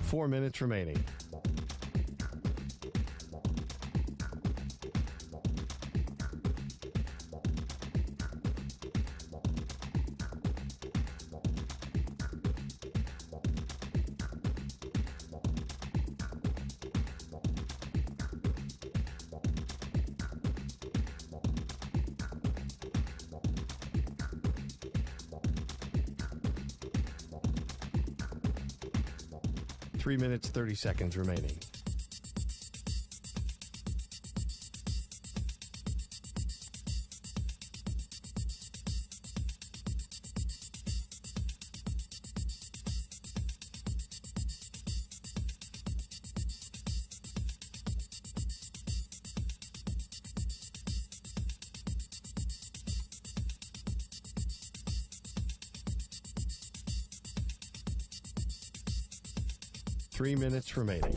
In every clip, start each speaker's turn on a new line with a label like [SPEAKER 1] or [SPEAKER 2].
[SPEAKER 1] 4 minutes remaining. Three minutes, 30 seconds remaining. Three minutes remaining.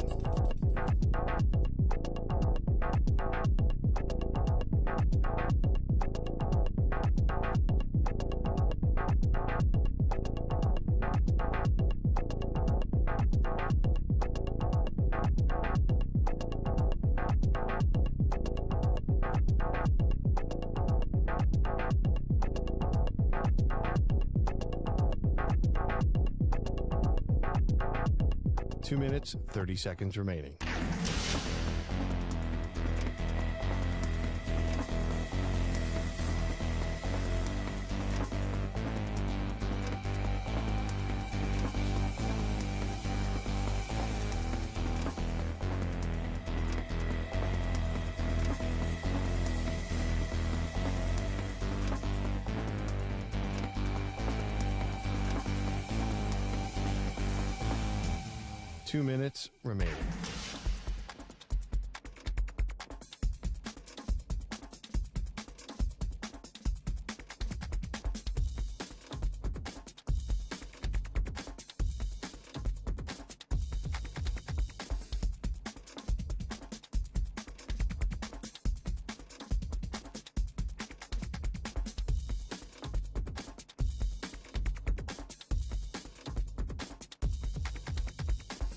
[SPEAKER 1] Two minutes, 30 seconds remaining. Two minutes remaining.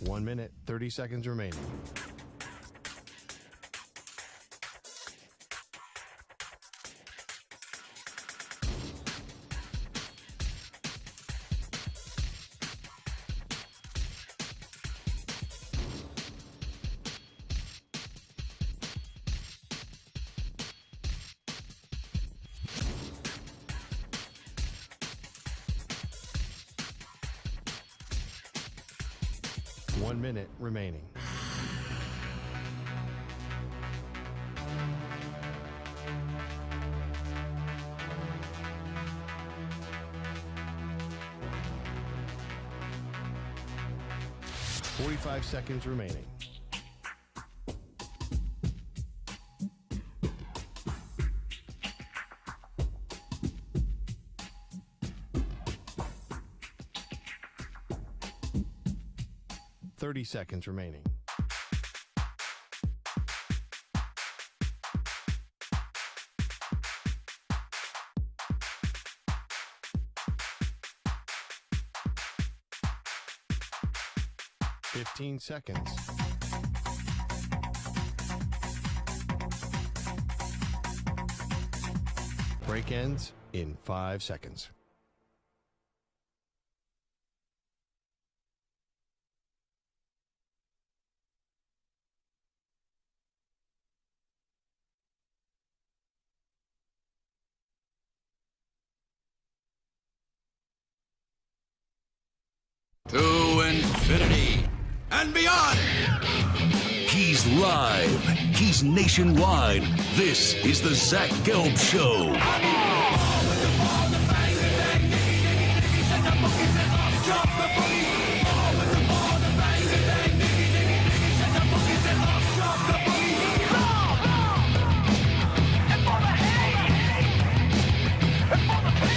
[SPEAKER 1] One minute, 30 seconds remaining. One minute remaining. Forty-five seconds remaining. Thirty seconds remaining. Fifteen seconds. Break ends in 5 seconds.
[SPEAKER 2] To infinity and beyond.
[SPEAKER 3] He's live. He's nationwide. This is the Zach Gelb Show.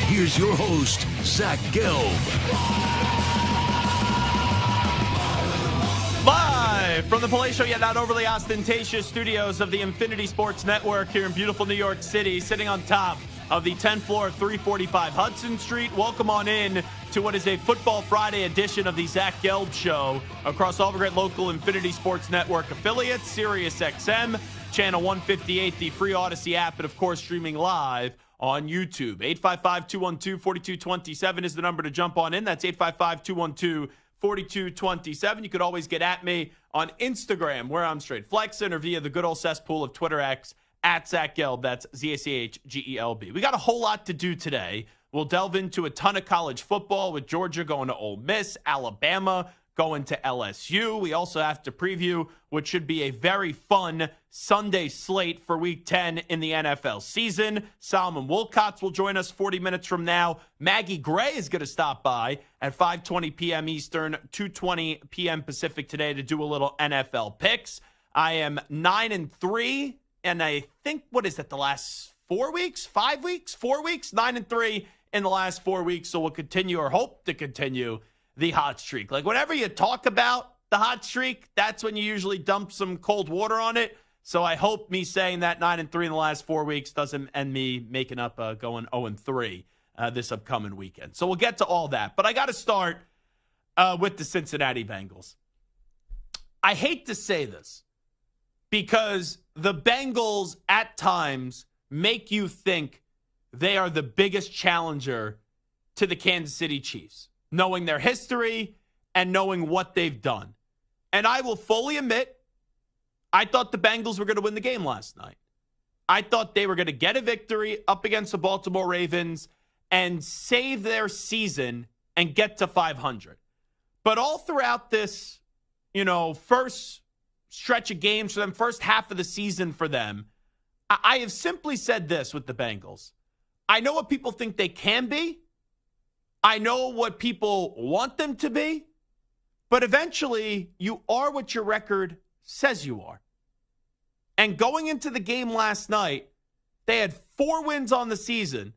[SPEAKER 3] Here's your host, Zach Gelb.
[SPEAKER 4] Live from the palatial yet not overly ostentatious studios of the Infinity Sports Network here in beautiful New York City, sitting on top of the 10th floor of 345 Hudson Street. Welcome on in to what is a Football Friday edition of the Zach Gelb Show across all the great local Infinity Sports Network affiliates, Sirius XM, Channel 158, the free Odyssey app, and of course streaming live on YouTube. 855-212-4227 is the number to jump on in. That's 855-212-4227. You could always get at me on Instagram, where I'm straight flexing, or via the good old cesspool of Twitter X, at Zach Gelb. That's ZACHGELB. We got a whole lot to do today. We'll delve into a ton of college football with Georgia going to Ole Miss, Alabama going to LSU. We also have to preview what should be a very fun Sunday slate for Week 10 in the NFL season. Solomon Wilcots will join us 40 minutes from now. Maggie Gray is going to stop by at 5:20 p.m. Eastern, 2:20 p.m. Pacific today to do a little NFL picks. I am 9-3, and I think, what is that, the last 4 weeks? 5 weeks? 4 weeks? 9-3 in the last 4 weeks. So we'll continue, or hope to continue, the hot streak. Like, whenever you talk about the hot streak, that's when you usually dump some cold water on it. So I hope me saying that 9-3 in the last 4 weeks doesn't end me making up going 0-3 this upcoming weekend. So we'll get to all that. But I got to start with the Cincinnati Bengals. I hate to say this because the Bengals at times make you think they are the biggest challenger to the Kansas City Chiefs, knowing their history and knowing what they've done. And I will fully admit, I thought the Bengals were going to win the game last night. I thought they were going to get a victory up against the Baltimore Ravens and save their season and get to 500. But all throughout this, first stretch of games for them, first half of the season for them, I have simply said this with the Bengals. I know what people think they can be. I know what people want them to be, but eventually you are what your record says you are. And going into the game last night, they had 4 wins on the season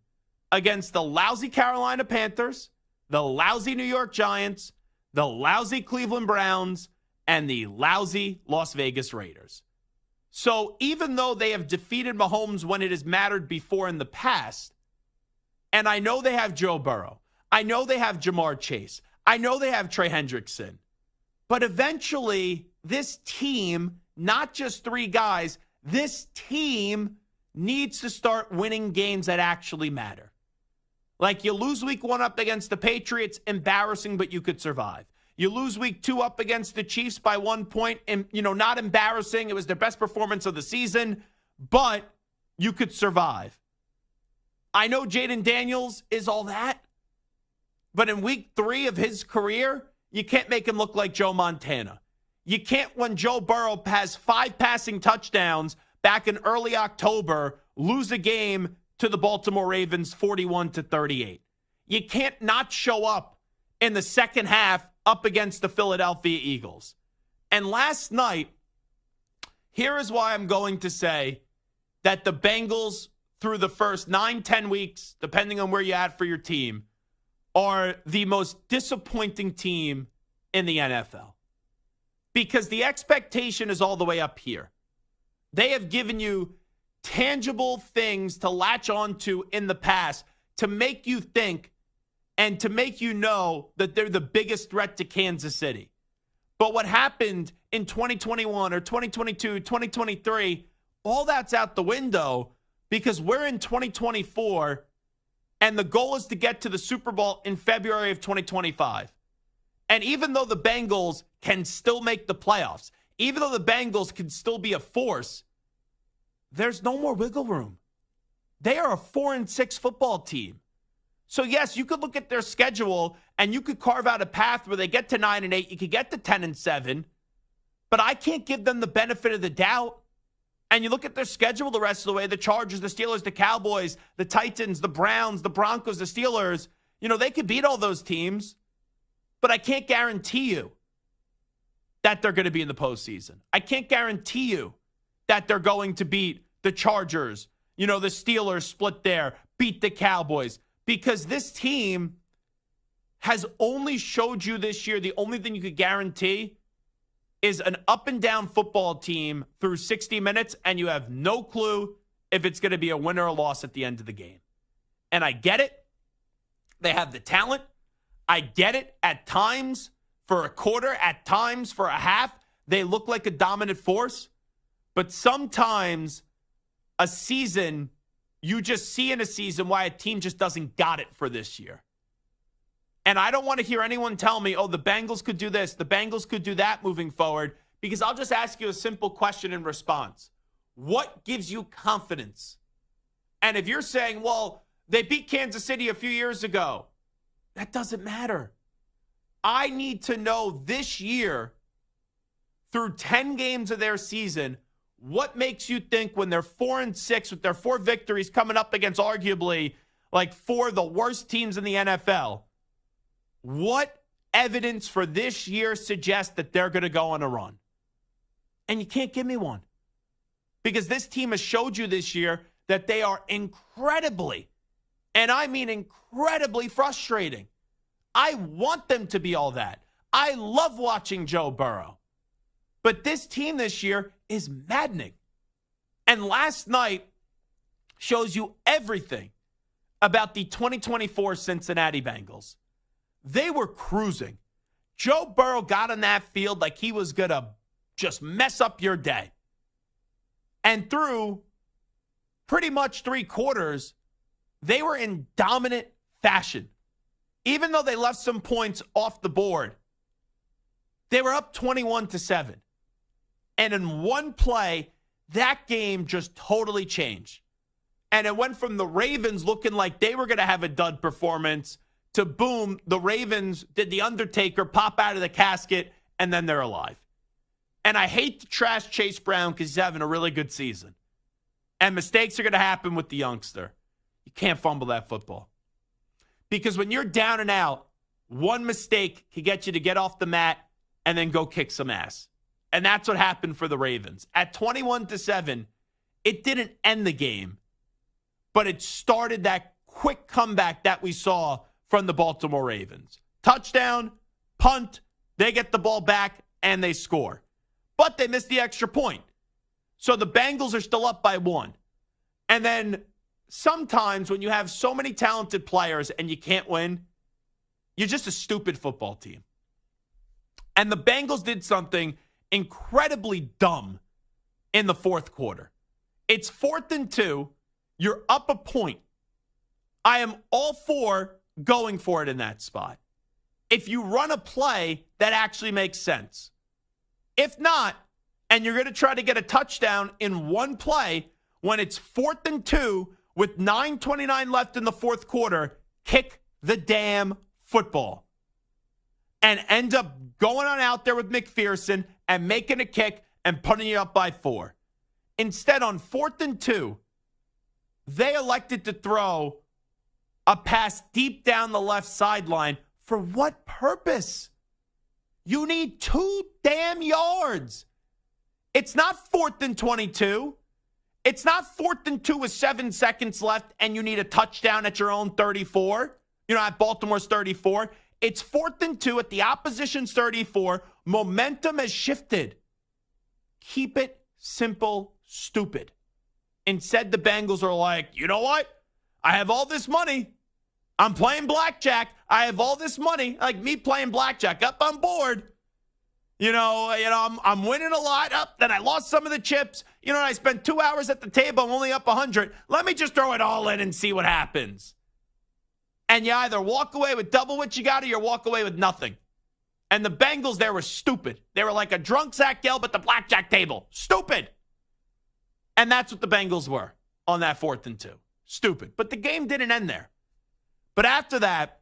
[SPEAKER 4] against the lousy Carolina Panthers, the lousy New York Giants, the lousy Cleveland Browns, and the lousy Las Vegas Raiders. So even though they have defeated Mahomes when it has mattered before in the past, and I know they have Joe Burrow, I know they have Jamar Chase. I know they have Trey Hendrickson. But eventually, this team, not just 3 guys, this team needs to start winning games that actually matter. Like, you lose week 1 up against the Patriots, embarrassing, but you could survive. You lose week 2 up against the Chiefs by 1 point, and, not embarrassing. It was their best performance of the season, but you could survive. I know Jaden Daniels is all that. But in week 3 of his career, you can't make him look like Joe Montana. You can't, when Joe Burrow has 5 passing touchdowns back in early October, lose a game to the Baltimore Ravens 41-38. You can't not show up in the second half up against the Philadelphia Eagles. And last night, here is why I'm going to say that the Bengals, through the first 9-10 weeks, depending on where you're at for your team, are the most disappointing team in the NFL. Because the expectation is all the way up here. They have given you tangible things to latch onto in the past to make you think and to make you know that they're the biggest threat to Kansas City. But what happened in 2021 or 2022, 2023, all that's out the window because we're in 2024. And the goal is to get to the Super Bowl in February of 2025. And even though the Bengals can still make the playoffs, even though the Bengals can still be a force, there's no more wiggle room. They are a 4-6 football team. So yes, you could look at their schedule and you could carve out a path where they get to 9-8, you could get to 10-7, but I can't give them the benefit of the doubt. And you look at their schedule the rest of the way, the Chargers, the Steelers, the Cowboys, the Titans, the Browns, the Broncos, the Steelers, they could beat all those teams, but I can't guarantee you that they're going to be in the postseason. I can't guarantee you that they're going to beat the Chargers, the Steelers split there, beat the Cowboys, because this team has only showed you this year, the only thing you could guarantee is an up-and-down football team through 60 minutes, and you have no clue if it's going to be a win or a loss at the end of the game. And I get it. They have the talent. I get it. At times, for a quarter, at times, for a half, they look like a dominant force. But sometimes a season, you just see in a season why a team just doesn't got it for this year. And I don't want to hear anyone tell me, oh, the Bengals could do this, the Bengals could do that moving forward, because I'll just ask you a simple question in response. What gives you confidence? And if you're saying, well, they beat Kansas City a few years ago, that doesn't matter. I need to know this year, through 10 games of their season, what makes you think when they're 4-6 with their 4 victories coming up against arguably like 4 of the worst teams in the NFL, what evidence for this year suggests that they're going to go on a run? And you can't give me one. Because this team has showed you this year that they are incredibly, and I mean incredibly frustrating. I want them to be all that. I love watching Joe Burrow. But this team this year is maddening. And last night shows you everything about the 2024 Cincinnati Bengals. They were cruising. Joe Burrow got on that field like he was going to just mess up your day. And through pretty much 3 quarters, they were in dominant fashion. Even though they left some points off the board, they were up 21-7. And in one play, that game just totally changed. And it went from the Ravens looking like they were going to have a dud performance to boom, the Ravens did the Undertaker, pop out of the casket, and then they're alive. And I hate to trash Chase Brown because he's having a really good season. And mistakes are going to happen with the youngster. You can't fumble that football. Because when you're down and out, one mistake can get you to get off the mat and then go kick some ass. And that's what happened for the Ravens. At 21-7, it didn't end the game, but it started that quick comeback that we saw from the Baltimore Ravens. Touchdown, punt, they get the ball back, and they score. But they missed the extra point. So the Bengals are still up by 1. And then sometimes when you have so many talented players and you can't win, you're just a stupid football team. And the Bengals did something incredibly dumb in the fourth quarter. It's 4th and 2. You're up a point. I am all for going for it in that spot. If you run a play that actually makes sense. If not, and you're going to try to get a touchdown in one play when it's 4th and 2 with 9:29 left in the fourth quarter, kick the damn football. And end up going on out there with McPherson and making a kick and putting you up by 4. Instead, on 4th and 2, they elected to throw a pass deep down the left sideline. For what purpose? You need 2 damn yards. It's not 4th and 22. It's not 4th and 2 with 7 seconds left and you need a touchdown at your own 34. At Baltimore's 34. It's 4th and 2 at the opposition's 34. Momentum has shifted. Keep it simple, stupid. Instead, the Bengals are like, you know what? I have all this money. I'm playing blackjack. I have all this money. Like me playing blackjack. Up on board. I'm winning a lot. Up, then I lost some of the chips. I spent 2 hours at the table. I'm only up 100. Let me just throw it all in and see what happens. And you either walk away with double what you got or you walk away with nothing. And the Bengals, they were stupid. They were like a drunk Zach Gelb at the blackjack table. Stupid. And that's what the Bengals were on that 4th and 2. Stupid. But the game didn't end there. But after that,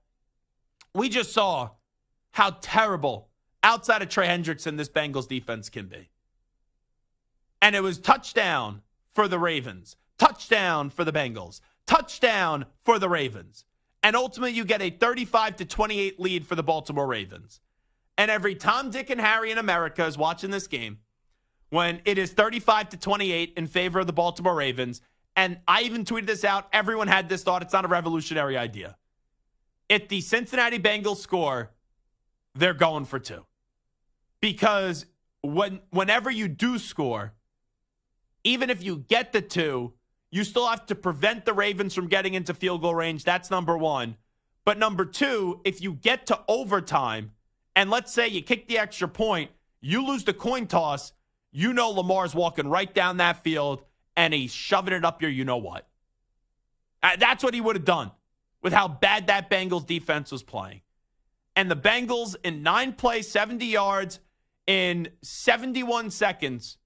[SPEAKER 4] we just saw how terrible, outside of Trey Hendrickson, this Bengals defense can be. And it was touchdown for the Ravens. Touchdown for the Bengals. Touchdown for the Ravens. And ultimately, you get a 35-28 lead for the Baltimore Ravens. And every Tom, Dick, and Harry in America is watching this game when it is 35-28 in favor of the Baltimore Ravens. And I even tweeted this out. Everyone had this thought. It's not a revolutionary idea. If the Cincinnati Bengals score, they're going for 2. Because whenever you do score, even if you get the 2, You still have to prevent the Ravens from getting into field goal range. That's number one. But number two, if you get to overtime, and let's say you kick the extra point, you lose the coin toss, you know Lamar's walking right down that field, and he's shoving it up your you-know-what. That's what he would have done with how bad that Bengals defense was playing. And the Bengals, in 9 plays, 70 yards, in 71 seconds,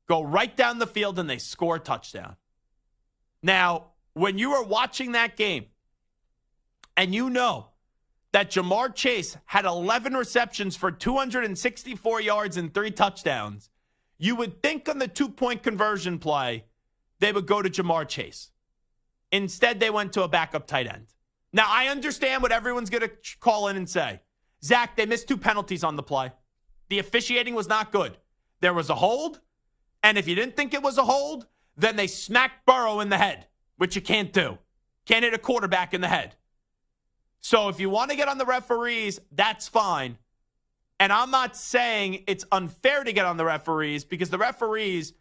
[SPEAKER 4] go right down the field and they score a touchdown. Now, when you are watching that game, and you know that Jamar Chase had 11 receptions for 264 yards and 3 touchdowns, you would think on the 2-point conversion play, they would go to Jamar Chase. Instead, they went to a backup tight end. Now, I understand what everyone's going to call in and say. Zach, they missed 2 penalties on the play. The officiating was not good. There was a hold, and if you didn't think it was a hold, then they smacked Burrow in the head, which you can't do. Can't hit a quarterback in the head. So if you want to get on the referees, that's fine. And I'm not saying it's unfair to get on the referees, because the referees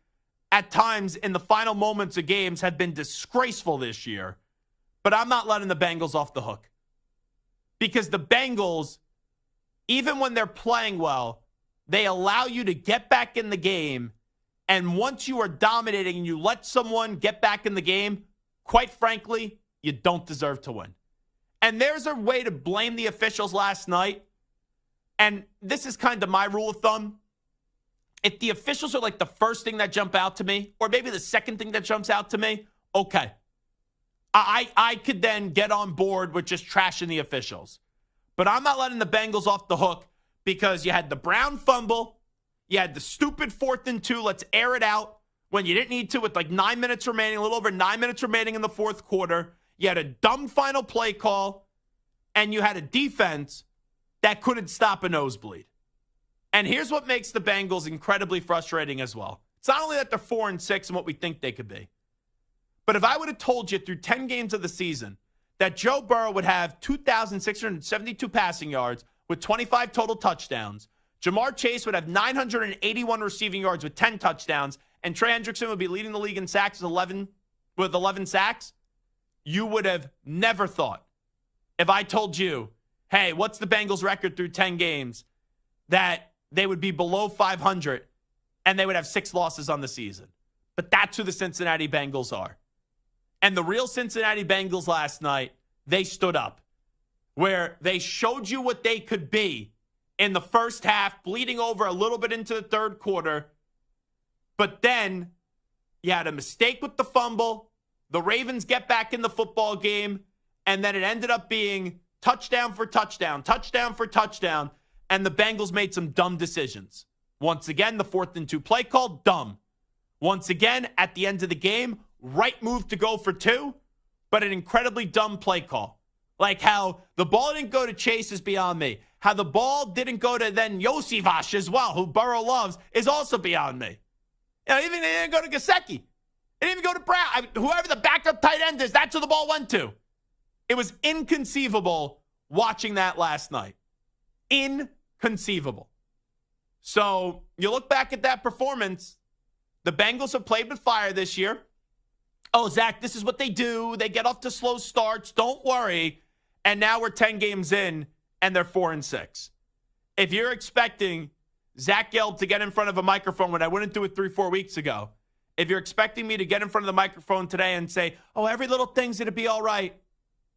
[SPEAKER 4] at times in the final moments of games have been disgraceful this year. But I'm not letting the Bengals off the hook. Because the Bengals, even when they're playing well, they allow you to get back in the game. And once you are dominating and you let someone get back in the game, quite frankly, you don't deserve to win. And there's a way to blame the officials last night. And this is kind of my rule of thumb. If the officials are like the first thing that jump out to me, or maybe the second thing that jumps out to me, okay. I could then get on board with just trashing the officials. But I'm not letting the Bengals off the hook, because you had the Brown fumble, you had the stupid 4th and 2, let's air it out, when you didn't need to, with like 9 minutes remaining, a little over 9 minutes remaining in the fourth quarter. You had a dumb final play call, and you had a defense that couldn't stop a nosebleed. And here's what makes the Bengals incredibly frustrating as well. It's not only that they're 4-6 and what we think they could be, but if I would have told you through 10 games of the season that Joe Burrow would have 2,672 passing yards with 25 total touchdowns, Jamar Chase would have 981 receiving yards with 10 touchdowns, and Trey Hendrickson would be leading the league in sacks with 11 sacks, you would have never thought, if I told you, hey, what's the Bengals record through 10 games, that they would be below 500 and they would have 6 losses on the season. But that's who the Cincinnati Bengals are. And the real Cincinnati Bengals last night, they stood up, where they showed you what they could be in the first half, bleeding over a little bit into the third quarter. But then you had a mistake with the fumble. The Ravens get back in the football game, and then it ended up being touchdown for touchdown, touchdown for touchdown, and the Bengals made some dumb decisions. Once again, the 4th and 2 play call, dumb. Once again, at the end of the game, right move to go for 2, but an incredibly dumb play call. Like how the ball didn't go to Chase is beyond me. How the ball didn't go to then Yosivash as well, who Burrow loves, is also beyond me. You know, even it didn't go to Gesicki. It didn't even go to Brown. Whoever the backup tight end is, that's who the ball went to. It was inconceivable watching that last night. Inconceivable. So you look back at that performance, the Bengals have played with fire this year. Oh, Zach, this is what they do. They get off to slow starts. Don't worry. And now we're 10 games in, and they're 4-6. If you're expecting Zach Gelb to get in front of a microphone when I wouldn't do it 3-4 weeks ago, if you're expecting me to get in front of the microphone today and say, oh, every little thing's going to be all right.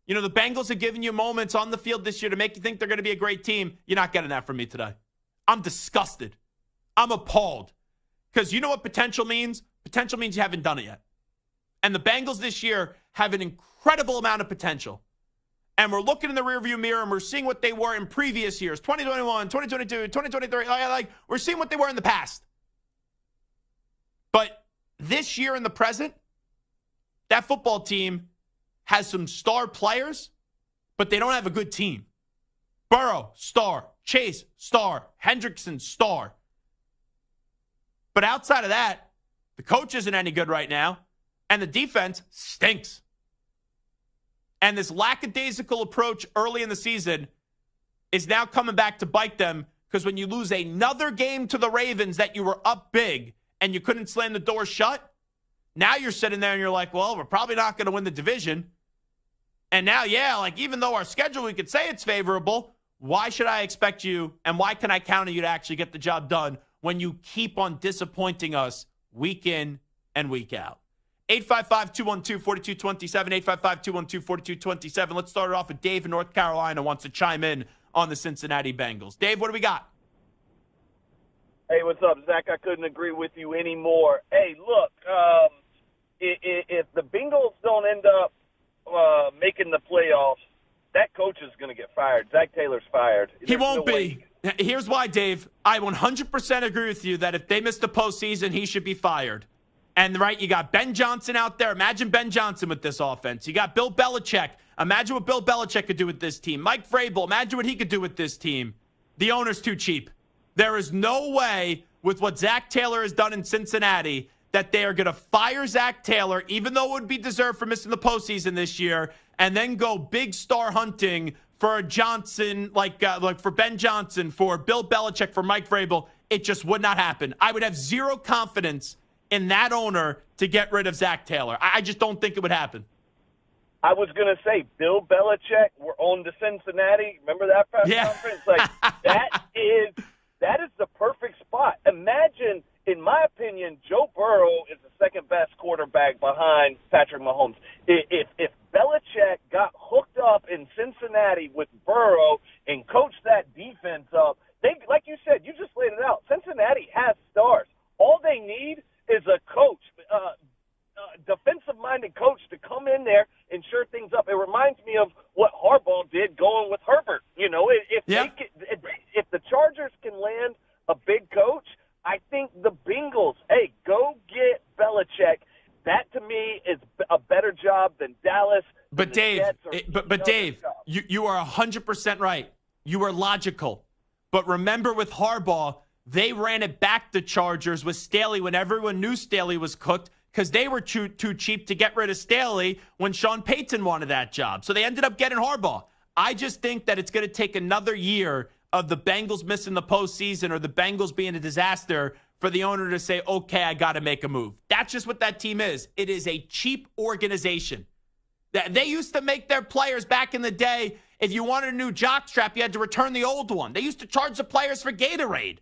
[SPEAKER 4] You know, the Bengals have given you moments on the field this year to make you think they're going to be a great team. You're not getting that from me today. I'm disgusted. I'm appalled. Because you know what potential means? Potential means you haven't done it yet. And the Bengals this year have an incredible amount of potential. And we're looking in the rearview mirror and we're seeing what they were in previous years, 2021, 2022, 2023. Like we're seeing what they were in the past. But this year in the present, that football team has some star players, but they don't have a good team. Burrow, star. Chase, star. Hendrickson, star. But outside of that, the coach isn't any good right now, and the defense stinks. And this lackadaisical approach early in the season is now coming back to bite them, because when you lose another game to the Ravens that you were up big and you couldn't slam the door shut, Now you're sitting there and you're like, well, we're probably not going to win the division. And now, even though our schedule, we could say it's favorable, why should I expect you and why can I count on you to actually get the job done when you keep on disappointing us week in and week out? 855-212-4227, 855-212-4227. Let's start it off with Dave in North Carolina wants to chime in on the Cincinnati Bengals. Dave, what do we got?
[SPEAKER 5] Hey, what's up, Zach? I couldn't agree with you anymore. Hey, look, if the Bengals don't end up making the playoffs, that coach is going to get fired. Zach Taylor's fired.
[SPEAKER 4] He won't be. Here's why, Dave. I 100% agree with you that if they miss the postseason, he should be fired. And, right, you got Ben Johnson out there. Imagine Ben Johnson with this offense. You got Bill Belichick. Imagine what Bill Belichick could do with this team. Mike Vrabel, imagine what he could do with this team. The owner's too cheap. There is no way with what Zach Taylor has done in Cincinnati that they are going to fire Zach Taylor, even though it would be deserved for missing the postseason this year, and then go big star hunting for a Johnson, like for Ben Johnson, for Bill Belichick, for Mike Vrabel. It just would not happen. I would have zero confidence in that owner to get rid of Zach Taylor. I just don't think it would happen.
[SPEAKER 5] I was going to say, Bill Belichick, we're on to Cincinnati. Remember that press conference? Like, that is the perfect spot. Imagine, in my opinion, Joe Burrow is the second-best quarterback behind Patrick Mahomes. If Belichick got hooked up in Cincinnati with Burrow and coached that defense up, they, like you said, you just laid it out. Cincinnati has stars. All they need is a coach, defensive-minded coach to come in there and shore things up. It reminds me of what Harbaugh did going with Herbert. You know, if the Chargers can land a big coach, I think the Bengals, hey, go get Belichick. That, to me, is a better job than Dallas.
[SPEAKER 4] But Dave, you are 100% right. You are logical. But remember with Harbaugh, they ran it back the Chargers with Staley when everyone knew Staley was cooked because they were too cheap to get rid of Staley when Sean Payton wanted that job. So they ended up getting Harbaugh. I just think that it's going to take another year of the Bengals missing the postseason or the Bengals being a disaster for the owner to say, okay, I got to make a move. That's just what that team is. It is a cheap organization. They used to make their players back in the day, if you wanted a new jockstrap, you had to return the old one. They used to charge the players for Gatorade.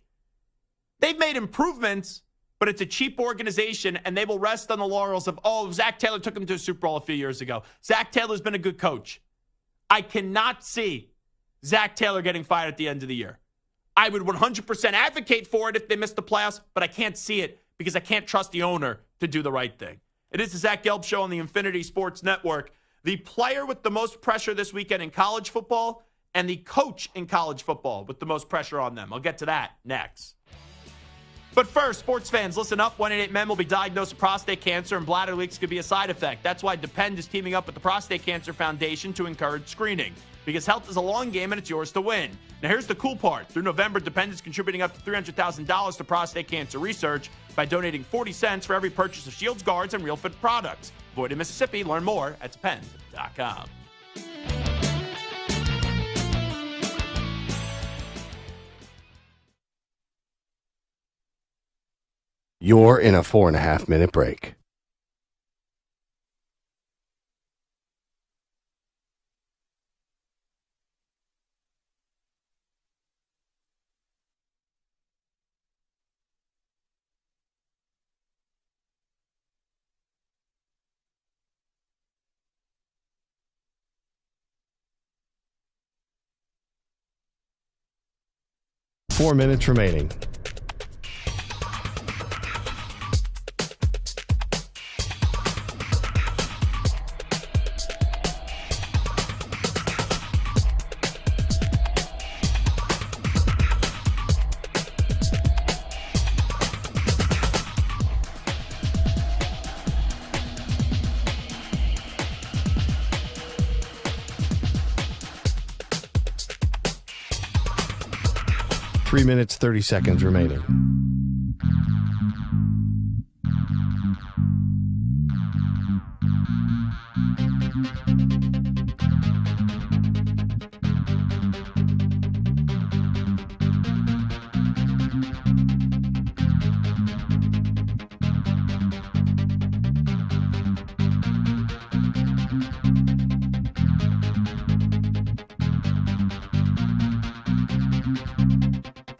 [SPEAKER 4] They've made improvements, but it's a cheap organization, and they will rest on the laurels of, Zach Taylor took them to a Super Bowl a few years ago. Zach Taylor's been a good coach. I cannot see Zach Taylor getting fired at the end of the year. I would 100% advocate for it if they miss the playoffs, but I can't see it because I can't trust the owner to do the right thing. It is the Zach Gelb Show on the Infinity Sports Network. The player with the most pressure this weekend in college football and the coach in college football with the most pressure on them. I'll get to that next. But first, sports fans, listen up. 1 in 8 men will be diagnosed with prostate cancer, and bladder leaks could be a side effect. That's why Depend is teaming up with the Prostate Cancer Foundation to encourage screening. Because health is a long game, and it's yours to win. Now, here's the cool part. Through November, Depend is contributing up to $300,000 to prostate cancer research by donating 40 cents for every purchase of Shields Guards and Real Fit products. Void in Mississippi. Learn more at Depend.com.
[SPEAKER 1] You're in a 4.5-minute break. Four minutes remaining. Three minutes, 30 seconds remaining.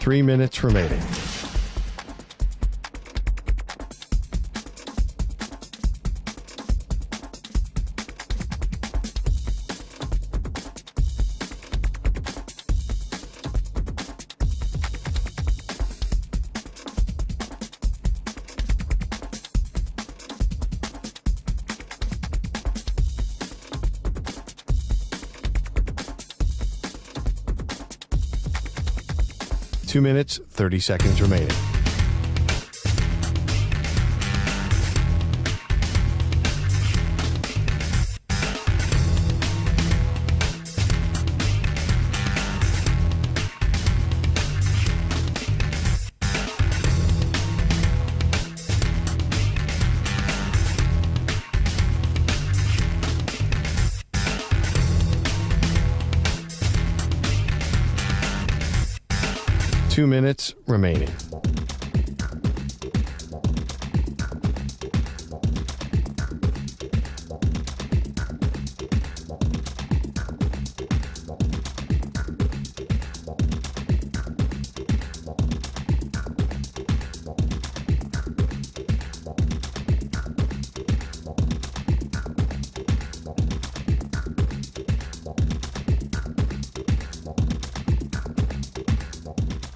[SPEAKER 1] 3 minutes remaining. Two minutes, 30 seconds remaining. Two minutes remaining.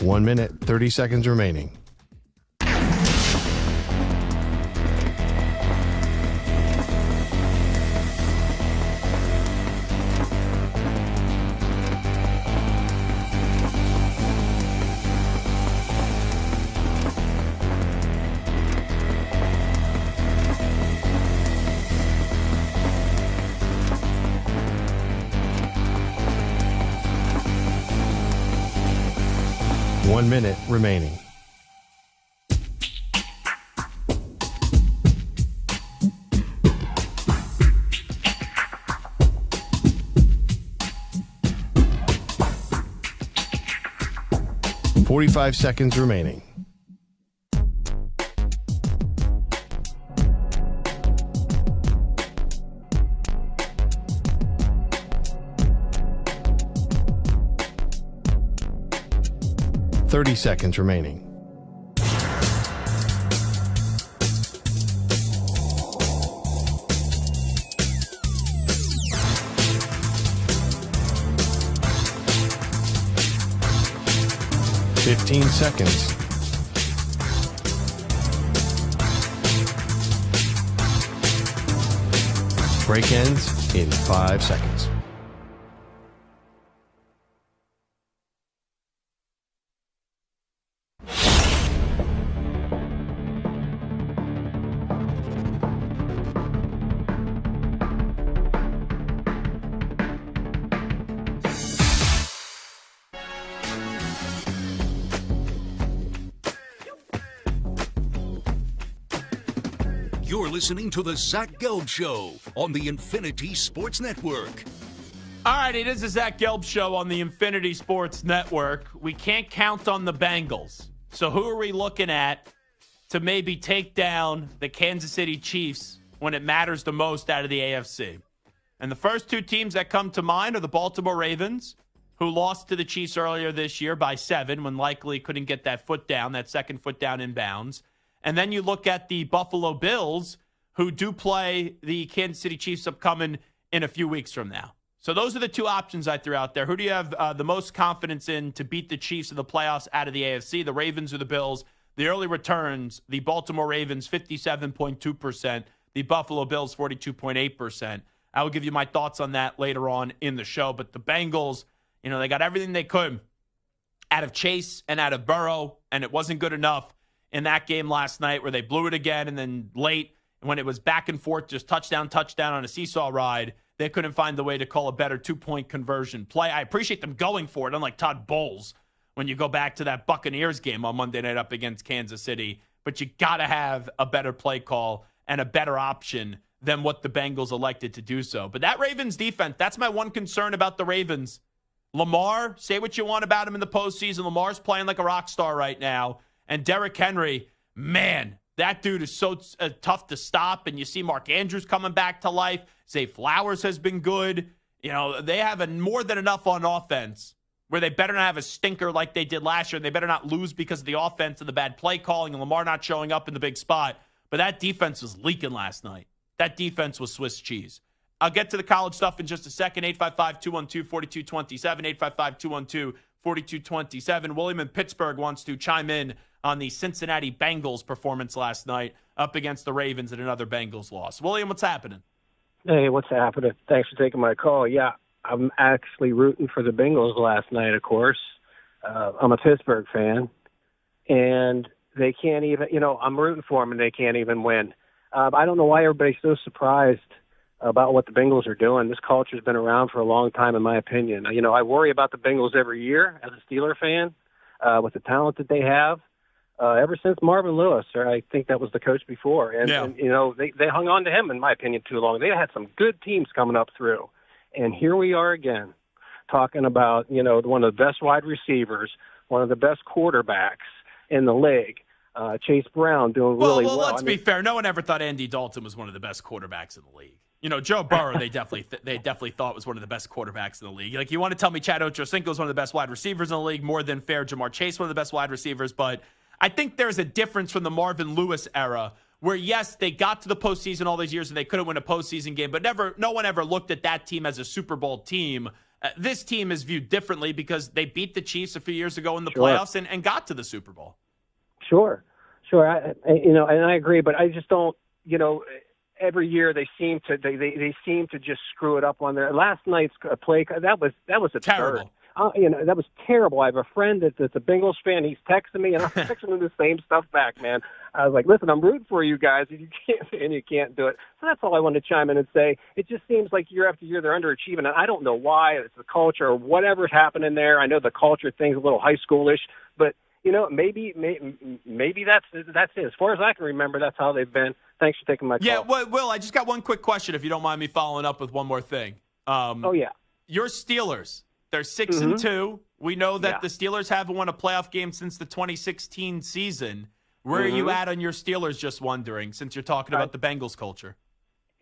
[SPEAKER 1] One minute, 30 seconds remaining. One minute remaining. Forty-five seconds remaining. Thirty seconds remaining. Fifteen seconds. Break ends in 5 seconds.
[SPEAKER 3] You're listening to the Zach Gelb Show on the Infinity Sports Network.
[SPEAKER 4] All right, it is the Zach Gelb Show on the Infinity Sports Network. We can't count on the Bengals. So who are we looking at to maybe take down the Kansas City Chiefs when it matters the most out of the AFC? And the first two teams that come to mind are the Baltimore Ravens, who lost to the Chiefs earlier this year by 7 when likely couldn't get that foot down, that second foot down in bounds. And then you look at the Buffalo Bills, who do play the Kansas City Chiefs upcoming in a few weeks from now. So those are the two options I threw out there. Who do you have the most confidence in to beat the Chiefs in the playoffs out of the AFC, the Ravens or the Bills? The early returns, the Baltimore Ravens, 57.2%. The Buffalo Bills, 42.8%. I will give you my thoughts on that later on in the show. But the Bengals, they got everything they could out of Chase and out of Burrow, and it wasn't good enough in that game last night where they blew it again, and then late when it was back and forth, just touchdown on a seesaw ride, they couldn't find the way to call a better 2-point conversion play. I appreciate them going for it, unlike Todd Bowles, when you go back to that Buccaneers game on Monday night up against Kansas City. But you got to have a better play call and a better option than what the Bengals elected to do so. But that Ravens defense, that's my one concern about the Ravens. Lamar, say what you want about him in the postseason. Lamar's playing like a rock star right now. And Derrick Henry, man, that dude is so tough to stop. And you see Mark Andrews coming back to life. Zay Flowers has been good. They have more than enough on offense where they better not have a stinker like they did last year, and they better not lose because of the offense and the bad play calling and Lamar not showing up in the big spot. But that defense was leaking last night. That defense was Swiss cheese. I'll get to the college stuff in just a second. 855-212-4227, 855-212-4227. William in Pittsburgh wants to chime in on the Cincinnati Bengals performance last night up against the Ravens in another Bengals loss. William, what's happening?
[SPEAKER 6] Hey, what's happening? Thanks for taking my call. Yeah, I'm actually rooting for the Bengals last night, of course. I'm a Pittsburgh fan, and they can't even, I'm rooting for them, and they can't even win. I don't know why everybody's so surprised about what the Bengals are doing. This culture's been around for a long time, in my opinion. I worry about the Bengals every year as a Steeler fan with the talent that they have. Ever since Marvin Lewis, or I think that was the coach before. And they hung on to him, in my opinion, too long. They had some good teams coming up through. And here we are again talking about, one of the best wide receivers, one of the best quarterbacks in the league. Chase Brown doing really well.
[SPEAKER 4] Well, let's be fair. No one ever thought Andy Dalton was one of the best quarterbacks in the league. Joe Burrow, they definitely thought was one of the best quarterbacks in the league. Like, you want to tell me Chad Ochocinco is one of the best wide receivers in the league, more than fair. Jamar Chase, one of the best wide receivers. But I think there's a difference from the Marvin Lewis era where, yes, they got to the postseason all these years and they couldn't win a postseason game, but no one ever looked at that team as a Super Bowl team. This team is viewed differently because they beat the Chiefs a few years ago in the playoffs and got to the Super Bowl.
[SPEAKER 6] Sure. And I agree, but I just don't, every year they seem to just screw it up on their last night's play. That was absurd.
[SPEAKER 4] Terrible.
[SPEAKER 6] That was terrible. I have a friend that's a Bengals fan. He's texting me, and I'm texting him the same stuff back, man. I was like, listen, I'm rooting for you guys, and you can't do it. So that's all I wanted to chime in and say. It just seems like year after year they're underachieving, and I don't know why. It's the culture or whatever's happening there. I know the culture thing's a little high schoolish, but maybe that's it. As far as I can remember, that's how they've been. Thanks for taking my call.
[SPEAKER 4] Yeah, Will, I just got one quick question, if you don't mind me following up with one more thing. Your Steelers, they're 6-2. We know that the Steelers haven't won a playoff game since the 2016 season. Where are you at on your Steelers, just wondering, since you're talking about the Bengals culture?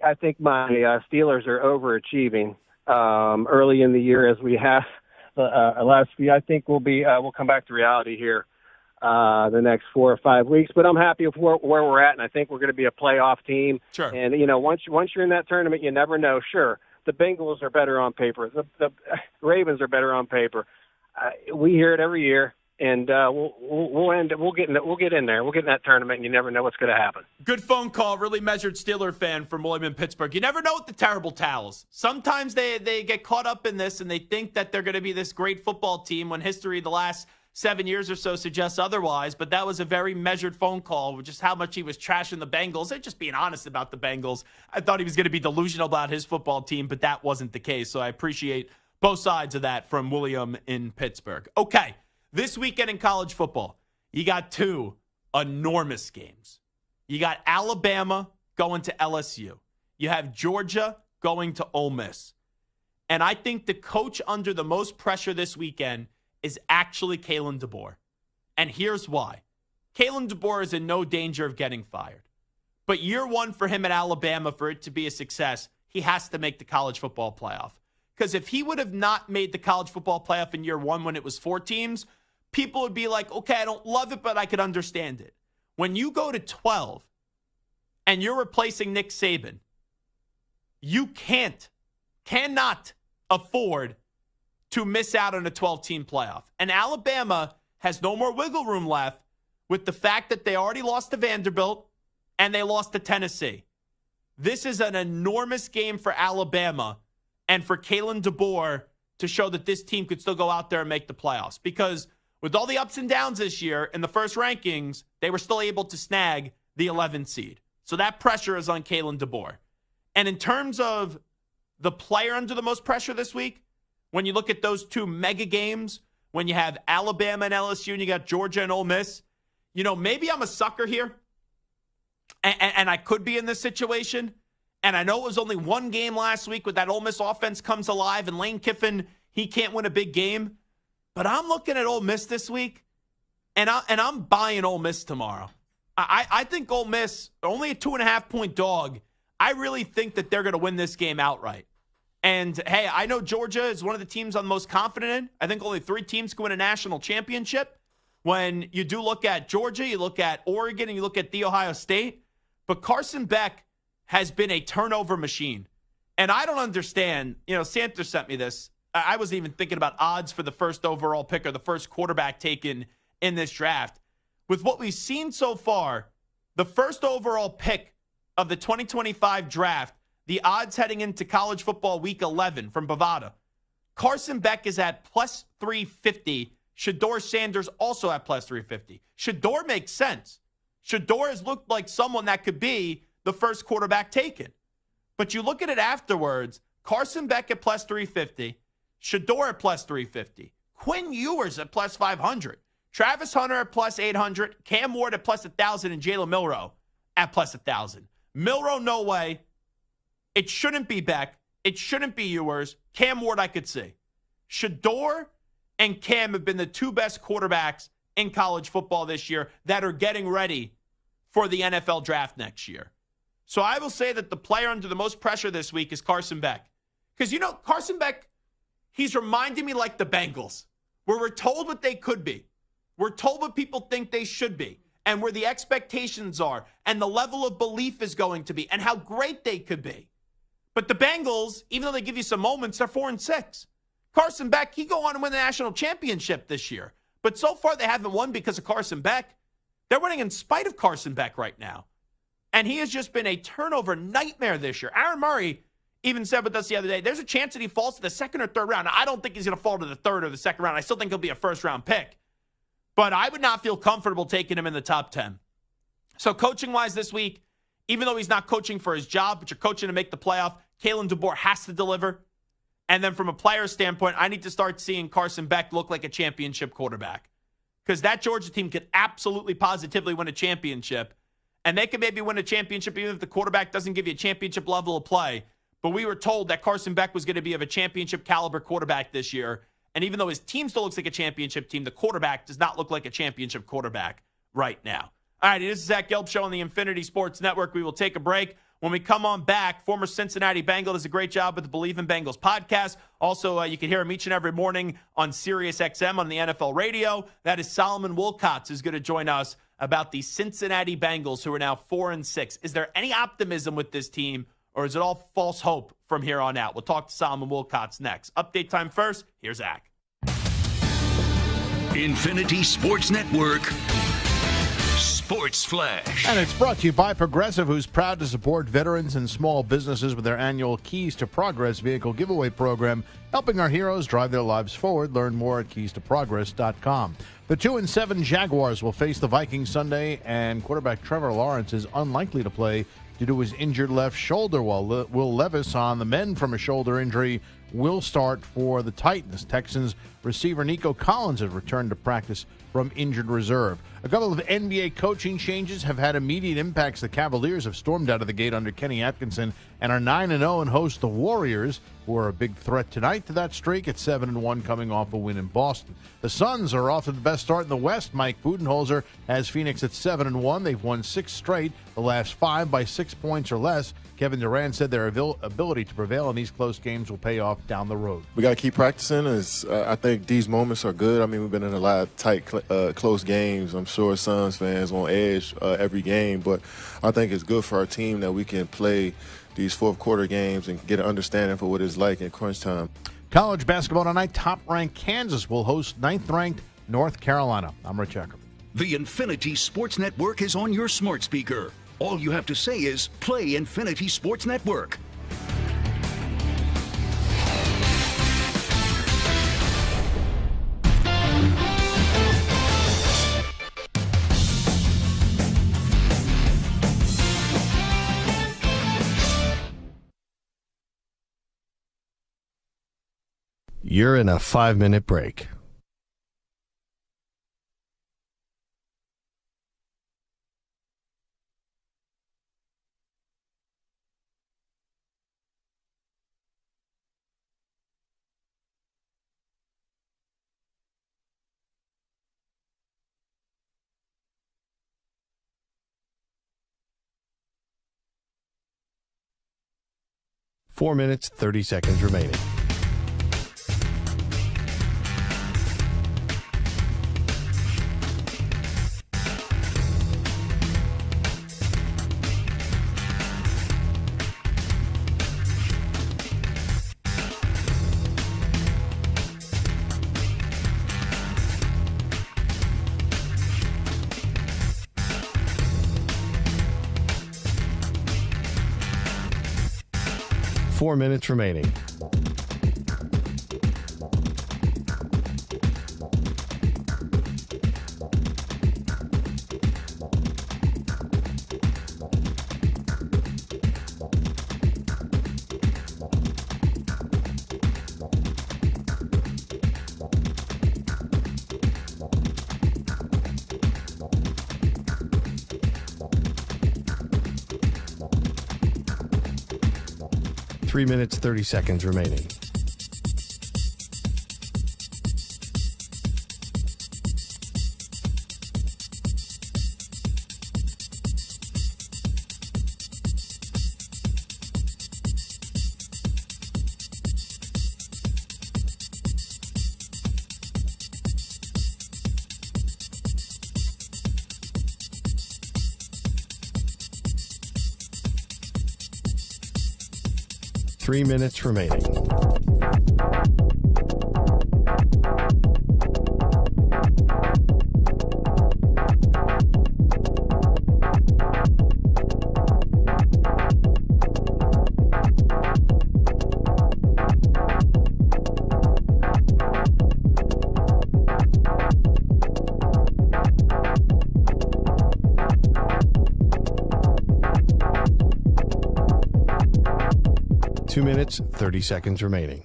[SPEAKER 6] I think my Steelers are overachieving early in the year, as we have last few. I think we'll come back to reality here the next 4 or 5 weeks. But I'm happy with where we're at, and I think we're going to be a playoff team.
[SPEAKER 4] Sure.
[SPEAKER 6] And once you're in that tournament, you never know. Sure, the Bengals are better on paper. The Ravens are better on paper. We hear it every year. And we'll get in there. We'll get in that tournament, and you never know what's going to happen.
[SPEAKER 4] Good phone call. Really measured Steeler fan from William in Pittsburgh. You never know with the terrible towels. Sometimes they get caught up in this, and they think that they're going to be this great football team when history the last 7 years or so suggests otherwise. But that was a very measured phone call with just how much he was trashing the Bengals and just being honest about the Bengals. I thought he was going to be delusional about his football team, but that wasn't the case. So I appreciate both sides of that from William in Pittsburgh. Okay. This weekend in college football, you got 2 enormous games. You got Alabama going to LSU. You have Georgia going to Ole Miss. And I think the coach under the most pressure this weekend is actually Kalen DeBoer. And here's why. Kalen DeBoer is in no danger of getting fired. But year one for him at Alabama, for it to be a success, he has to make the college football playoff. Because if he would have not made the college football playoff in year one when it was 4 teams, people would be like, okay, I don't love it, but I could understand it. When you go to 12 and you're replacing Nick Saban, you cannot afford to miss out on a 12-team playoff. And Alabama has no more wiggle room left with the fact that they already lost to Vanderbilt and they lost to Tennessee. This is an enormous game for Alabama and for Kalen DeBoer to show that this team could still go out there and make the playoffs. Because with all the ups and downs this year in the first rankings, they were still able to snag the 11th seed. So that pressure is on Kalen DeBoer. And in terms of the player under the most pressure this week, when you look at those 2 mega games, when you have Alabama and LSU and you got Georgia and Ole Miss, maybe I'm a sucker here. And I could be in this situation. And I know it was only 1 game last week with that Ole Miss offense comes alive and Lane Kiffin, he can't win a big game. But I'm looking at Ole Miss this week, and I'm buying Ole Miss tomorrow. I think Ole Miss, only a 2.5-point dog, I really think that they're going to win this game outright. And, hey, I know Georgia is one of the teams I'm most confident in. I think only 3 teams can win a national championship. When you do look at Georgia, you look at Oregon, and you look at The Ohio State. But Carson Beck has been a turnover machine. And I don't understand. Santa sent me this. I wasn't even thinking about odds for the first overall pick or the first quarterback taken in this draft. With what we've seen so far, the first overall pick of the 2025 draft, the odds heading into college football week 11 from Bovada, Carson Beck is at plus 350. Shedeur Sanders also at plus 350. Shedeur makes sense. Shedeur has looked like someone that could be the first quarterback taken. But you look at it afterwards, Carson Beck at plus 350, Shedeur at plus 350, Quinn Ewers at plus 500, Travis Hunter at plus 800, Cam Ward at plus 1,000, and Jalen Milroe at plus 1,000. Milroe, no way. It shouldn't be Beck. It shouldn't be Ewers. Cam Ward, I could see. Shedeur and Cam have been the 2 best quarterbacks in college football this year that are getting ready for the NFL draft next year. So I will say that the player under the most pressure this week is Carson Beck. Because, Carson Beck, he's reminding me like the Bengals, where we're told what they could be. We're told what people think they should be, and where the expectations are, and the level of belief is going to be, and how great they could be. But the Bengals, even though they give you some moments, they're 4-6. Carson Beck, he go on and win the national championship this year. But so far, they haven't won because of Carson Beck. They're winning in spite of Carson Beck right now. And he has just been a turnover nightmare this year. Aaron Murray even said with us the other day, there's a chance that he falls to the 2nd or 3rd round. Now, I don't think he's going to fall to the 3rd or the 2nd round. I still think he'll be a first-round pick. But I would not feel comfortable taking him in the top 10. So coaching-wise this week, even though he's not coaching for his job, but you're coaching to make the playoff, Kalen DeBoer has to deliver. And then from a player standpoint, I need to start seeing Carson Beck look like a championship quarterback. Because that Georgia team could absolutely positively win a championship. And they could maybe win a championship even if the quarterback doesn't give you a championship level of play. But we were told that Carson Beck was going to be of a championship caliber quarterback this year. And even though his team still looks like a championship team, the quarterback does not look like a championship quarterback right now. All right, this is Zach Gelb Show on the Infinity Sports Network. We will take a break. When we come on back, former Cincinnati Bengal does a great job with the Believe in Bengals podcast. Also, you can hear him each and every morning on Sirius XM on the NFL radio. That is Solomon Wilcots, who's going to join us about the Cincinnati Bengals, who are now 4-6. Is there any optimism with this team, or is it all false hope from here on out? We'll talk to Solomon Wilcots next. Update time first. Here's Zach.
[SPEAKER 3] Infinity Sports Network. Sports Flash.
[SPEAKER 1] And it's brought to you by Progressive, who's proud to support veterans and small businesses with their annual Keys to Progress vehicle giveaway program, helping our heroes drive their lives forward. Learn more at keystoprogress.com. The 2-7 Jaguars will face the Vikings Sunday, and quarterback Trevor Lawrence is unlikely to play due to his injured left shoulder, while Will Levis on the mend from a shoulder injury will start for the Titans. Texans receiver Nico Collins has returned to practice from injured reserve. A couple of NBA coaching changes have had immediate impacts. The Cavaliers have stormed out of the gate under Kenny Atkinson and are 9-0 and host the Warriors, who are a big threat tonight to that streak at 7-1 coming off a win in Boston. The Suns are off to the best start in the West. Mike Budenholzer has Phoenix at 7-1. They've won 6 straight, the last 5 by 6 points or less. Kevin Durant said their ability to prevail in these close games will pay off down the road.
[SPEAKER 7] We got to keep practicing. I think these moments are good. I mean, we've been in a lot of tight, close games. I'm sure Suns fans on edge every game, but I think it's good for our team that we can play these fourth quarter games and get an understanding for what it's like in crunch time.
[SPEAKER 1] College basketball tonight. Top-ranked Kansas will host 9th-ranked North Carolina. I'm Rich Ecker.
[SPEAKER 3] The Infinity Sports Network is on your smart speaker. All you have to say is play Infinity Sports Network.
[SPEAKER 1] You're in a 5-minute break.
[SPEAKER 8] 4 minutes, 30 seconds remaining. Four minutes remaining. Three minutes, 30 seconds remaining. Three minutes remaining. Two minutes, 30 seconds remaining.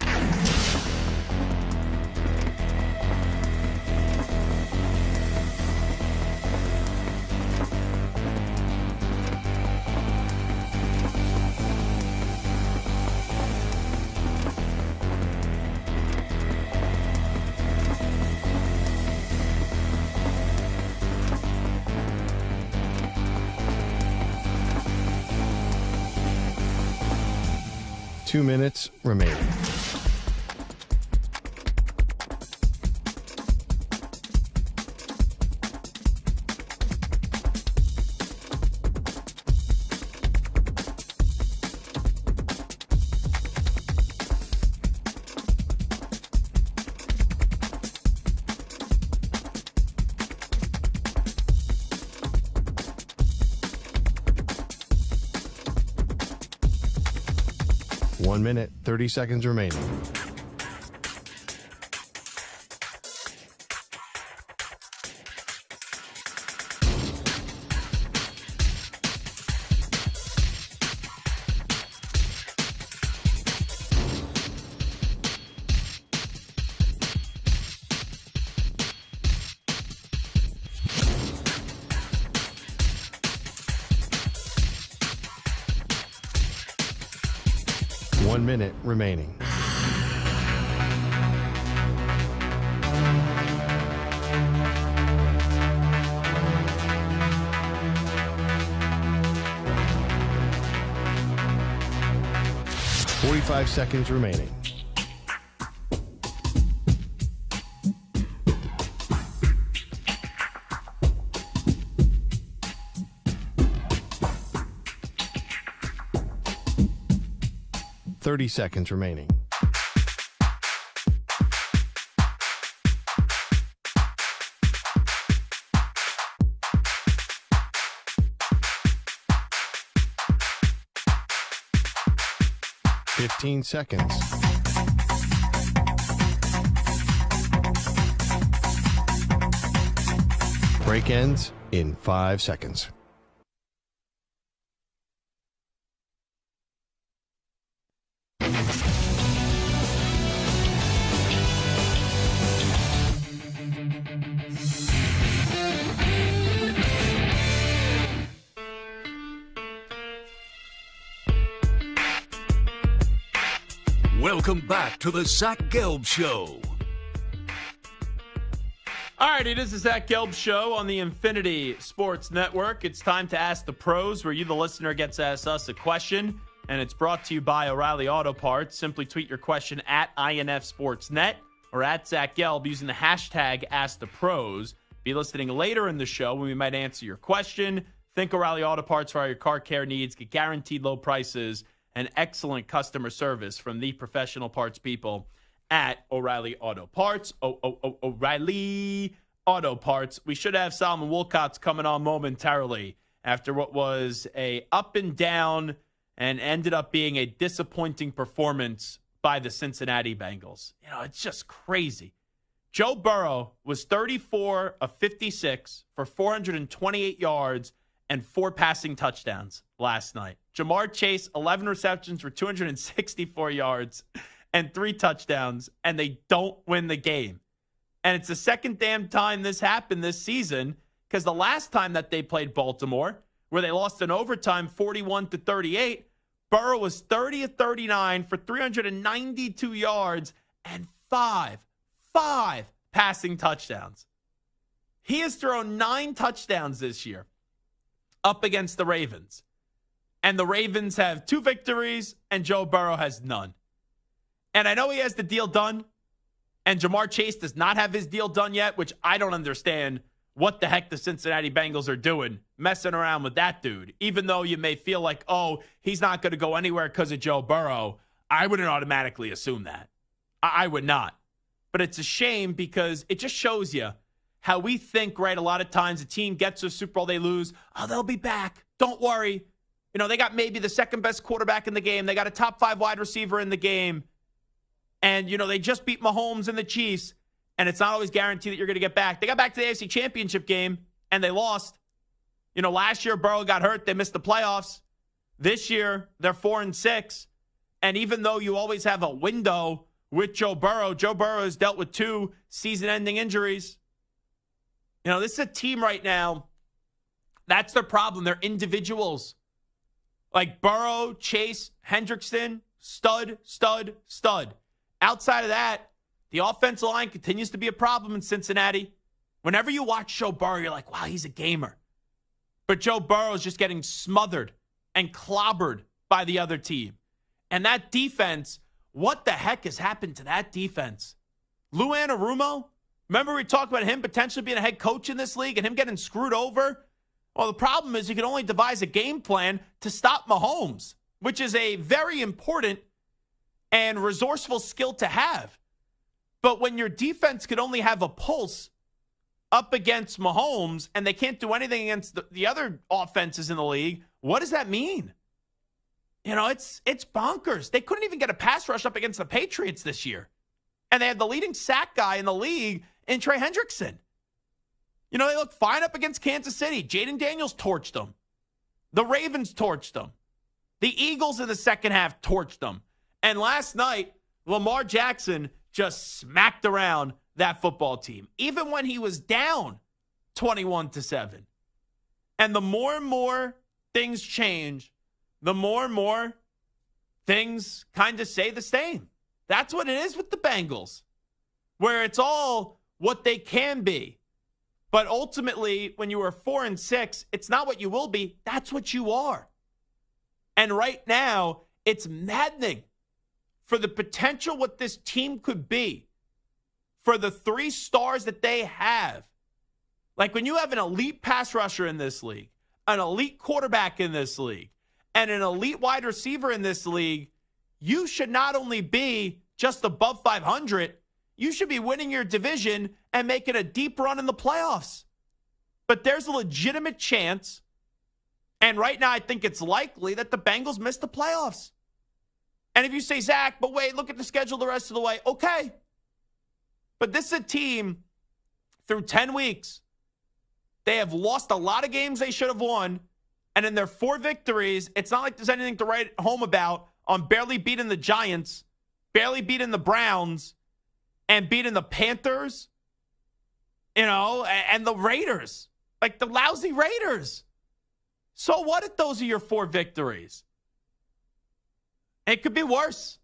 [SPEAKER 8] Two minutes remaining. One minute, 30 seconds remaining. One minute remaining. Forty-five seconds remaining. Thirty seconds remaining. Fifteen seconds. Break ends in 5 seconds.
[SPEAKER 3] Welcome back to the Zach Gelb Show.
[SPEAKER 4] All right, it is the Zach Gelb Show on the Infinity Sports Network. It's time to ask the pros, where you, the listener, gets to ask us a question. and it's brought to you by O'Reilly Auto Parts. Simply tweet your question at INFSportsNet or at Zach Gelb using the hashtag #AskThePros. Be listening later in the show when we might answer your question. Think O'Reilly Auto Parts for all your car care needs. Get guaranteed low prices and excellent customer service from the professional parts people at O'Reilly Auto Parts. O'Reilly Auto Parts. We should have Solomon Wilcots coming on momentarily after what was a up and down and ended up being a disappointing performance by the Cincinnati Bengals. You know, it's just crazy. Joe Burrow was 34 of 56 for 428 yards and 4 passing touchdowns last night. Jamar Chase, 11 receptions for 264 yards and 3 touchdowns, and they don't win the game. And it's the second damn time this happened this season, because the last time that they played Baltimore, where they lost in overtime 41-38, Burrow was 30 of 39 for 392 yards and 5 passing touchdowns. He has thrown 9 touchdowns this year up against the Ravens. And the Ravens have 2 victories, and Joe Burrow has none. And I know he has the deal done, and Jamar Chase does not have his deal done yet, which I don't understand what the heck the Cincinnati Bengals are doing, messing around with that dude. Even though you may feel like, oh, he's not going to go anywhere because of Joe Burrow, I wouldn't automatically assume that. I would not. But it's a shame because it just shows you how we think, right, a lot of times a team gets to a Super Bowl, they lose. Oh, they'll be back. Don't worry. You know, they got maybe the second best quarterback in the game. They got a top 5 wide receiver in the game. And, you know, they just beat Mahomes and the Chiefs. And it's not always guaranteed that you're going to get back. They got back to the AFC Championship game, and they lost. You know, last year, Burrow got hurt. They missed the playoffs. This year, they're 4-6. And even though you always have a window with Joe Burrow has dealt with 2 season-ending injuries. You know, this is a team right now. That's their problem. They're individuals. Like Burrow, Chase, Hendrickson, stud. Outside of that, the offensive line continues to be a problem in Cincinnati. Whenever you watch Joe Burrow, you're like, wow, he's a gamer. But Joe Burrow is just getting smothered and clobbered by the other team. And that defense, what the heck has happened to that defense? Lou Anarumo, remember we talked about him potentially being a head coach in this league and him getting screwed over? Well, the problem is you can only devise a game plan to stop Mahomes, which is a very important and resourceful skill to have. But when your defense can only have a pulse up against Mahomes and they can't do anything against the other offenses in the league, what does that mean? You know, it's bonkers. They couldn't even get a pass rush up against the Patriots this year. And they had the leading sack guy in the league in Trey Hendrickson. You know, they look fine up against Kansas City. Jaden Daniels torched them. The Ravens torched them. The Eagles in the second half torched them. And last night, Lamar Jackson just smacked around that football team, even when he was down 21-7. And the more and more things change, the more and more things kind of stay the same. That's what it is with the Bengals, where it's all what they can be. But ultimately, when you are 4-6, it's not what you will be. That's what you are. And right now, it's maddening for the potential what this team could be, for the 3 stars that they have. Like when you have an elite pass rusher in this league, an elite quarterback in this league, and an elite wide receiver in this league, you should not only be just above 500, you should be winning your division and making a deep run in the playoffs. But there's a legitimate chance, and right now I think it's likely that the Bengals miss the playoffs. And if you say, Zach, but wait, look at the schedule the rest of the way. Okay. But this is a team through 10 weeks. They have lost a lot of games they should have won. And in their 4 victories, it's not like there's anything to write home about on barely beating the Giants, barely beating the Browns, and beating the Panthers, you know, and the Raiders. Like the lousy Raiders. So what if those are your 4 victories? It could be worse.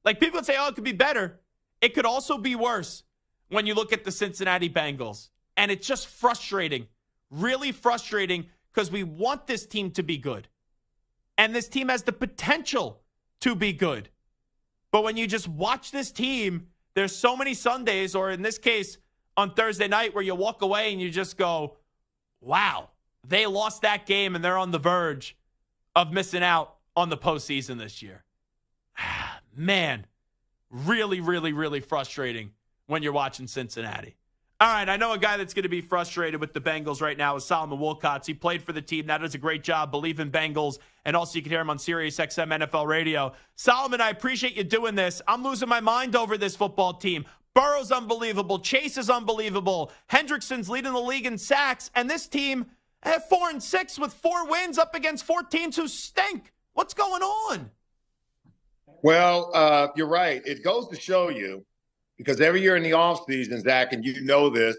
[SPEAKER 4] Like people would say, oh, it could be better. It could also be worse when you look at the Cincinnati Bengals. And it's just frustrating, really frustrating, because we want this team to be good. And this team has the potential to be good. But when you just watch this team, there's so many Sundays, or in this case, on Thursday night, where you walk away and you just go, wow, they lost that game and they're on the verge of missing out on the postseason this year. Man, really, really, really frustrating when you're watching Cincinnati. All right, I know a guy that's going to be frustrated with the Bengals right now is Solomon Wilcots. He played for the team. That does a great job. Believe in Bengals. And also you can hear him on Sirius XM NFL Radio. Solomon, I appreciate you doing this. I'm losing my mind over this football team. Burrow's unbelievable. Chase is unbelievable. Hendrickson's leading the league in sacks. And this team at 4-6 with 4 wins up against 4 teams who stink. What's going on?
[SPEAKER 9] Well, you're right. It goes to show you, because every year in the offseason, Zach, and you know this,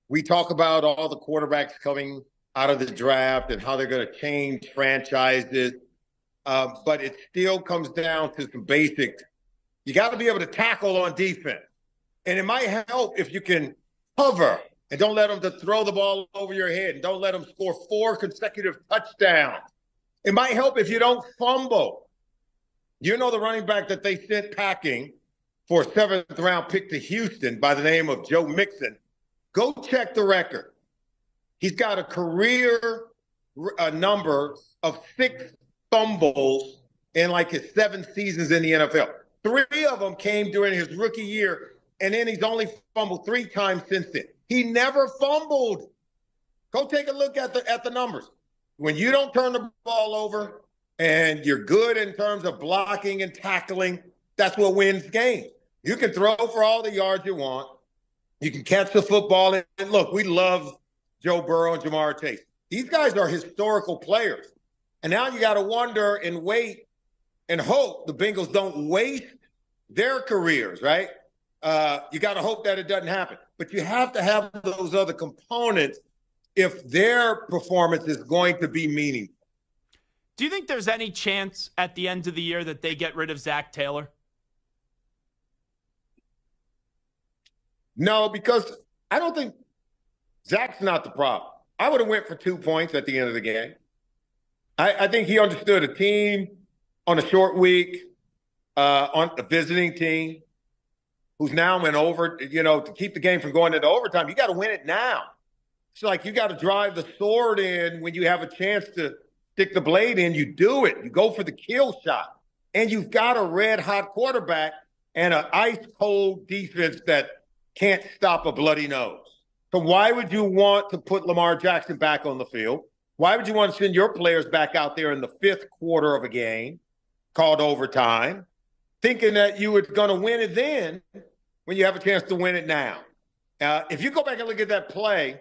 [SPEAKER 9] we talk about all the quarterbacks coming out of the draft and how they're going to change franchises. But it still comes down to some basics. You got to be able to tackle on defense. And it might help if you can cover and don't let them to throw the ball over your head and don't let them score 4 consecutive touchdowns. It might help if you don't fumble. You know the running back that they sent packing for a 7th-round pick to Houston by the name of Joe Mixon. Go check the record. He's got a career number of 6 fumbles in like his 7 seasons in the NFL. 3 of them came during his rookie year, and then he's only fumbled 3 times since then. He never fumbled. Go take a look at the numbers. When you don't turn the ball over and you're good in terms of blocking and tackling, that's what wins games. You can throw for all the yards you want. You can catch the football. And look, we love Joe Burrow and Jamar Chase. These guys are historical players. And now you got to wonder and wait and hope the Bengals don't waste their careers, right? You got to hope that it doesn't happen. But you have to have those other components if their performance is going to be meaningful.
[SPEAKER 4] Do you think there's any chance at the end of the year that they get rid of Zach Taylor?
[SPEAKER 9] No, because I don't think Zach's not the problem. I would have went for 2 points at the end of the game. I think he understood a team on a short week, on a visiting team, who's now went over, to keep the game from going into overtime. You got to win it now. It's like you got to drive the sword in when you have a chance to stick the blade in. You do it. You go for the kill shot. And you've got a red-hot quarterback and an ice-cold defense that can't stop a bloody nose. So why would you want to put Lamar Jackson back on the field? Why would you want to send your players back out there in the 5th quarter of a game called overtime, thinking that you were going to win it then when you have a chance to win it now? If you go back and look at that play,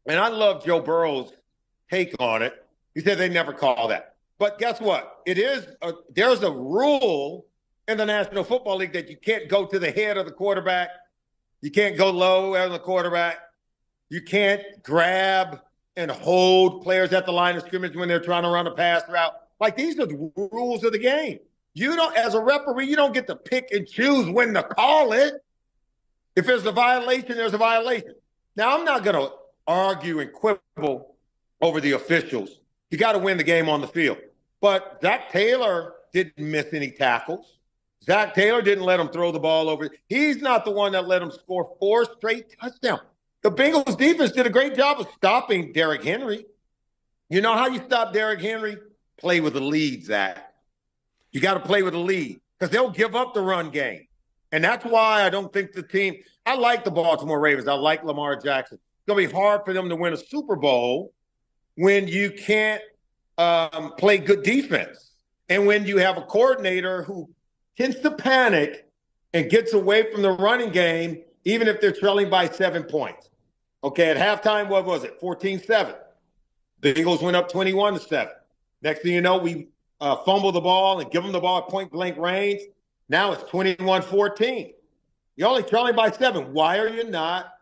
[SPEAKER 9] and I love Joe Burrow's take on it, he said they never call that. But guess what? There's a rule in the National Football League that you can't go to the head of the quarterback. You can't go low on the quarterback. You can't grab and hold players at the line of scrimmage when they're trying to run a pass route. Like, these are the rules of the game. You don't, as a referee, you don't get to pick and choose when to call it. If there's a violation, there's a violation. Now, I'm not going to argue and quibble over the officials. You got to win the game on the field. But Zach Taylor didn't miss any tackles. Zach Taylor didn't let him throw the ball over. He's not the one that let him score 4 straight touchdowns. The Bengals defense did a great job of stopping Derrick Henry. You know how you stop Derrick Henry? Play with a lead, Zach. You got to play with a lead because they'll give up the run game. And that's why I don't think the team – I like the Baltimore Ravens. I like Lamar Jackson. It's going to be hard for them to win a Super Bowl when you can't play good defense and when you have a coordinator who tends to panic and gets away from the running game even if they're trailing by 7 points. Okay, at halftime, what was it? 14-7. The Bengals went up 21-7. Next thing you know, we fumble the ball and give them the ball at point-blank range. Now it's 21-14. You're only trailing by 7. Why are you not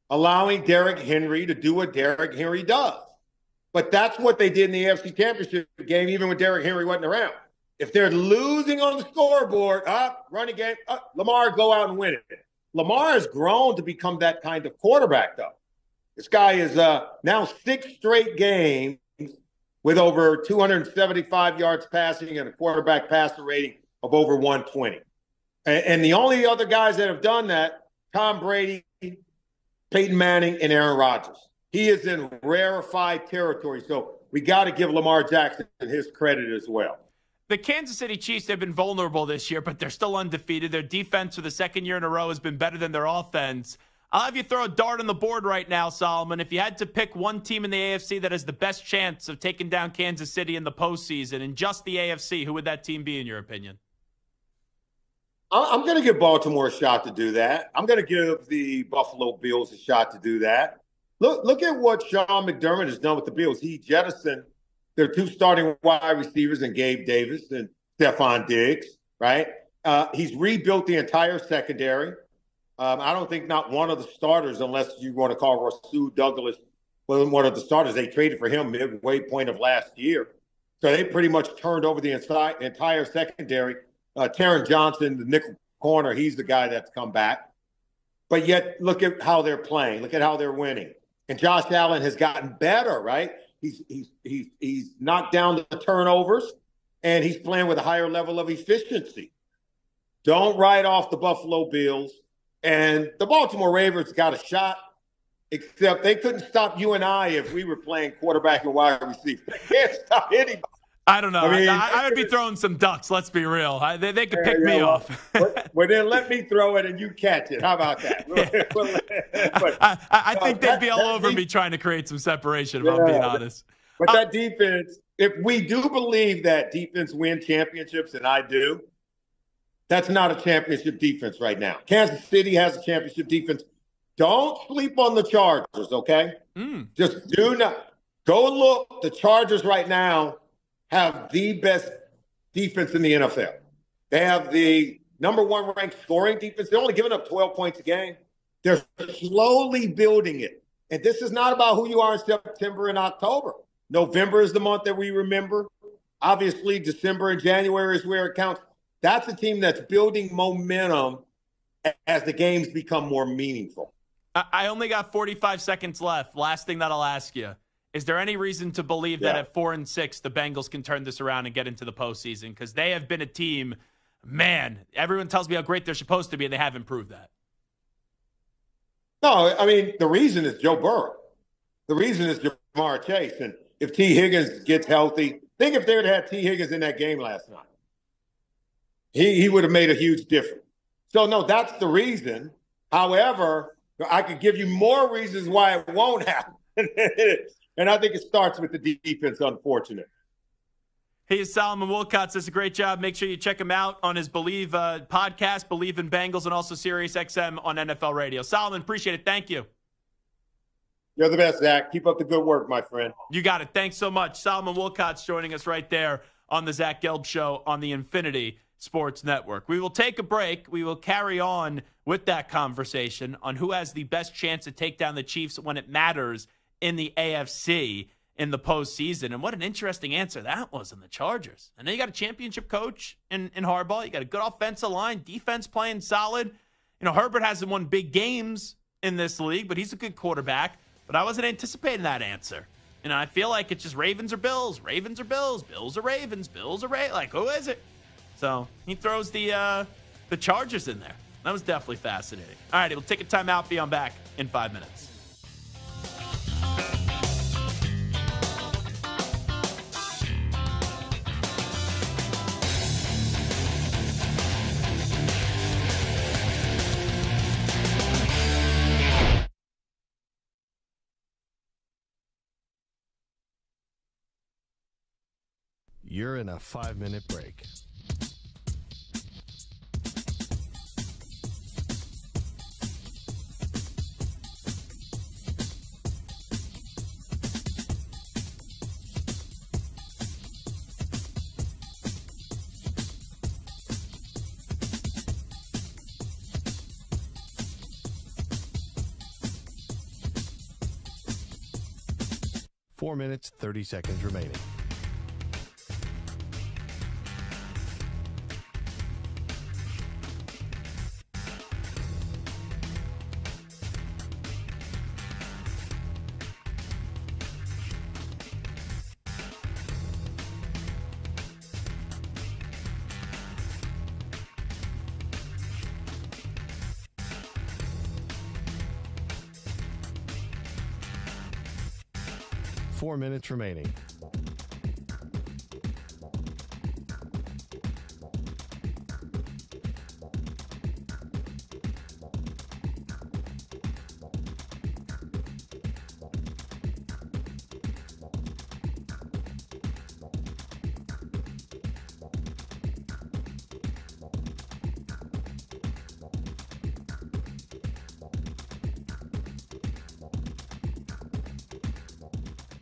[SPEAKER 9] allowing Derrick Henry to do what Derrick Henry does? But that's what they did in the AFC Championship game, even when Derrick Henry wasn't around. If they're losing on the scoreboard, running game, Lamar, go out and win it. Lamar has grown to become that kind of quarterback, though. This guy is now 6 straight games with over 275 yards passing and a quarterback passer rating of over 120. And the only other guys that have done that, Tom Brady, Peyton Manning, and Aaron Rodgers. He is in rarefied territory, so we got to give Lamar Jackson his credit as well.
[SPEAKER 4] The Kansas City Chiefs have been vulnerable this year, but they're still undefeated. Their defense for the second year in a row has been better than their offense. I'll have you throw a dart on the board right now, Solomon. If you had to pick one team in the AFC that has the best chance of taking down Kansas City in the postseason, in just the AFC, who would that team be in your opinion?
[SPEAKER 9] I'm going to give Baltimore a shot to do that. I'm going to give the Buffalo Bills a shot to do that. Look at what Sean McDermott has done with the Bills. He jettisoned their two starting wide receivers in Gabe Davis and Stephon Diggs, right? He's rebuilt the entire secondary. I don't think not one of the starters, unless you want to call Rasul Douglas one of the starters, they traded for him midway point of last year. So they pretty much turned over the entire secondary. Taron Johnson, the nickel corner, he's the guy that's come back. But yet, look at how they're playing. Look at how they're winning. And Josh Allen has gotten better, right? He's knocked down the turnovers, and he's playing with a higher level of efficiency. Don't write off the Buffalo Bills. And the Baltimore Ravens got a shot, except they couldn't stop you and I if we were playing quarterback and wide receiver. They can't stop anybody.
[SPEAKER 4] I don't know. I would be throwing some ducks. Let's be real. They could pick me off.
[SPEAKER 9] Well, then let me throw it and you catch it. How about that?
[SPEAKER 4] I think they'd be all over me trying to create some separation, if I'm being honest.
[SPEAKER 9] But that defense, if we do believe that defense win championships, and I do, that's not a championship defense right now. Kansas City has a championship defense. Don't sleep on the Chargers, okay? Just do not. Go look. The Chargers right now have the best defense in the NFL. They have the number one ranked scoring defense. They're only giving up 12 points a game. They're slowly building it. And this is not about who you are in September and October. November is the month that we remember. Obviously, December and January is where it counts. That's a team that's building momentum as the games become more meaningful.
[SPEAKER 4] I only got 45 seconds left. Last thing that I'll ask you. Is there any reason to believe that at 4-6, the Bengals can turn this around and get into the postseason? Because they have been a team, man, everyone tells me how great they're supposed to be, and they haven't proved that.
[SPEAKER 9] No, I mean, the reason is Joe Burrow. The reason is Jamar Chase. And if T. Higgins gets healthy, think if they would have had T. Higgins in that game last night. He would have made a huge difference. So, no, that's the reason. However, I could give you more reasons why it won't happen. And I think it starts with the defense, unfortunately.
[SPEAKER 4] Hey, Solomon Wilcots does a great job. Make sure you check him out on his Believe podcast, Believe in Bengals, and also Sirius XM on NFL Radio. Solomon, appreciate it. Thank you.
[SPEAKER 9] You're the best, Zach. Keep up the good work, my friend.
[SPEAKER 4] You got it. Thanks so much. Solomon Wilcots joining us right there on the Zach Gelb Show on the Infinity Sports Network. We will take a break. We will carry on with that conversation on who has the best chance to take down the Chiefs when it matters in the AFC in the postseason. And what an interesting answer that was on the Chargers. I know you got a championship coach in Harbaugh. You got a good offensive line, defense playing solid. You know, Herbert hasn't won big games in this league, but he's a good quarterback. But I wasn't anticipating that answer. You know, I feel like it's just Ravens or Bills, Ravens or Bills, Bills or Ravens, Bills or Ravens. Like, who is it? So he throws the Chargers in there. That was definitely fascinating. All right, we'll take a timeout. Be on back in 5 minutes.
[SPEAKER 8] You're in a 5-minute break. Four minutes, 30 seconds remaining. 4 minutes remaining.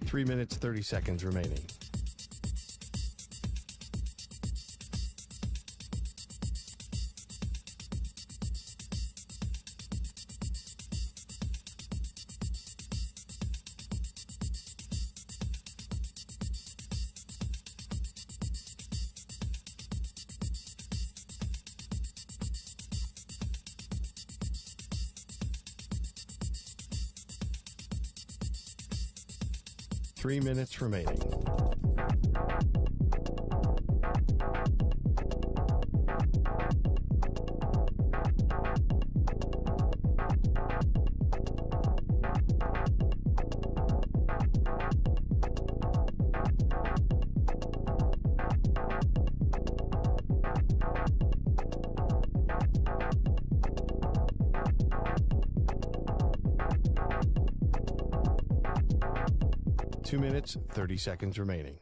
[SPEAKER 8] Three minutes, 30 seconds remaining. Three minutes remaining. Two minutes, 30 seconds remaining.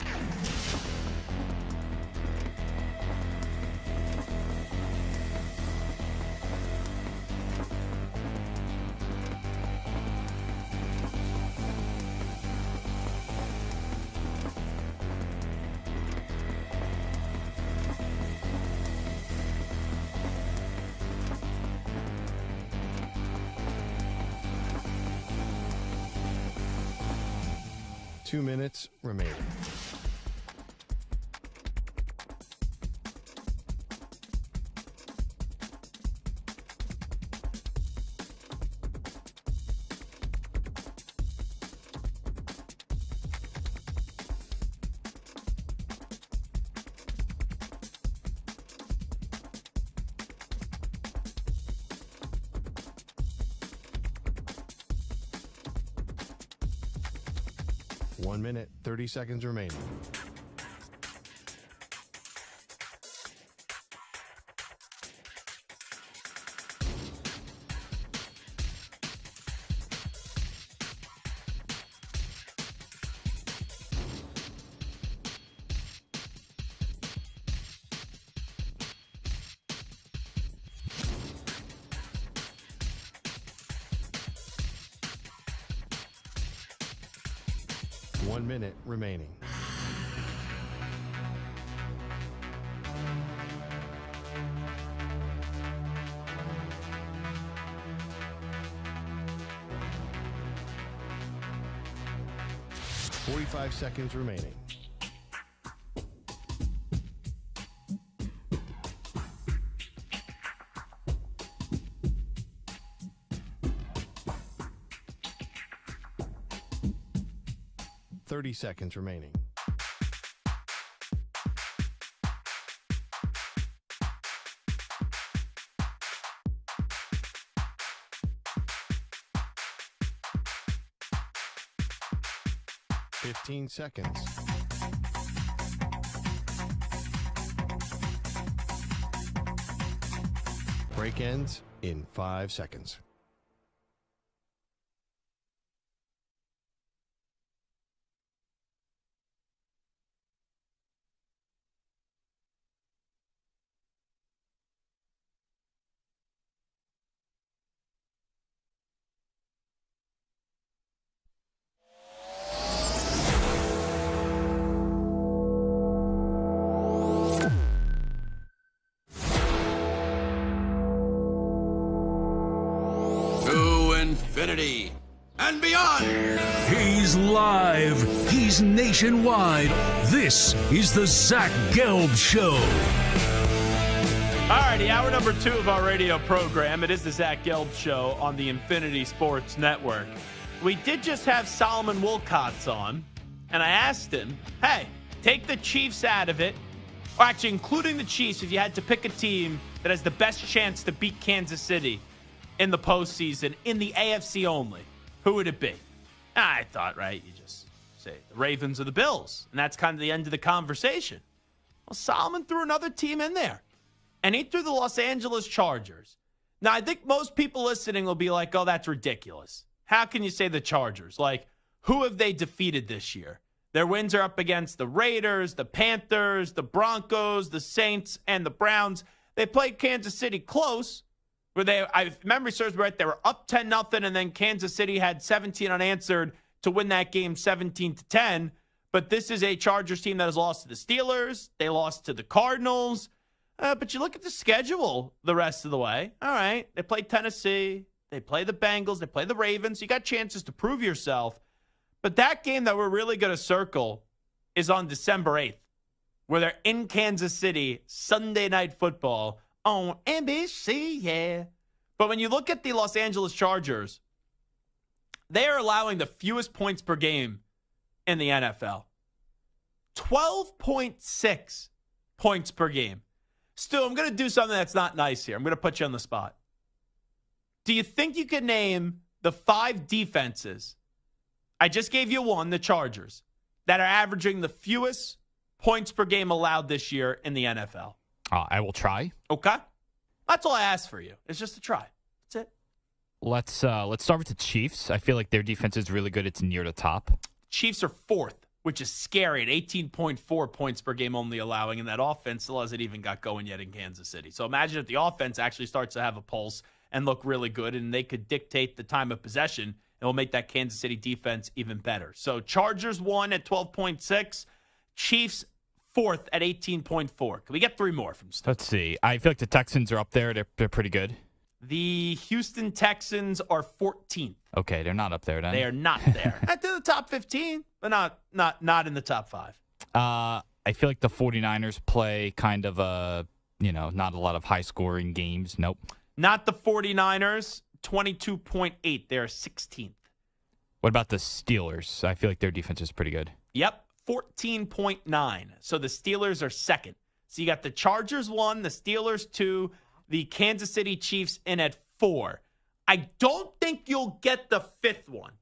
[SPEAKER 8] Two minutes remaining. One minute, 30 seconds remaining. One minute remaining. Forty-five seconds remaining. Seconds remaining. Fifteen seconds. Break ends in 5 seconds.
[SPEAKER 2] Infinity and beyond.
[SPEAKER 3] He's live. He's nationwide. This is the Zach Gelb Show.
[SPEAKER 4] All righty, hour number 2 of our radio program. It is the Zach Gelb Show on the Infinity Sports Network. We did just have Solomon Wilcots on, and I asked him, hey, take the Chiefs out of it, or actually including the Chiefs, if you had to pick a team that has the best chance to beat Kansas City in the postseason, in the AFC only, who would it be? I thought, right, you just Say the Ravens or the Bills. And that's kind of the end of the conversation. Well, Solomon threw another team in there. And he threw the Los Angeles Chargers. Now, I think most people listening will be like, oh, that's ridiculous. How can you say the Chargers? Like, who have they defeated this year? Their wins are up against the Raiders, the Panthers, the Broncos, the Saints, and the Browns. They played Kansas City close, where if memory serves me right, they were up 10-0, and then Kansas City had 17 unanswered to win that game 17-10. But this is a Chargers team that has lost to the Steelers. They lost to the Cardinals. But you look at the schedule the rest of the way. All right, they play Tennessee. They play the Bengals. They play the Ravens. You got chances to prove yourself. But that game that we're really going to circle is on December 8th, where they're in Kansas City, Sunday Night Football on NBC, yeah. But when you look at the Los Angeles Chargers, they are allowing the fewest points per game in the NFL. 12.6 points per game. Stu, I'm going to do something that's not nice here. I'm going to put you on the spot. Do you think you could name the 5 defenses? I just gave you one, the Chargers, that are averaging the fewest points per game allowed this year in the NFL.
[SPEAKER 10] I will try.
[SPEAKER 4] Okay. That's all I asked for you. It's just a try. That's it.
[SPEAKER 10] Let's start with the Chiefs. I feel like their defense is really good. It's near the top.
[SPEAKER 4] Chiefs are 4th, which is scary at 18.4 points per game only allowing, and that offense still hasn't even got going yet in Kansas City. So imagine if the offense actually starts to have a pulse and look really good, and they could dictate the time of possession. It will make that Kansas City defense even better. So Chargers 1 at 12.6, Chiefs 4th at 18.4. Can we get 3 more from Steve?
[SPEAKER 10] Let's see. I feel like the Texans are up there. They're pretty good.
[SPEAKER 4] The Houston Texans are 14th.
[SPEAKER 10] Okay, they're not up there then.
[SPEAKER 4] They are not there. They're the top 15, but not in the top 5.
[SPEAKER 10] I feel like the 49ers play kind of not a lot of high-scoring games. Nope.
[SPEAKER 4] Not the 49ers. 22.8. They're 16th.
[SPEAKER 10] What about the Steelers? I feel like their defense is pretty good.
[SPEAKER 4] Yep, 14.9. So the Steelers are 2nd. So you got the Chargers 1, the Steelers 2, the Kansas City Chiefs in at 4. I don't think you'll get the 5th one.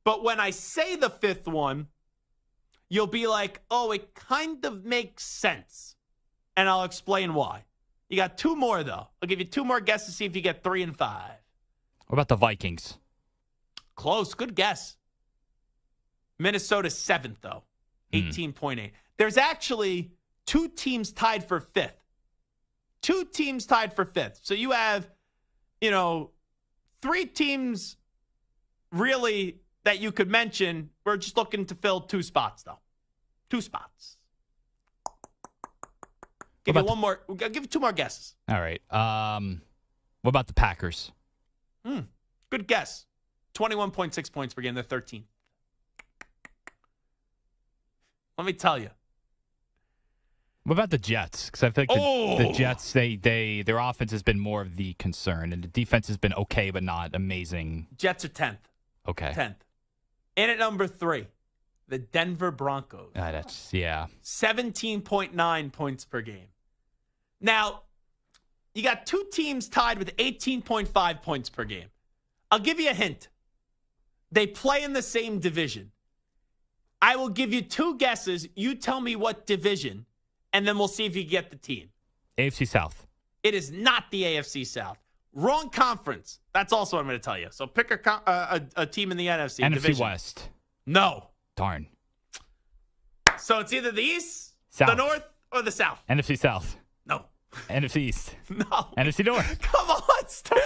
[SPEAKER 4] But when I say the 5th one, you'll be like, oh, it kind of makes sense. And I'll explain why. You got 2 more, though. I'll give you 2 more guesses to see if you get 3 and 5.
[SPEAKER 10] What about the Vikings?
[SPEAKER 4] Close. Good guess. Minnesota's 7th, though. 18.8. There's actually 2 teams tied for 5th. 2 teams tied for 5th. So you have, 3 teams really that you could mention. We're just looking to fill 2 spots, though. 2 spots. Give you one more. I'll give you 2 more guesses.
[SPEAKER 10] All right. What about the Packers?
[SPEAKER 4] Good guess. 21.6 points per game. They're 13th. Let me tell you.
[SPEAKER 10] What about the Jets? Because I feel like the Jets, their offense has been more of the concern, and the defense has been okay, but not amazing.
[SPEAKER 4] Jets are 10th.
[SPEAKER 10] Okay.
[SPEAKER 4] 10th. In at number 3, the Denver Broncos. 17.9 points per game. Now, you got 2 teams tied with 18.5 points per game. I'll give you a hint. They play in the same division. I will give you 2 guesses. You tell me what division, and then we'll see if you get the team.
[SPEAKER 10] AFC South.
[SPEAKER 4] It is not the AFC South. Wrong conference. That's also what I'm going to tell you. So pick a team in the NFC.
[SPEAKER 10] NFC
[SPEAKER 4] division.
[SPEAKER 10] West.
[SPEAKER 4] No.
[SPEAKER 10] Darn.
[SPEAKER 4] So it's either the East,
[SPEAKER 10] South.
[SPEAKER 4] the North, or the South.
[SPEAKER 10] NFC South.
[SPEAKER 4] No.
[SPEAKER 10] NFC East.
[SPEAKER 4] No.
[SPEAKER 10] NFC North.
[SPEAKER 4] Come on, Stu.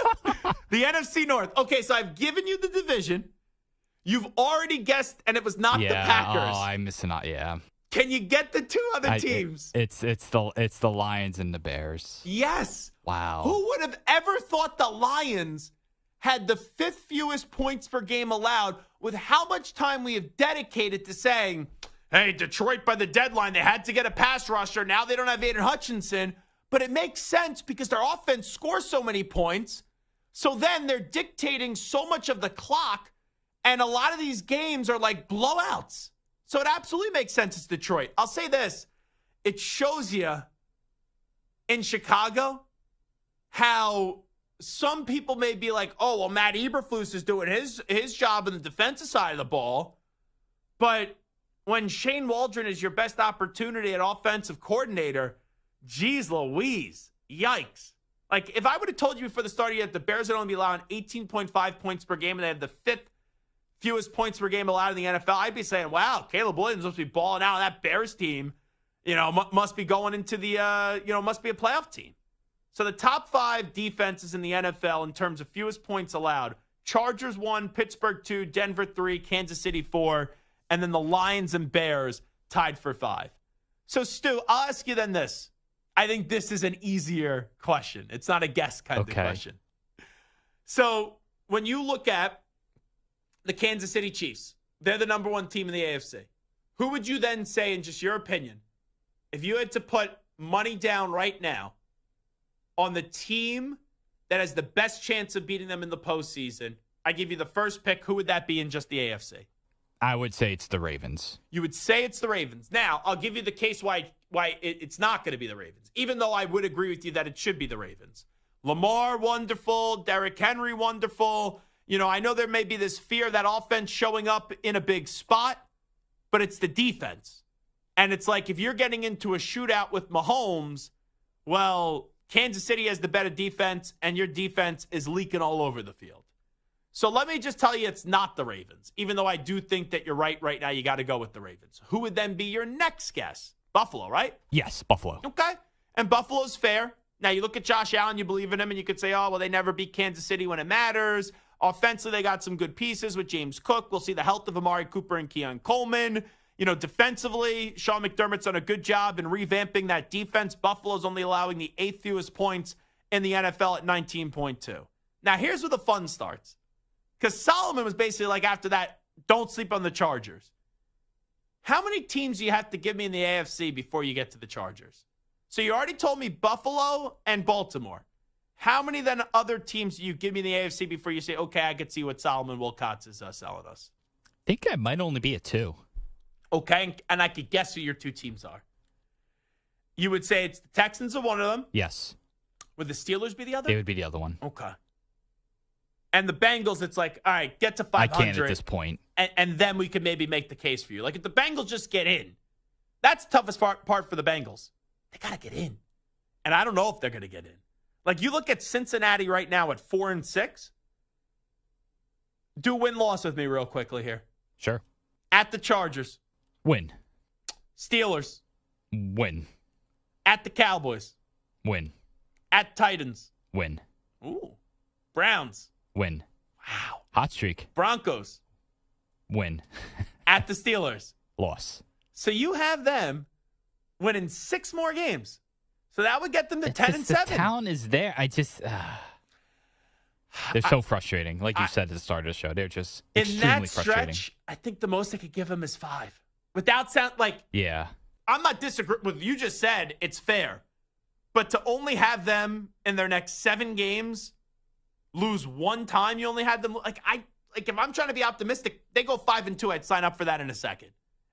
[SPEAKER 4] The NFC North. Okay, so I've given you the division. You've already guessed, and it was not the Packers.
[SPEAKER 10] Oh, I'm missing out. Yeah.
[SPEAKER 4] Can you get the 2 other teams?
[SPEAKER 10] It's the Lions and the Bears.
[SPEAKER 4] Yes.
[SPEAKER 10] Wow.
[SPEAKER 4] Who would have ever thought the Lions had the 5th fewest points per game allowed with how much time we have dedicated to saying, hey, Detroit by the deadline, they had to get a pass rusher. Now they don't have Aiden Hutchinson. But it makes sense because their offense scores so many points. So then they're dictating so much of the clock. And a lot of these games are like blowouts. So it absolutely makes sense it's Detroit. I'll say this. It shows you in Chicago how some people may be like, oh, well, Matt Eberflus is doing his job on the defensive side of the ball. But when Shane Waldron is your best opportunity at offensive coordinator, geez Louise, yikes. Like, if I would have told you before the start of the year that the Bears would only be allowing 18.5 points per game and they have the 5th fewest points per game allowed in the NFL, I'd be saying, wow, Caleb Williams must be balling out. That Bears team, must be going into the, must be a playoff team. So the top 5 defenses in the NFL in terms of fewest points allowed: Chargers 1, Pittsburgh 2, Denver 3, Kansas City 4, and then the Lions and Bears tied for 5. So, Stu, I'll ask you then this. I think this is an easier question. It's not a guess kind of question. So when you look at the Kansas City Chiefs, they're the number 1 team in the AFC. Who would you then say, in just your opinion, if you had to put money down right now on the team that has the best chance of beating them in the postseason? I give you the first pick. Who would that be in just the AFC?
[SPEAKER 10] I would say it's the Ravens.
[SPEAKER 4] You would say it's the Ravens. Now, I'll give you the case why it's not going to be the Ravens, even though I would agree with you that it should be the Ravens. Lamar, wonderful. Derrick Henry, wonderful. I know there may be this fear of that offense showing up in a big spot, but it's the defense. And it's like, if you're getting into a shootout with Mahomes, well, Kansas City has the better defense, and your defense is leaking all over the field. So let me just tell you, it's not the Ravens, even though I do think that you're right now. You got to go with the Ravens. Who would then be your next guess? Buffalo, right?
[SPEAKER 10] Yes, Buffalo.
[SPEAKER 4] Okay. And Buffalo's fair. Now, you look at Josh Allen, you believe in him, and you could say, oh, well, they never beat Kansas City when it matters. Offensively, they got some good pieces with James Cook. We'll see the health of Amari Cooper and Keon Coleman. Defensively, Sean McDermott's done a good job in revamping that defense. Buffalo's only allowing the 8th fewest points in the NFL at 19.2. Now, here's where the fun starts. Because Solomon was basically like, after that, don't sleep on the Chargers. How many teams do you have to give me in the AFC before you get to the Chargers? So you already told me Buffalo and Baltimore. How many then other teams do you give me in the AFC before you say, okay, I could see what Solomon Wilcots is selling us?
[SPEAKER 10] I think I might only be at 2.
[SPEAKER 4] Okay, and I could guess who your 2 teams are. You would say it's the Texans are one of them?
[SPEAKER 10] Yes.
[SPEAKER 4] Would the Steelers be the other?
[SPEAKER 10] They would be the other one.
[SPEAKER 4] Okay. And the Bengals, it's like, all right, get to 500.
[SPEAKER 10] I can't at this point.
[SPEAKER 4] And then we could maybe make the case for you. Like, if the Bengals just get in, that's the toughest part for the Bengals. They got to get in. And I don't know if they're going to get in. Like, you look at Cincinnati right now at 4-6. Do win-loss with me real quickly here.
[SPEAKER 10] Sure.
[SPEAKER 4] At the Chargers.
[SPEAKER 10] Win.
[SPEAKER 4] Steelers.
[SPEAKER 10] Win.
[SPEAKER 4] At the Cowboys.
[SPEAKER 10] Win.
[SPEAKER 4] At Titans.
[SPEAKER 10] Win.
[SPEAKER 4] Ooh. Browns.
[SPEAKER 10] Win.
[SPEAKER 4] Wow.
[SPEAKER 10] Hot streak.
[SPEAKER 4] Broncos.
[SPEAKER 10] Win.
[SPEAKER 4] At the Steelers.
[SPEAKER 10] Loss.
[SPEAKER 4] So you have them winning 6 more games. So that would get them to 10-7.
[SPEAKER 10] The talent is there. They're so frustrating. Like you said at the start of the show, they're just extremely frustrating.
[SPEAKER 4] In that stretch, I think the most I could give them is 5. Without sound like,
[SPEAKER 10] yeah,
[SPEAKER 4] I'm not disagreeing with what you just said. It's fair. But to only have them in their next 7 games lose 1 time, you only had them if I'm trying to be optimistic, they go 5-2. I'd sign up for that in a second,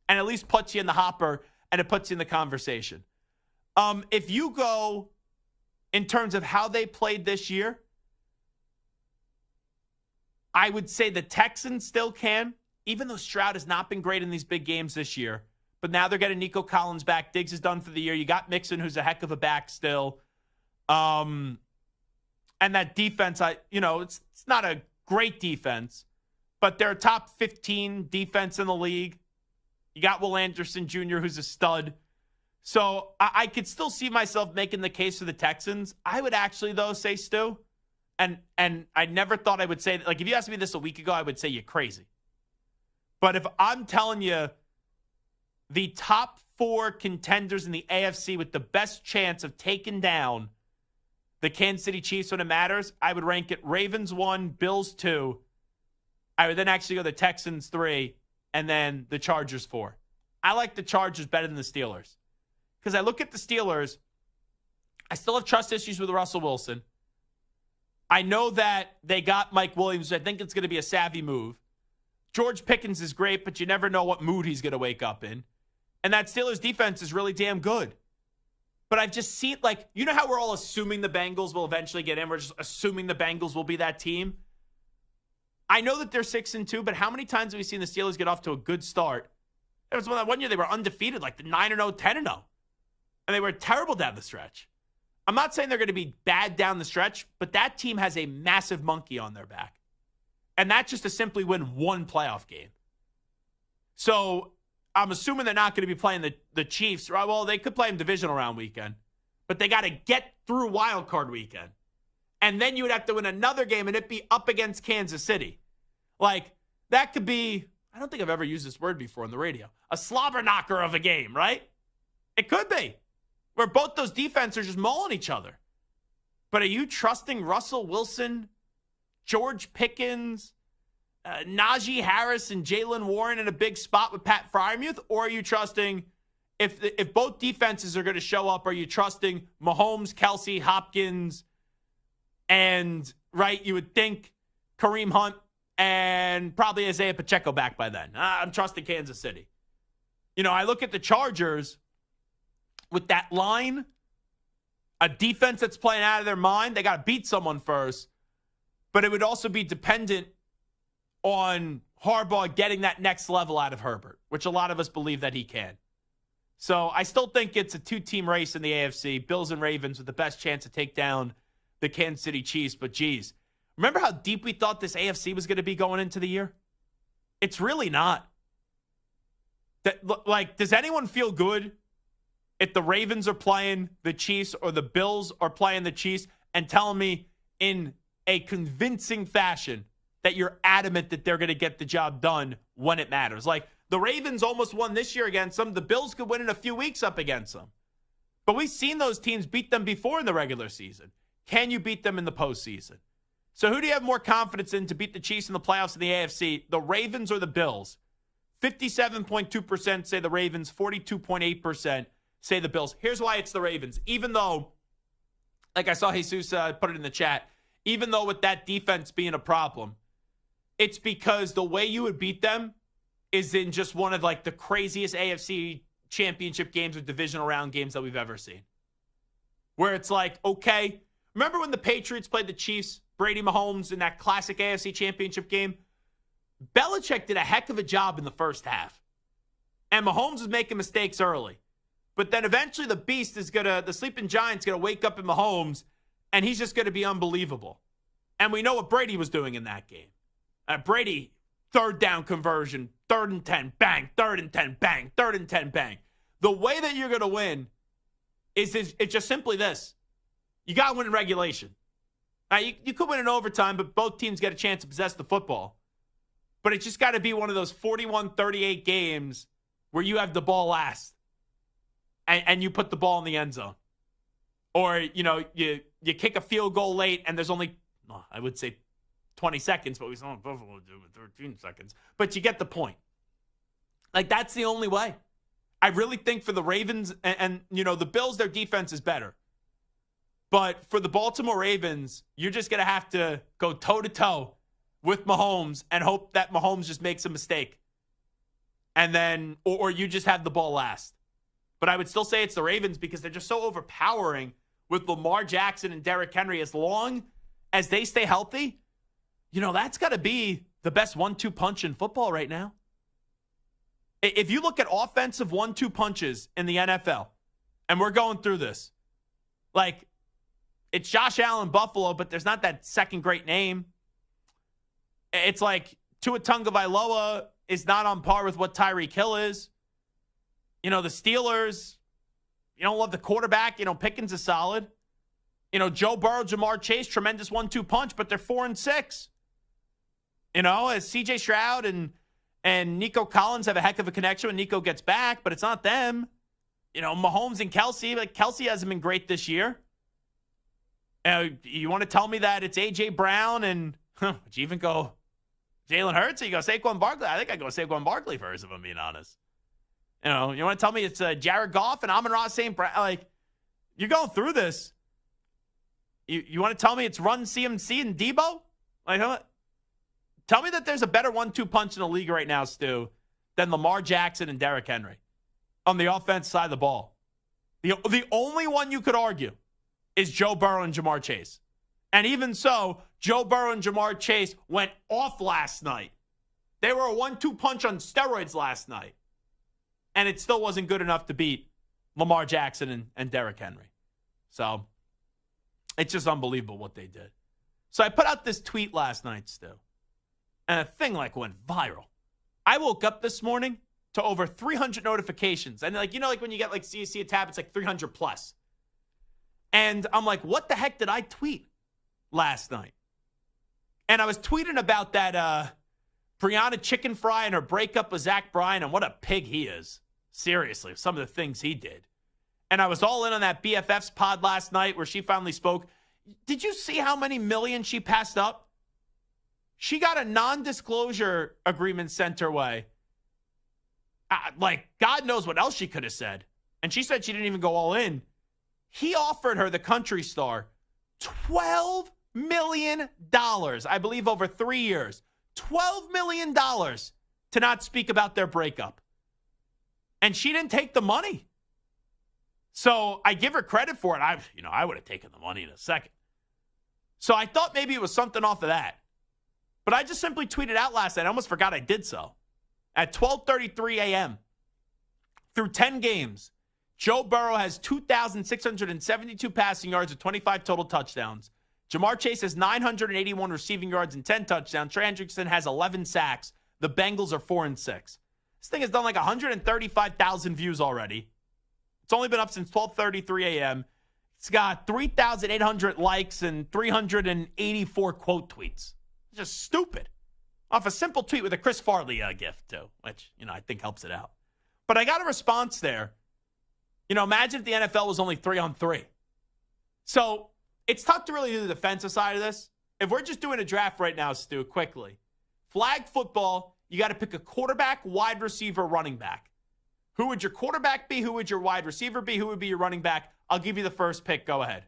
[SPEAKER 4] and at least puts you in the hopper and it puts you in the conversation. If you go in terms of how they played this year, I would say the Texans still can, even though Stroud has not been great in these big games this year. But now they're getting Nico Collins back. Diggs is done for the year. You got Mixon, who's a heck of a back still. And that defense, it's not a great defense, but they're a top 15 defense in the league. You got Will Anderson Jr., who's a stud. So I could still see myself making the case for the Texans. I would actually, though, say, Stu, and I never thought I would say, like, if you asked me this a week ago, I would say you're crazy. But if I'm telling you the top 4 contenders in the AFC with the best chance of taking down the Kansas City Chiefs when it matters, I would rank it Ravens 1, Bills 2. I would then actually go the Texans 3, and then the Chargers 4. I like the Chargers better than the Steelers. Because I look at the Steelers, I still have trust issues with Russell Wilson. I know that they got Mike Williams. I think it's going to be a savvy move. George Pickens is great, but you never know what mood he's going to wake up in. And that Steelers defense is really damn good. But I've just seen, you know how we're all assuming the Bengals will eventually get in? We're just assuming the Bengals will be that team. I know that they're 6-2, but how many times have we seen the Steelers get off to a good start There was one year they were undefeated, like the 9-0, 10-0. And they were terrible down the stretch. I'm not saying they're going to be bad down the stretch, but that team has a massive monkey on their back. And that's just to simply win one playoff game. So I'm assuming they're not going to be playing the Chiefs. Well, they could play them divisional round weekend. But they got to get through wild card weekend. And then you would have to win another game and it be up against Kansas City. Like, that could be, I don't think I've ever used this word before on the radio, a slobber knocker of a game, right? It could be. Where both those defenses are just mauling each other. But are you trusting Russell Wilson, George Pickens, Najee Harris, and Jalen Warren in a big spot with Pat Freiermuth? Or are you trusting, if both defenses are going to show up, are you trusting Mahomes, Kelsey, Hopkins, and, right, you would think Kareem Hunt and probably Isaiah Pacheco back by then? I'm trusting Kansas City. You know, I look at the Chargers with that line, a defense that's playing out of their mind. They got to beat someone first. But it would also be dependent on Harbaugh getting that next level out of Herbert, which a lot of us believe that he can. So I still think it's a two-team race in the AFC, Bills and Ravens with the best chance to take down the Kansas City Chiefs. But, geez, remember how deep we thought this AFC was going to be going into the year? It's really not. Like, does anyone feel good if the Ravens are playing the Chiefs or the Bills are playing the Chiefs and telling me in a convincing fashion that you're adamant that they're going to get the job done when it matters? Like, the Ravens almost won this year against them. The Bills could win in a few weeks up against them. But we've seen those teams beat them before in the regular season. Can you beat them in the postseason? So who do you have more confidence in to beat the Chiefs in the playoffs in the AFC, the Ravens or the Bills? 57.2% say the Ravens, 42.8% say the Bills. Here's why it's the Ravens. Even though, like I saw Jesus put it in the chat, even though with that defense being a problem, it's because the way you would beat them is in just one of like the craziest AFC championship games or divisional round games that we've ever seen. Where it's like, okay, remember when the Patriots played the Chiefs, Brady Mahomes in that classic AFC championship game? Belichick did a heck of a job in the first half. And Mahomes was making mistakes early. But then eventually the sleeping giant's going to wake up in Mahomes, and he's just going to be unbelievable. And we know what Brady was doing in that game. Brady, third down conversion, 3rd and 10, bang, 3rd and 10, bang, 3rd and 10, bang. The way that you're going to win is it's just simply this. You got to win in regulation. Now, you could win in overtime, but both teams get a chance to possess the football. But it's just got to be one of those 41-38 games where you have the ball last and you put the ball in the end zone. Or, you know, you kick a field goal late and there's only, I would say 20 seconds, but we saw Buffalo do it 13 seconds. But you get the point. Like, that's the only way. I really think for the Ravens and you know, the Bills, their defense is better. But for the Baltimore Ravens, you're just going to have to go toe-to-toe with Mahomes and hope that Mahomes just makes a mistake. And then, or you just have the ball last. But I would still say it's the Ravens because they're just so overpowering with Lamar Jackson and Derrick Henry. As long as they stay healthy, you know, that's got to be the best 1-2 punch in football right now. If you look at offensive 1-2 punches in the NFL, and we're going through this, like, it's Josh Allen, Buffalo, but there's not that second great name. It's like Tua Tagovailoa is not on par with what Tyreek Hill is. You know, the Steelers, you don't love the quarterback. You know, Pickens is solid. You know, Joe Burrow, Jamar Chase, tremendous 1-2 punch, but they're 4-6. You know, as C.J. Stroud and Nico Collins have a heck of a connection when Nico gets back, but it's not them. You know, Mahomes and Kelsey, like Kelsey hasn't been great this year. You want to tell me that it's A.J. Brown and, would you even go Jalen Hurts or you go Saquon Barkley? I think I go Saquon Barkley first, if I'm being honest. You know, you want to tell me it's Jared Goff and Amon-Ra St. Brown? Like, you're going through this. You want to tell me it's run CMC and Debo? Like, tell me that there's a better 1-2 punch in the league right now, Stu, than Lamar Jackson and Derrick Henry on the offense side of the ball. The only one you could argue is Joe Burrow and Jamar Chase. And even so, Joe Burrow and Jamar Chase went off last night. They were a 1-2 punch on steroids last night. and it still wasn't good enough to beat Lamar Jackson and Derrick Henry. So it's just unbelievable what they did. So I put out this tweet last night, Stu, and a thing like went viral. I woke up this morning to over 300 notifications. And like, like when you get like see a tab, it's like 300 plus. And I'm like, what the heck did I tweet last night? And I was tweeting about that Brianna Chicken Fry and her breakup with Zach Bryan and what a pig he is. Seriously, some of the things he did. And I was all in on that BFFs pod last night where she finally spoke. Did you see how many millions she passed up? She got a non-disclosure agreement sent her way. Like, God knows what else she could have said. And she said she didn't even go all in. He offered her, the country star, $12 million, I believe over 3 years. $12 million to not speak about their breakup. And she didn't take the money. So I give her credit for it. I would have taken the money in a second. So I thought maybe it was something off of that. But I just simply tweeted out last night. I almost forgot I did so. At 12:33 a.m., through 10 games, Joe Burrow has 2,672 passing yards with 25 total touchdowns. Jamar Chase has 981 receiving yards and 10 touchdowns. Trey Hendrickson has 11 sacks. The Bengals are 4-6. This thing has done like 135,000 views already. It's only been up since 12:33 a.m. It's got 3,800 likes and 384 quote tweets. It's just stupid. Off a simple tweet with a Chris Farley gift, too, which, I think helps it out. But I got a response there. Imagine if the NFL was only 3-on-3. So it's tough to really do the defensive side of this. If we're just doing a draft right now, Stu, quickly, flag football, you got to pick a quarterback, wide receiver, running back. Who would your quarterback be? Who would your wide receiver be? Who would be your running back? I'll give you the first pick. Go ahead.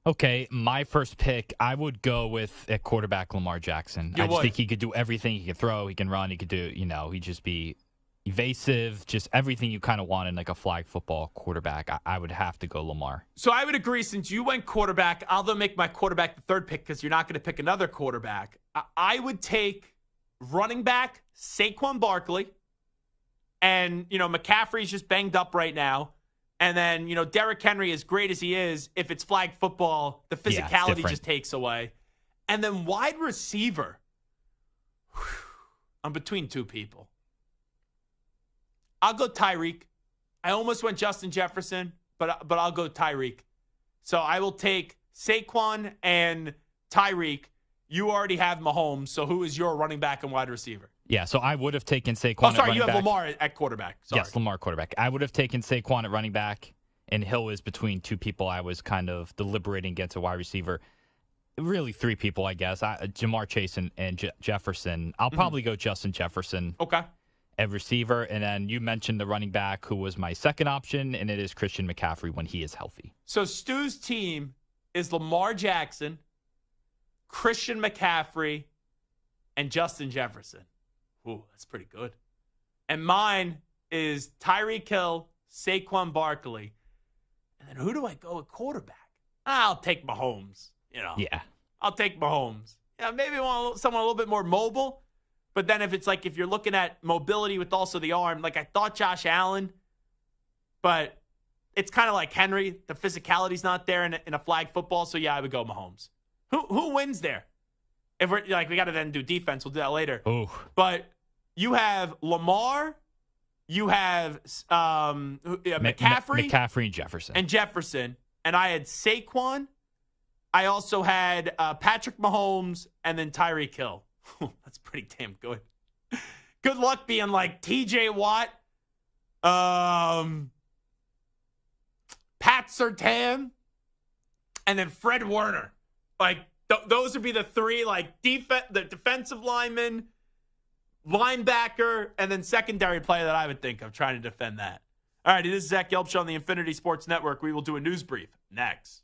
[SPEAKER 10] Okay, my first pick, I would go with a quarterback, Lamar Jackson. I just think he could do everything. He could throw, he can run, he could do, he'd just be evasive, just everything you kind of want in like a flag football quarterback. I would have to go Lamar.
[SPEAKER 4] So I would agree, since you went quarterback, I'll then make my quarterback the third pick because you're not going to pick another quarterback. I would take running back Saquon Barkley, and, McCaffrey's just banged up right now. And then, Derrick Henry, as great as he is, if it's flag football, the physicality just takes away. And then wide receiver, I'm between two people. I'll go Tyreek. I almost went Justin Jefferson, but I'll go Tyreek. So I will take Saquon and Tyreek. You already have Mahomes, so who is your running back and wide receiver?
[SPEAKER 10] Yeah, so I would have taken Saquon
[SPEAKER 4] at running back.
[SPEAKER 10] Oh, sorry,
[SPEAKER 4] you have Lamar at quarterback. Sorry.
[SPEAKER 10] Yes, Lamar quarterback. I would have taken Saquon at running back, and Hill is between two people I was kind of deliberating against a wide receiver. Really three people, I guess. Jamar Chase and Jefferson. I'll probably go Justin Jefferson.
[SPEAKER 4] Okay.
[SPEAKER 10] At receiver, and then you mentioned the running back who was my second option, and it is Christian McCaffrey when he is healthy.
[SPEAKER 4] So Stu's team is Lamar Jackson, Christian McCaffrey, and Justin Jefferson. Ooh, that's pretty good. And mine is Tyreek Hill, Saquon Barkley. And then who do I go at quarterback? I'll take Mahomes.
[SPEAKER 10] Yeah.
[SPEAKER 4] I'll take Mahomes. Yeah, maybe want someone a little bit more mobile. But then if you're looking at mobility with also the arm, like I thought Josh Allen, but it's kind of like Henry. The physicality's not there in a flag football. So, yeah, I would go Mahomes. Who wins there? If we got to then do defense. We'll do that later.
[SPEAKER 10] Ooh.
[SPEAKER 4] But you have Lamar, you have
[SPEAKER 10] McCaffrey and Jefferson.
[SPEAKER 4] And I had Saquon. I also had Patrick Mahomes and then Tyreek Hill. That's pretty damn good. Good luck being like TJ Watt, Pat Surtain, and then Fred Warner. Like, those would be the three, like, the defensive lineman, linebacker, and then secondary player that I would think of trying to defend that. All right, this is Zach Gelb Show on the Infinity Sports Network. We will do a news brief next.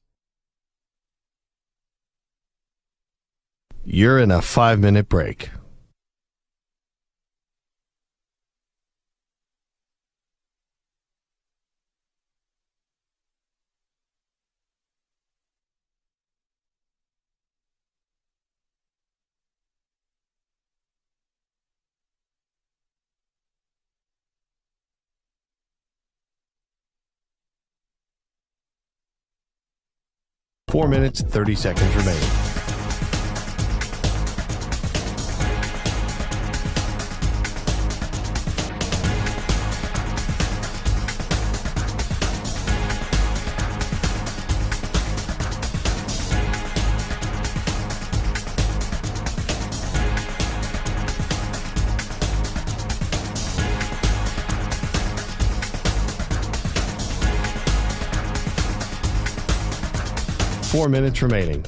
[SPEAKER 8] You're in a 5-minute break. 4 minutes, 30 seconds remaining. Four minutes remaining.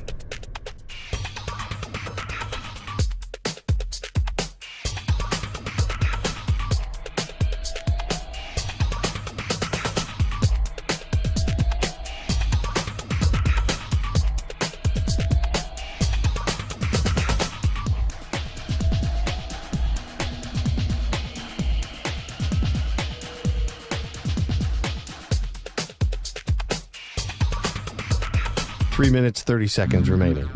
[SPEAKER 8] Three minutes, 30 seconds remaining.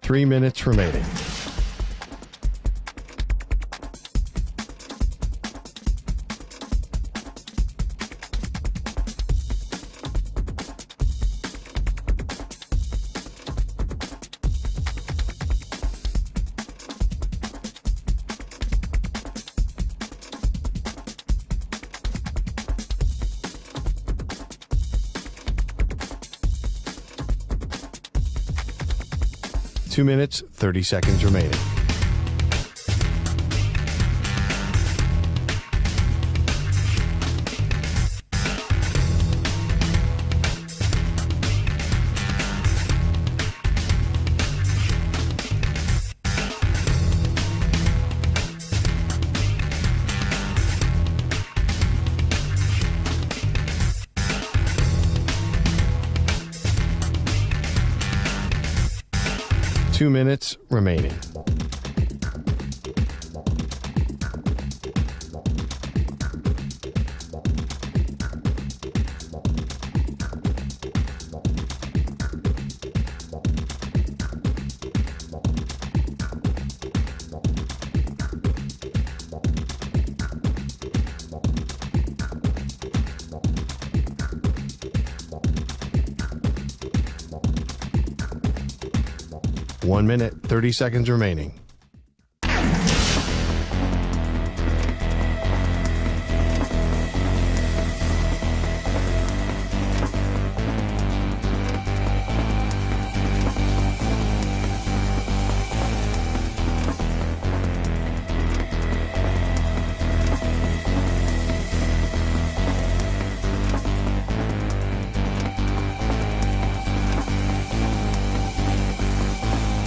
[SPEAKER 8] Three minutes remaining. Two minutes, 30 seconds remaining. Two minutes remaining. 1 minute, 30 seconds remaining.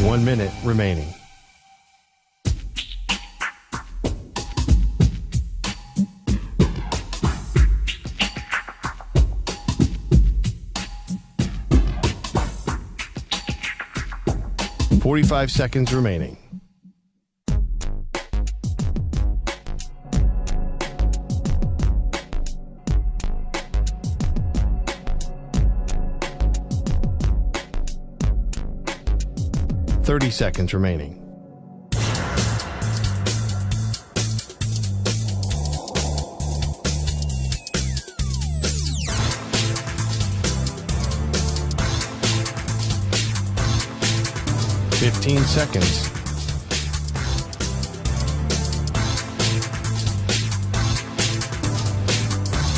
[SPEAKER 8] One minute remaining. .45 seconds remaining. .30 seconds remaining. .15 seconds.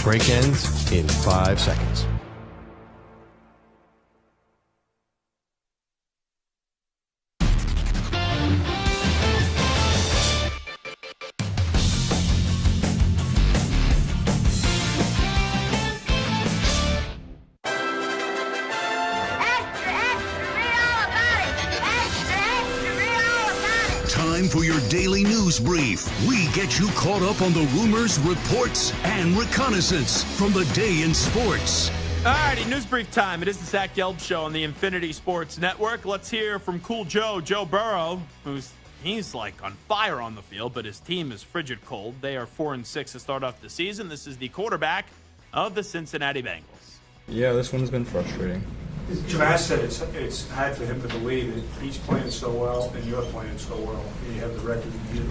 [SPEAKER 8] Break ends in 5 seconds.
[SPEAKER 3] Time for your daily news brief. We get you caught up on the rumors, reports, and reconnaissance from the day in sports.
[SPEAKER 4] Alrighty, news brief time. It is the Zach Gelb Show on the Infinity Sports Network. Let's hear from Cool Joe Burrow, he's like on fire on the field, but his team is frigid cold. They are 4-6 to start off the season. This is the quarterback of the Cincinnati Bengals.
[SPEAKER 11] Yeah, this one's been frustrating.
[SPEAKER 12] Jamass said it's hard for him to believe that he's playing so well and you're playing so well. You have the record you do.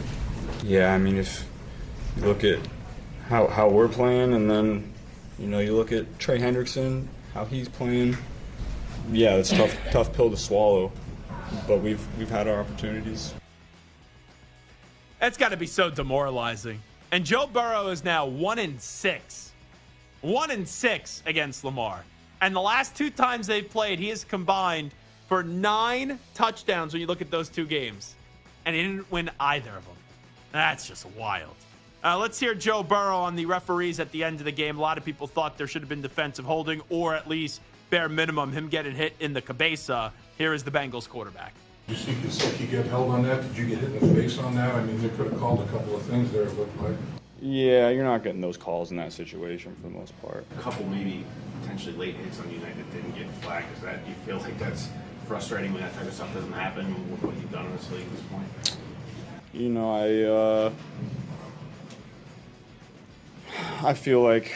[SPEAKER 11] Yeah, I mean, if you look at how we're playing, and then you look at Trey Hendrickson, how he's playing. Yeah, it's tough pill to swallow, but we've had our opportunities.
[SPEAKER 4] That's got to be so demoralizing. And Joe Burrow is now 1-6. 1-6 against Lamar. And the last 2 times they've played, he has combined for 9 touchdowns when you look at those 2 games. And he didn't win either of them. That's just wild. Let's hear Joe Burrow on the referees at the end of the game. A lot of people thought there should have been defensive holding, or at least bare minimum him getting hit in the cabeza. Here is the Bengals quarterback.
[SPEAKER 13] Did you see Gesicki get held on that? Did you get hit in the face on that? I mean, they could have called a couple of things there, it looked like.
[SPEAKER 11] Yeah, you're not getting those calls in that situation for the most part.
[SPEAKER 14] A couple maybe potentially late hits on United that didn't get flagged. Do you feel like that's frustrating when that type of stuff doesn't happen with what you've done in this league at this point?
[SPEAKER 11] I feel like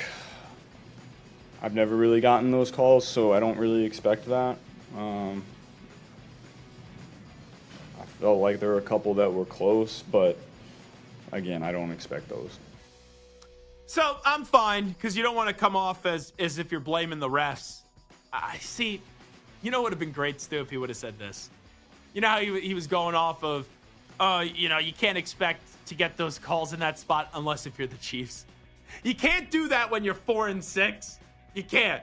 [SPEAKER 11] I've never really gotten those calls, so I don't really expect that. I felt like there were a couple that were close, but again, I don't expect those.
[SPEAKER 4] So I'm fine, because you don't want to come off as if you're blaming the refs. I see. You know what would have been great, Stu, if he would have said this? You know how he was going off of, you can't expect to get those calls in that spot unless if you're the Chiefs. You can't do that when you're 4-6. You can't.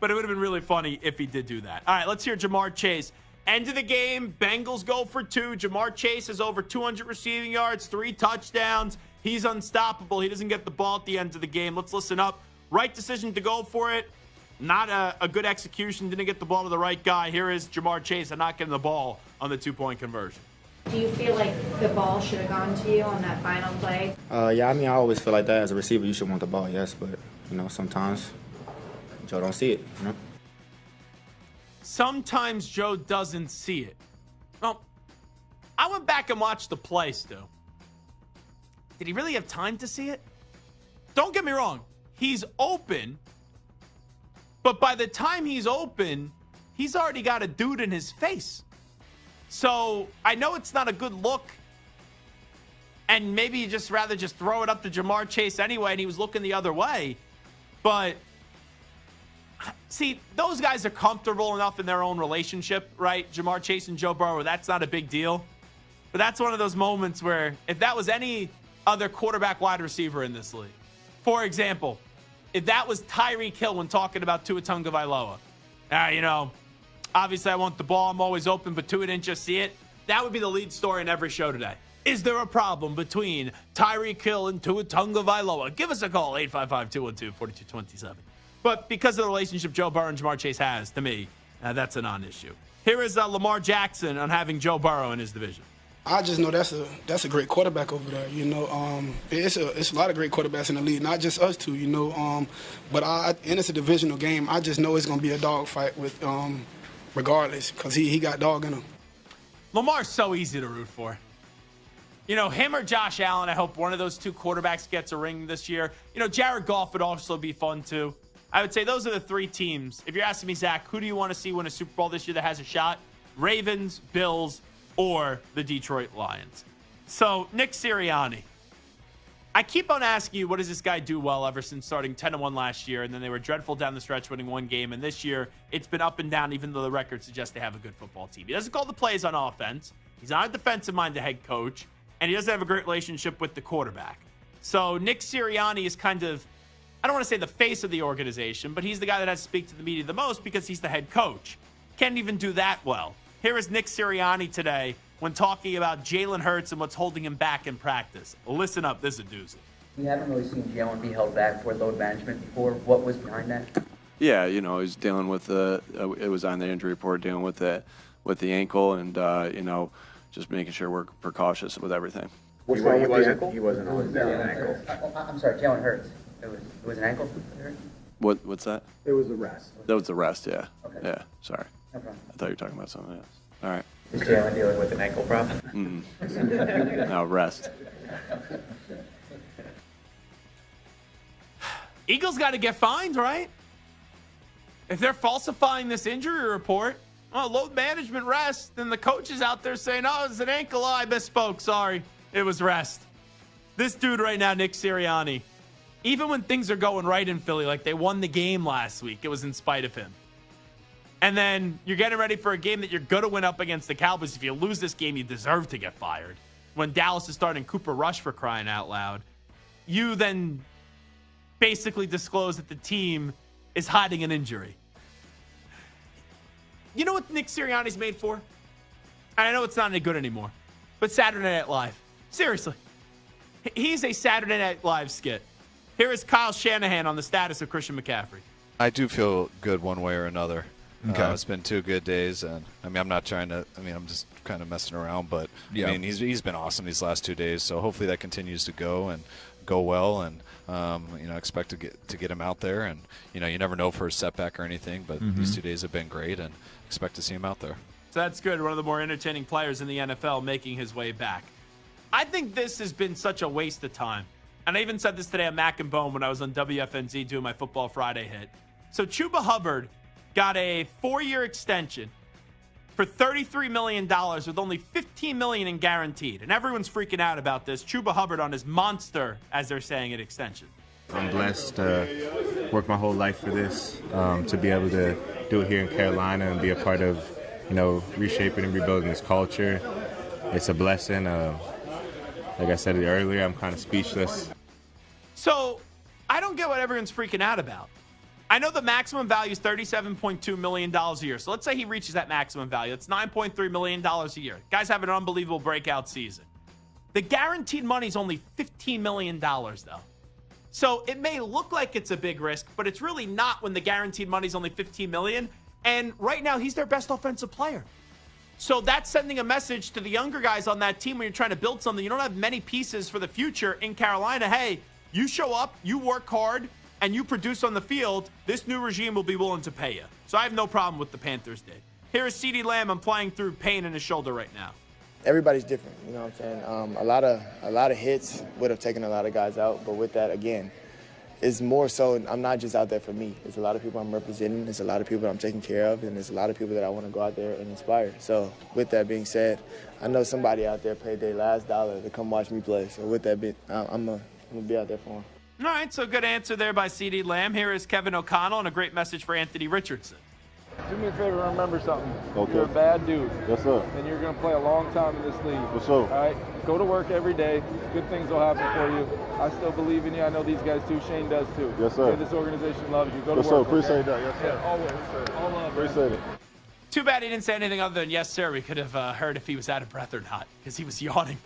[SPEAKER 4] But it would have been really funny if he did do that. All right, let's hear Jamar Chase. End of the game, Bengals go for 2. Jamar Chase has over 200 receiving yards, 3 touchdowns. He's unstoppable. He doesn't get the ball at the end of the game. Let's listen up. Right decision to go for it. Not a good execution. Didn't get the ball to the right guy. Here is Jamar Chase and not getting the ball on the 2-point conversion.
[SPEAKER 15] Do you feel like the ball should have gone to you on that final play?
[SPEAKER 16] Yeah, I mean, I always feel like that. As a receiver, you should want the ball, yes. But, sometimes Joe don't see it,
[SPEAKER 4] Sometimes Joe doesn't see it. Well, I went back and watched the play, Stu. Did he really have time to see it? Don't get me wrong. He's open. But by the time he's open, he's already got a dude in his face. So I know it's not a good look. And maybe you just rather just throw it up to Jamar Chase anyway, and he was looking the other way. But see, those guys are comfortable enough in their own relationship, right? Jamar Chase and Joe Burrow, that's not a big deal. But that's one of those moments where if that was any other quarterback wide receiver in this league, for example, if that was Tyreek Hill when talking about Tua Tagovailoa, obviously I want the ball, I'm always open, but Tua didn't just see it. That would be the lead story in every show today. Is there a problem between Tyreek Hill and Tua Tagovailoa? Give us a call, 855-212-4227. But because of the relationship Joe Burrow and Jamar Chase has, to me, that's a non-issue. Here is Lamar Jackson on having Joe Burrow in his division.
[SPEAKER 17] I just know that's a great quarterback over there. It's a lot of great quarterbacks in the league, not just us two. But and it's a divisional game. I just know it's going to be a dogfight with regardless, because he got dog in him.
[SPEAKER 4] Lamar's so easy to root for. Him or Josh Allen. I hope one of those 2 quarterbacks gets a ring this year. Jared Goff would also be fun too. I would say those are the 3 teams. If you're asking me, Zach, who do you want to see win a Super Bowl this year that has a shot? Ravens, Bills, or the Detroit Lions. So, Nick Sirianni. I keep on asking you, what does this guy do well ever since starting 10-1 last year, and then they were dreadful down the stretch, winning 1 game, and this year it's been up and down, even though the record suggests they have a good football team. He doesn't call the plays on offense. He's not a defensive-minded head coach, and he doesn't have a great relationship with the quarterback. So, Nick Sirianni is kind of, I don't want to say the face of the organization, but he's the guy that has to speak to the media the most because he's the head coach. Can't even do that well. Here is Nick Sirianni today when talking about Jalen Hurts and what's holding him back in practice. Listen up, this is a doozy.
[SPEAKER 18] We haven't really seen Jalen be held back for load management before. What was behind that?
[SPEAKER 19] Yeah, he's dealing with it was on the injury report, dealing with the ankle, and just making sure we're precautious with everything.
[SPEAKER 18] What's wrong with the ankle? He wasn't on the ankle. I'm sorry, Jalen Hurts. It was an ankle?
[SPEAKER 19] What's that?
[SPEAKER 18] It was the rest.
[SPEAKER 19] That was the rest, yeah.
[SPEAKER 18] Okay.
[SPEAKER 19] Yeah, sorry.
[SPEAKER 18] No problem.
[SPEAKER 19] I thought you were talking about something else. All right.
[SPEAKER 18] Is Jalen dealing with an ankle problem?
[SPEAKER 19] No, rest.
[SPEAKER 4] Eagles got to get fined, right? If they're falsifying this injury report, load management rest, then the coach is out there saying, oh, it's an ankle. Oh, I misspoke. Sorry. It was rest. This dude right now, Nick Sirianni, even when things are going right in Philly, like they won the game last week, it was in spite of him. And then you're getting ready for a game that you're going to win up against the Cowboys. If you lose this game, you deserve to get fired. When Dallas is starting Cooper Rush for crying out loud, you then basically disclose that the team is hiding an injury. You know what Nick Sirianni's made for? And I know it's not any good anymore, but Saturday Night Live. Seriously. He's a Saturday Night Live skit. Here is Kyle Shanahan on the status of Christian McCaffrey.
[SPEAKER 20] I do feel good one way or another.
[SPEAKER 21] Okay.
[SPEAKER 20] It's been 2 good days, and I'm not trying to. I'm just kind of messing around, but
[SPEAKER 21] Yeah.
[SPEAKER 20] He's been awesome these last 2 days. So hopefully that continues to go well, and expect to get him out there. And you never know for a setback or anything, but these 2 days have been great, and expect to see him out there.
[SPEAKER 4] So that's good. One of the more entertaining players in the NFL making his way back. I think this has been such a waste of time. And I even said this today on Mac and Bone when I was on WFNZ doing my Football Friday hit. So Chuba Hubbard got a 4-year extension for $33 million with only $15 million in guaranteed. And everyone's freaking out about this. Chuba Hubbard on his monster, as they're saying, at extension.
[SPEAKER 22] I'm blessed to work my whole life for this, to be able to do it here in Carolina and be a part of, reshaping and rebuilding this culture. It's a blessing. Like I said earlier, I'm kind of speechless.
[SPEAKER 4] So I don't get what everyone's freaking out about. I know the maximum value is $37.2 million a year. So let's say he reaches that maximum value. It's $9.3 million a year. Guys have an unbelievable breakout season. The guaranteed money is only $15 million, though. So it may look like it's a big risk, but it's really not when the guaranteed money is only $15 million. And right now, he's their best offensive player. So that's sending a message to the younger guys on that team when you're trying to build something. You don't have many pieces for the future in Carolina. Hey, you show up, you work hard, and you produce on the field, this new regime will be willing to pay you. So I have no problem with the Panthers did. Here is CeeDee Lamb. I'm playing through pain in his shoulder right now.
[SPEAKER 23] Everybody's different, you know what I'm saying? A lot of hits would have taken a lot of guys out, but with that, again, it's more so I'm not just out there for me. There's a lot of people I'm representing. There's a lot of people I'm taking care of, and there's a lot of people that I want to go out there and inspire. So with that being said, I know somebody out there paid their last dollar to come watch me play. So with that, I'm going to be out there for them.
[SPEAKER 4] All right, so good answer there by CeeDee Lamb. Here is Kevin O'Connell and a great message for Anthony Richardson.
[SPEAKER 24] Do me a favor, remember something.
[SPEAKER 25] Okay.
[SPEAKER 24] You're a bad dude.
[SPEAKER 25] Yes, sir.
[SPEAKER 24] And you're going to play a long time in this league.
[SPEAKER 25] Yes, sir.
[SPEAKER 24] All right? Go to work every day. Good things will happen for you. I still believe in you. I know these guys too. Shane does too.
[SPEAKER 25] Yes, sir.
[SPEAKER 24] This organization loves you. Go to
[SPEAKER 25] yes,
[SPEAKER 24] work.
[SPEAKER 25] Sir. Appreciate
[SPEAKER 24] okay?
[SPEAKER 25] that. Yes, sir.
[SPEAKER 24] Yeah, always, sir. All love.
[SPEAKER 25] Appreciate it.
[SPEAKER 4] Too bad he didn't say anything other than yes, sir. We could have heard if he was out of breath or not because he was yawning.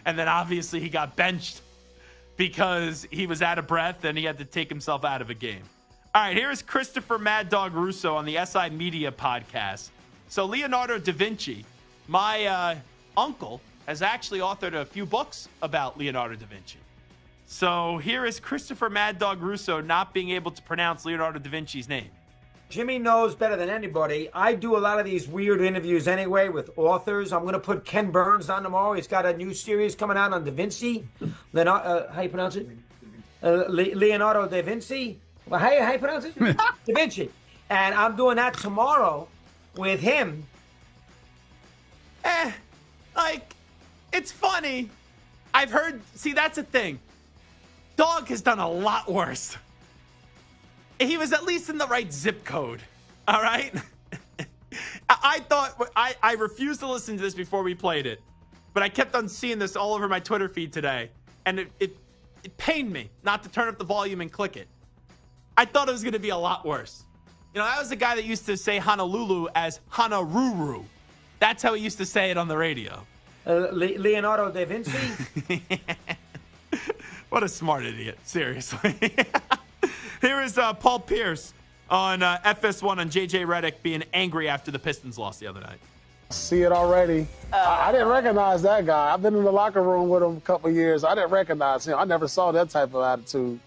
[SPEAKER 4] And then obviously he got benched because he was out of breath and he had to take himself out of a game. All right, here is Christopher Mad Dog Russo on the SI Media podcast. So Leonardo da Vinci, my uncle, has actually authored a few books about Leonardo da Vinci. So here is Christopher Mad Dog Russo not being able to pronounce Leonardo da Vinci's name.
[SPEAKER 26] Jimmy knows better than anybody. I do a lot of these weird interviews anyway with authors. I'm going to put Ken Burns on tomorrow. He's got a new series coming out on Da Vinci. How you pronounce it? Leonardo da Vinci. Well, how you pronounce it? Da Vinci. And I'm doing that tomorrow with him.
[SPEAKER 4] It's funny. I've heard, see, that's a thing. Dog has done a lot worse. He was at least in the right zip code. All right? I thought, I refused to listen to this before we played it, but I kept on seeing this all over my Twitter feed today, and it pained me not to turn up the volume and click it. I thought it was going to be a lot worse. You know, that was the guy that used to say Honolulu as Honolulu. That's how he used to say it on the radio.
[SPEAKER 26] Leonardo da Vinci?
[SPEAKER 4] What a smart idiot. Seriously. Here is Paul Pierce on FS1 on JJ Redick being angry after the Pistons lost the other night.
[SPEAKER 27] See it already. I didn't recognize that guy. I've been in the locker room with him a couple of years. I didn't recognize him. I never saw that type of attitude.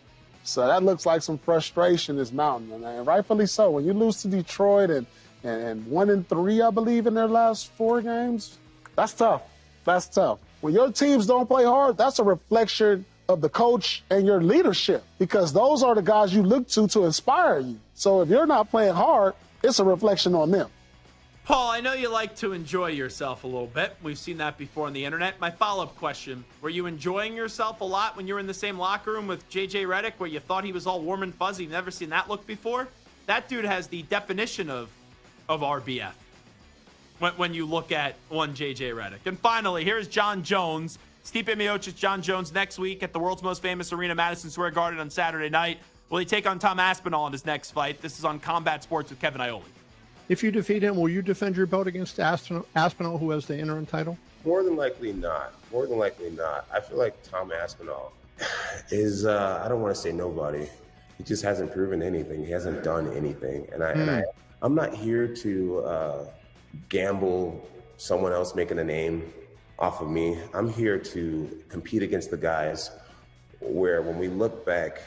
[SPEAKER 27] So that looks like some frustration is mounting, and rightfully so. When you lose to Detroit and 1-3, I believe, in their last 4 games, that's tough. That's tough. When your teams don't play hard, that's a reflection of the coach and your leadership, because those are the guys you look to inspire you. So if you're not playing hard, it's a reflection on them.
[SPEAKER 4] Paul, I know you like to enjoy yourself a little bit. We've seen that before on the internet. My follow-up question, were you enjoying yourself a lot when you were in the same locker room with J.J. Redick, where you thought he was all warm and fuzzy? Never seen that look before? That dude has the definition of RBF when you look at one J.J. Redick. And finally, here's John Jones. Stipe Miocic, John Jones next week at the world's most famous arena, Madison Square Garden, on Saturday night. Will he take on Tom Aspinall in his next fight? This is on Combat Sports with Kevin Iole.
[SPEAKER 1] If you defeat him, will you defend your belt against Aspinall, who has the interim title?
[SPEAKER 5] More than likely not. More than likely not. I feel like Tom Aspinall is, I don't want to say nobody. He just hasn't proven anything. He hasn't done anything. And I'm not here to gamble someone else making a name off of me. I'm here to compete against the guys where when we look back,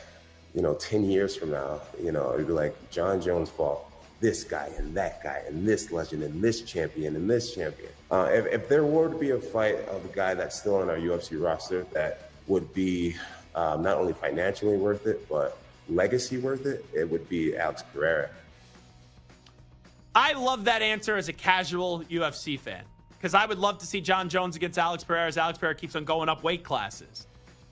[SPEAKER 5] 10 years from now, it'd be like John Jones fought this guy and that guy and this legend and this champion and this champion. If there were to be a fight of a guy that's still on our UFC roster that would be not only financially worth it, but legacy worth it, it would be Alex Pereira.
[SPEAKER 4] I love that answer as a casual UFC fan, because I would love to see John Jones against Alex Pereira as Alex Pereira keeps on going up weight classes.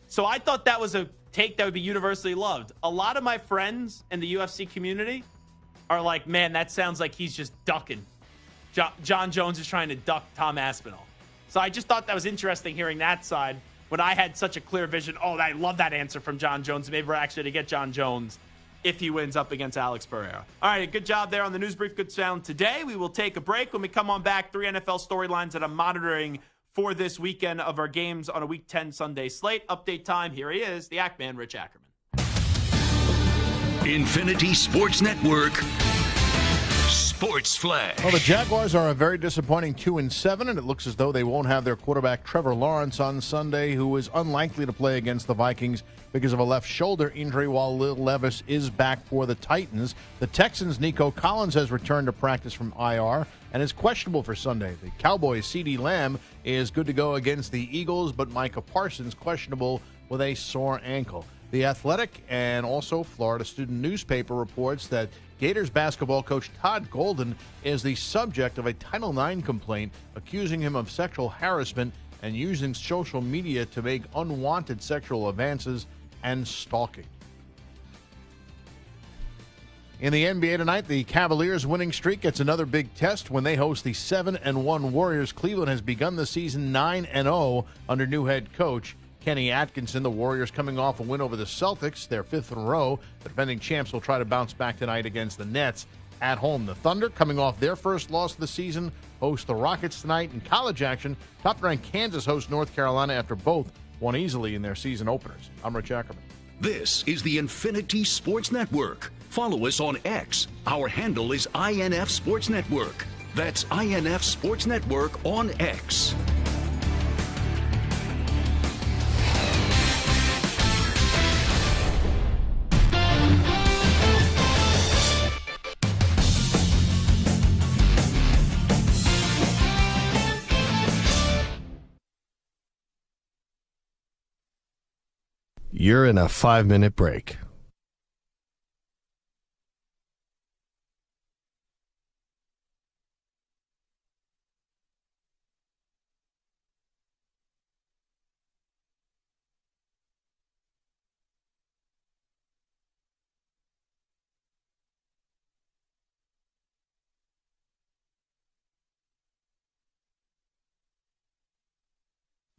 [SPEAKER 4] So I thought that was a take that would be universally loved. A lot of my friends in the UFC community are like, man, that sounds like he's just ducking. John Jones is trying to duck Tom Aspinall. So I just thought that was interesting hearing that side when I had such a clear vision. Oh, I love that answer from John Jones. Maybe we're actually to get John Jones if he wins up against Alex Pereira. All right, good job there on the news brief. Good sound today. We will take a break. When we come on back, 3 NFL storylines that I'm monitoring for this weekend of our games on a Week 10 Sunday slate. Update time. Here he is, the Ackman, Rich Ackerman.
[SPEAKER 3] Infinity Sports Network Sports Flash.
[SPEAKER 6] Well, the Jaguars are a very disappointing 2-7, and it looks as though they won't have their quarterback Trevor Lawrence on Sunday, who is unlikely to play against the Vikings because of a left shoulder injury, while Will Levis is back for the Titans. The Texans' Nico Collins has returned to practice from IR and is questionable for Sunday. The Cowboys' CeeDee Lamb is good to go against the Eagles, but Micah Parsons questionable with a sore ankle. The Athletic and also Florida Student Newspaper reports that Gators basketball coach Todd Golden is the subject of a Title IX complaint accusing him of sexual harassment and using social media to make unwanted sexual advances and stalking. In the NBA tonight, the Cavaliers' winning streak gets another big test when they host the 7-1 Warriors. Cleveland has begun the season 9-0 under new head coach Kenny Atkinson. The Warriors coming off a win over the Celtics, their 5th in a row. The defending champs will try to bounce back tonight against the Nets at home. The Thunder, coming off their first loss of the season, host the Rockets tonight. In college action, top-ranked Kansas hosts North Carolina after both won easily in their season openers. I'm Rich Ackerman.
[SPEAKER 3] This is the Infinity Sports Network. Follow us on X. Our handle is INF Sports Network. That's INF Sports Network on X.
[SPEAKER 8] You're in a 5-minute break.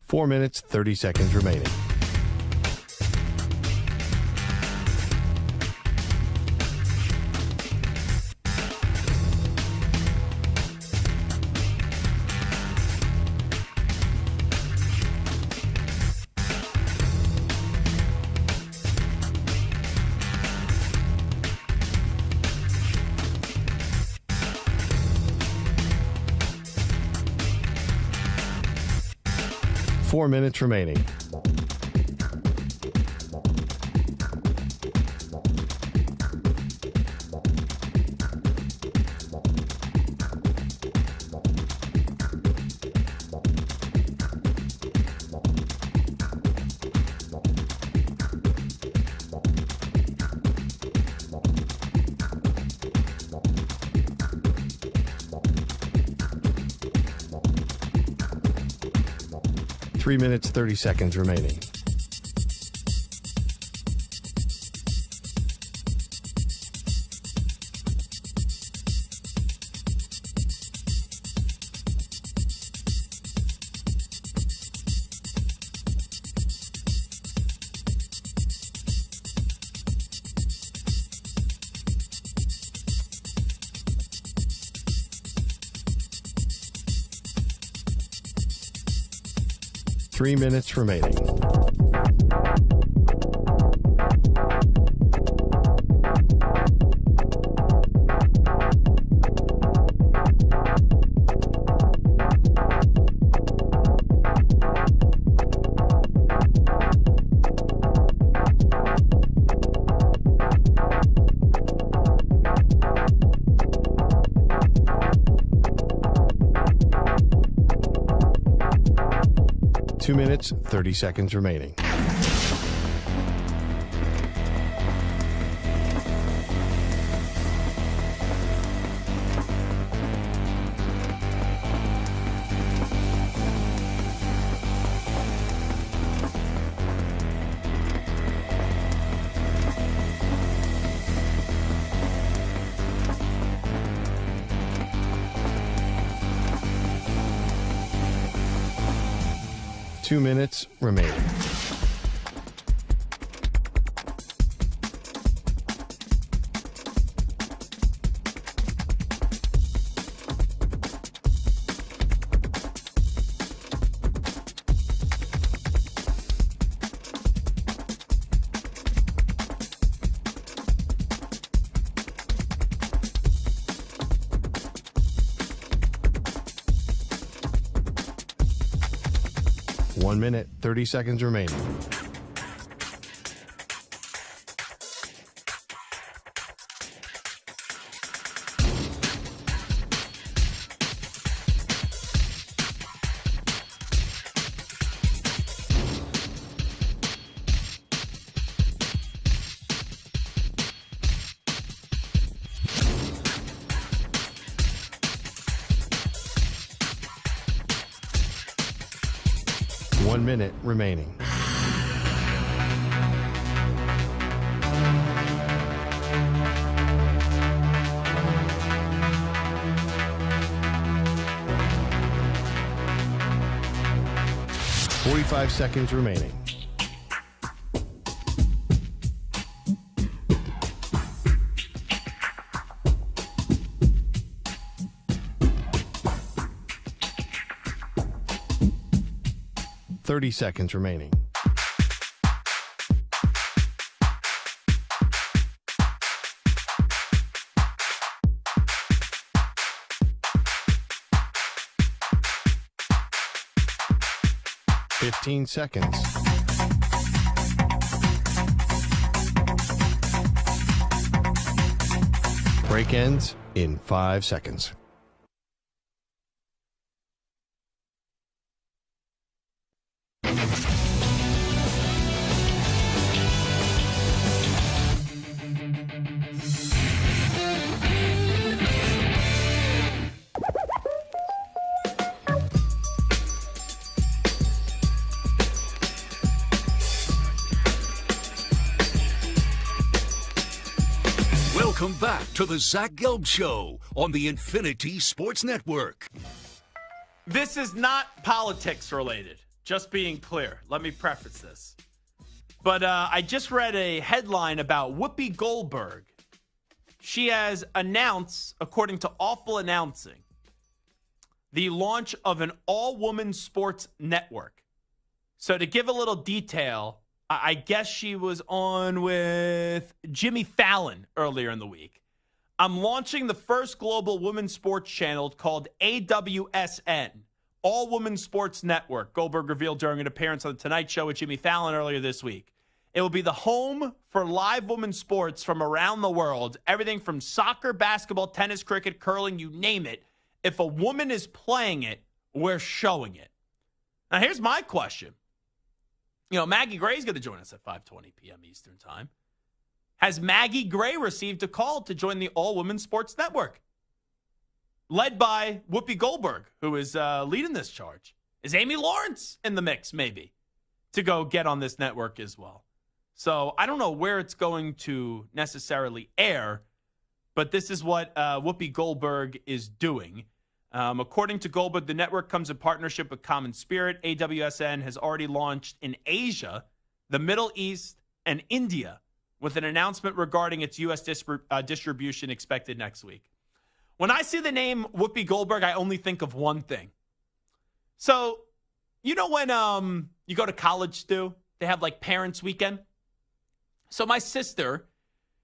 [SPEAKER 8] Four minutes, 30 seconds remaining. Four minutes remaining. 3 minutes, 30 seconds remaining. Three minutes remaining. Two minutes, 30 seconds remaining. Two minutes remaining. One minute, 30 seconds remaining. One minute remaining. Forty-five seconds remaining. Thirty seconds remaining. Fifteen seconds. Break ends in 5 seconds.
[SPEAKER 3] Welcome back to the Zach Gelb Show on the Infinity Sports Network.
[SPEAKER 4] This is not politics related, just being clear. Let me preface this. But I just read a headline about Whoopi Goldberg. She has announced, according to Awful Announcing, the launch of an all-woman sports network. So to give a little detail, I guess she was on with Jimmy Fallon earlier in the week. I'm launching the first global women's sports channel called AWSN, All Women's Sports Network, Goldberg revealed during an appearance on The Tonight Show with Jimmy Fallon earlier this week. It will be the home for live women's sports from around the world, everything from soccer, basketball, tennis, cricket, curling, you name it. If a woman is playing it, we're showing it. Now, here's my question. You know, Maggie Gray is going to join us at 5:20 p.m. Eastern Time. Has Maggie Gray received a call to join the All-Women Sports Network? Led by Whoopi Goldberg, who is leading this charge. Is Amy Lawrence in the mix, maybe, to go get on this network as well? So I don't know where it's going to necessarily air, but this is what Whoopi Goldberg is doing. According to Goldberg, the network comes in partnership with Common Spirit. AWSN has already launched in Asia, the Middle East, and India, with an announcement regarding its U.S. distribution expected next week. When I see the name Whoopi Goldberg, I only think of one thing. So, you know when you go to college, Stu, they have like Parents Weekend? So my sister,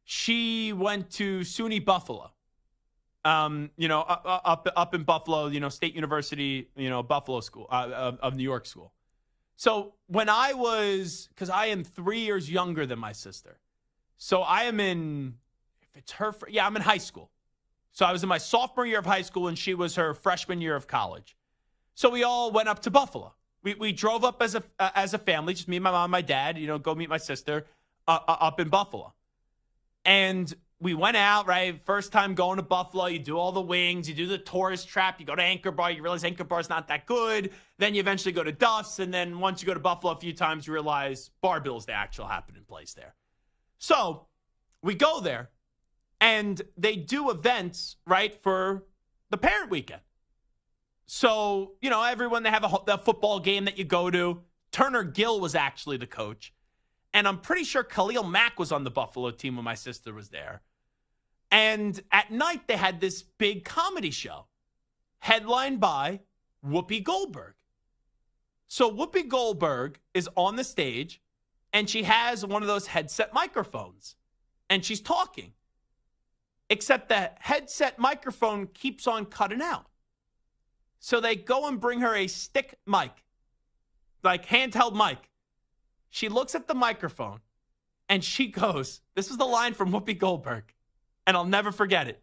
[SPEAKER 4] she went to SUNY Buffalo, up in Buffalo, State University, Buffalo School, of New York School. So when because I am 3 years younger than my sister. So I am I'm in high school. So I was in my sophomore year of high school and she was her freshman year of college. So we all went up to Buffalo. We drove up as a family, just me, my mom, my dad, go meet my sister up in Buffalo. And we went out, right? First time going to Buffalo, you do all the wings, you do the tourist trap, you go to Anchor Bar, you realize Anchor Bar's not that good. Then you eventually go to Duff's, and then once you go to Buffalo a few times, you realize Bar Bill's the actual happening place there. So we go there, and they do events, right, for the parent weekend. So, everyone, they have a football game that you go to. Turner Gill was actually the coach. And I'm pretty sure Khalil Mack was on the Buffalo team when my sister was there. And at night, they had this big comedy show headlined by Whoopi Goldberg. So Whoopi Goldberg is on the stage, and she has one of those headset microphones, and she's talking. Except the headset microphone keeps on cutting out. So they go and bring her a stick mic, like handheld mic. She looks at the microphone, and she goes, this is the line from Whoopi Goldberg, and I'll never forget it.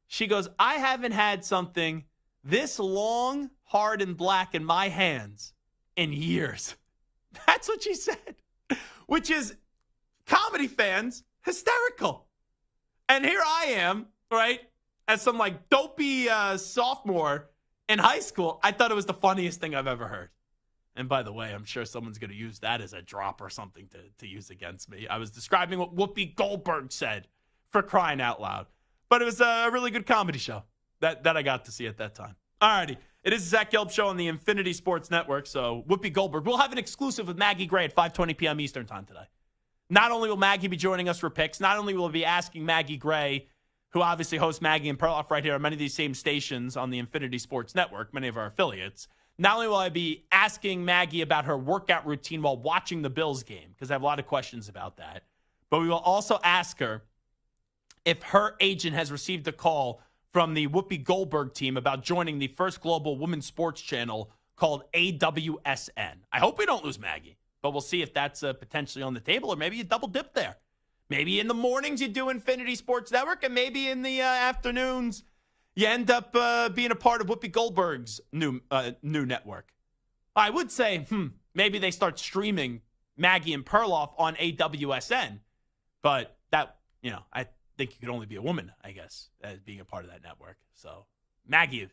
[SPEAKER 4] She goes, I haven't had something this long, hard, and black in my hands in years. That's what she said, which is, comedy fans, hysterical. And here I am, right, as some like dopey sophomore in high school. I thought it was the funniest thing I've ever heard. And by the way, I'm sure someone's going to use that as a drop or something to use against me. I was describing what Whoopi Goldberg said, for crying out loud. But it was a really good comedy show that I got to see at that time. All righty. It is the Zach Gelb Show on the Infinity Sports Network. So Whoopi Goldberg. We'll have an exclusive with Maggie Gray at 5:20 p.m. Eastern time today. Not only will Maggie be joining us for picks, not only will we be asking Maggie Gray, who obviously hosts Maggie and Perloff right here on many of these same stations on the Infinity Sports Network, many of our affiliates. Not only will I be asking Maggie about her workout routine while watching the Bills game, because I have a lot of questions about that, but we will also ask her if her agent has received a call from the Whoopi Goldberg team about joining the first global women's sports channel called AWSN. I hope we don't lose Maggie, but we'll see if that's potentially on the table, or maybe you double dip there. Maybe in the mornings you do Infinity Sports Network, and maybe in the afternoons you end up being a part of Whoopi Goldberg's new network. I would say, maybe they start streaming Maggie and Perloff on AWSN, but that, I think you could only be a woman, I guess, as being a part of that network. So Maggie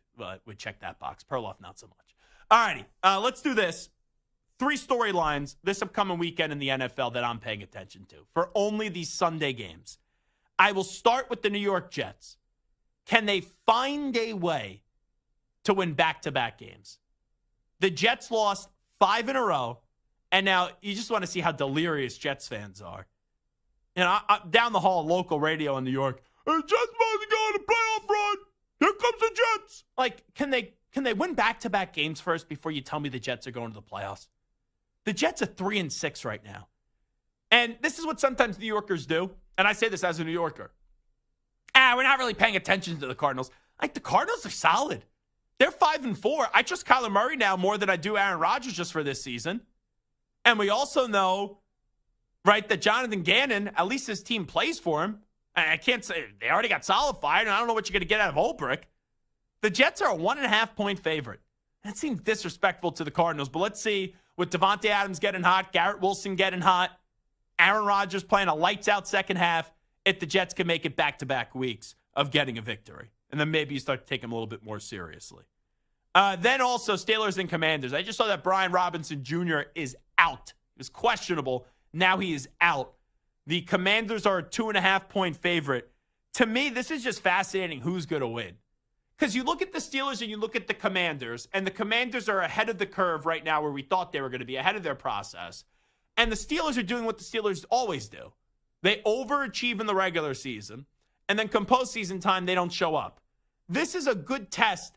[SPEAKER 4] would check that box. Perloff, not so much. All righty, let's do this. 3 storylines this upcoming weekend in the NFL that I'm paying attention to for only these Sunday games. I will start with the New York Jets. Can they find a way to win back-to-back games? The Jets lost 5 in a row, and now you just want to see how delirious Jets fans are. And down the hall, local radio in New York, hey, Jets about to go on a playoff run. Here comes the Jets. Like, can they win back-to-back games first before you tell me the Jets are going to the playoffs? The Jets are 3-6 right now. And this is what sometimes New Yorkers do, and I say this as a New Yorker. We're not really paying attention to the Cardinals. Like, the Cardinals are solid. They're 5-4. I trust Kyler Murray now more than I do Aaron Rodgers just for this season. And we also know, right, that Jonathan Gannon, at least his team plays for him. I can't say they already got solidified, and I don't know what you're going to get out of Holbrook. The Jets are a 1.5-point favorite. That seems disrespectful to the Cardinals, but let's see, with Devontae Adams getting hot, Garrett Wilson getting hot, Aaron Rodgers playing a lights-out second half, if the Jets can make it back-to-back weeks of getting a victory. And then maybe you start to take them a little bit more seriously. Then also Steelers and Commanders. I just saw that Brian Robinson Jr. is out. He was questionable. Now he is out. The Commanders are a 2.5-point favorite. To me, this is just fascinating who's going to win. Because you look at the Steelers and you look at the Commanders, and the Commanders are ahead of the curve right now where we thought they were going to be, ahead of their process. And the Steelers are doing what the Steelers always do. They overachieve in the regular season, and then come postseason time, they don't show up. This is a good test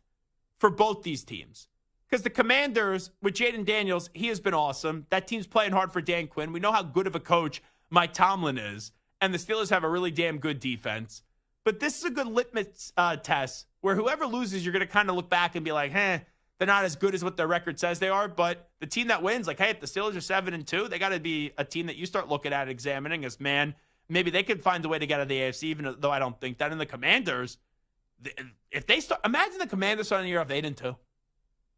[SPEAKER 4] for both these teams. Because the Commanders, with Jaden Daniels, he has been awesome. That team's playing hard for Dan Quinn. We know how good of a coach Mike Tomlin is. And the Steelers have a really damn good defense. But this is a good litmus test where whoever loses, you're going to kind of look back and be like, they're not as good as what their record says they are. But the team that wins, like, hey, if the Steelers are 7-2, they got to be a team that you start looking at, examining as, man, maybe they could find a way to get out of the AFC, even though I don't think that. And the Commanders, if they start, imagine the Commanders starting the year off 8-2.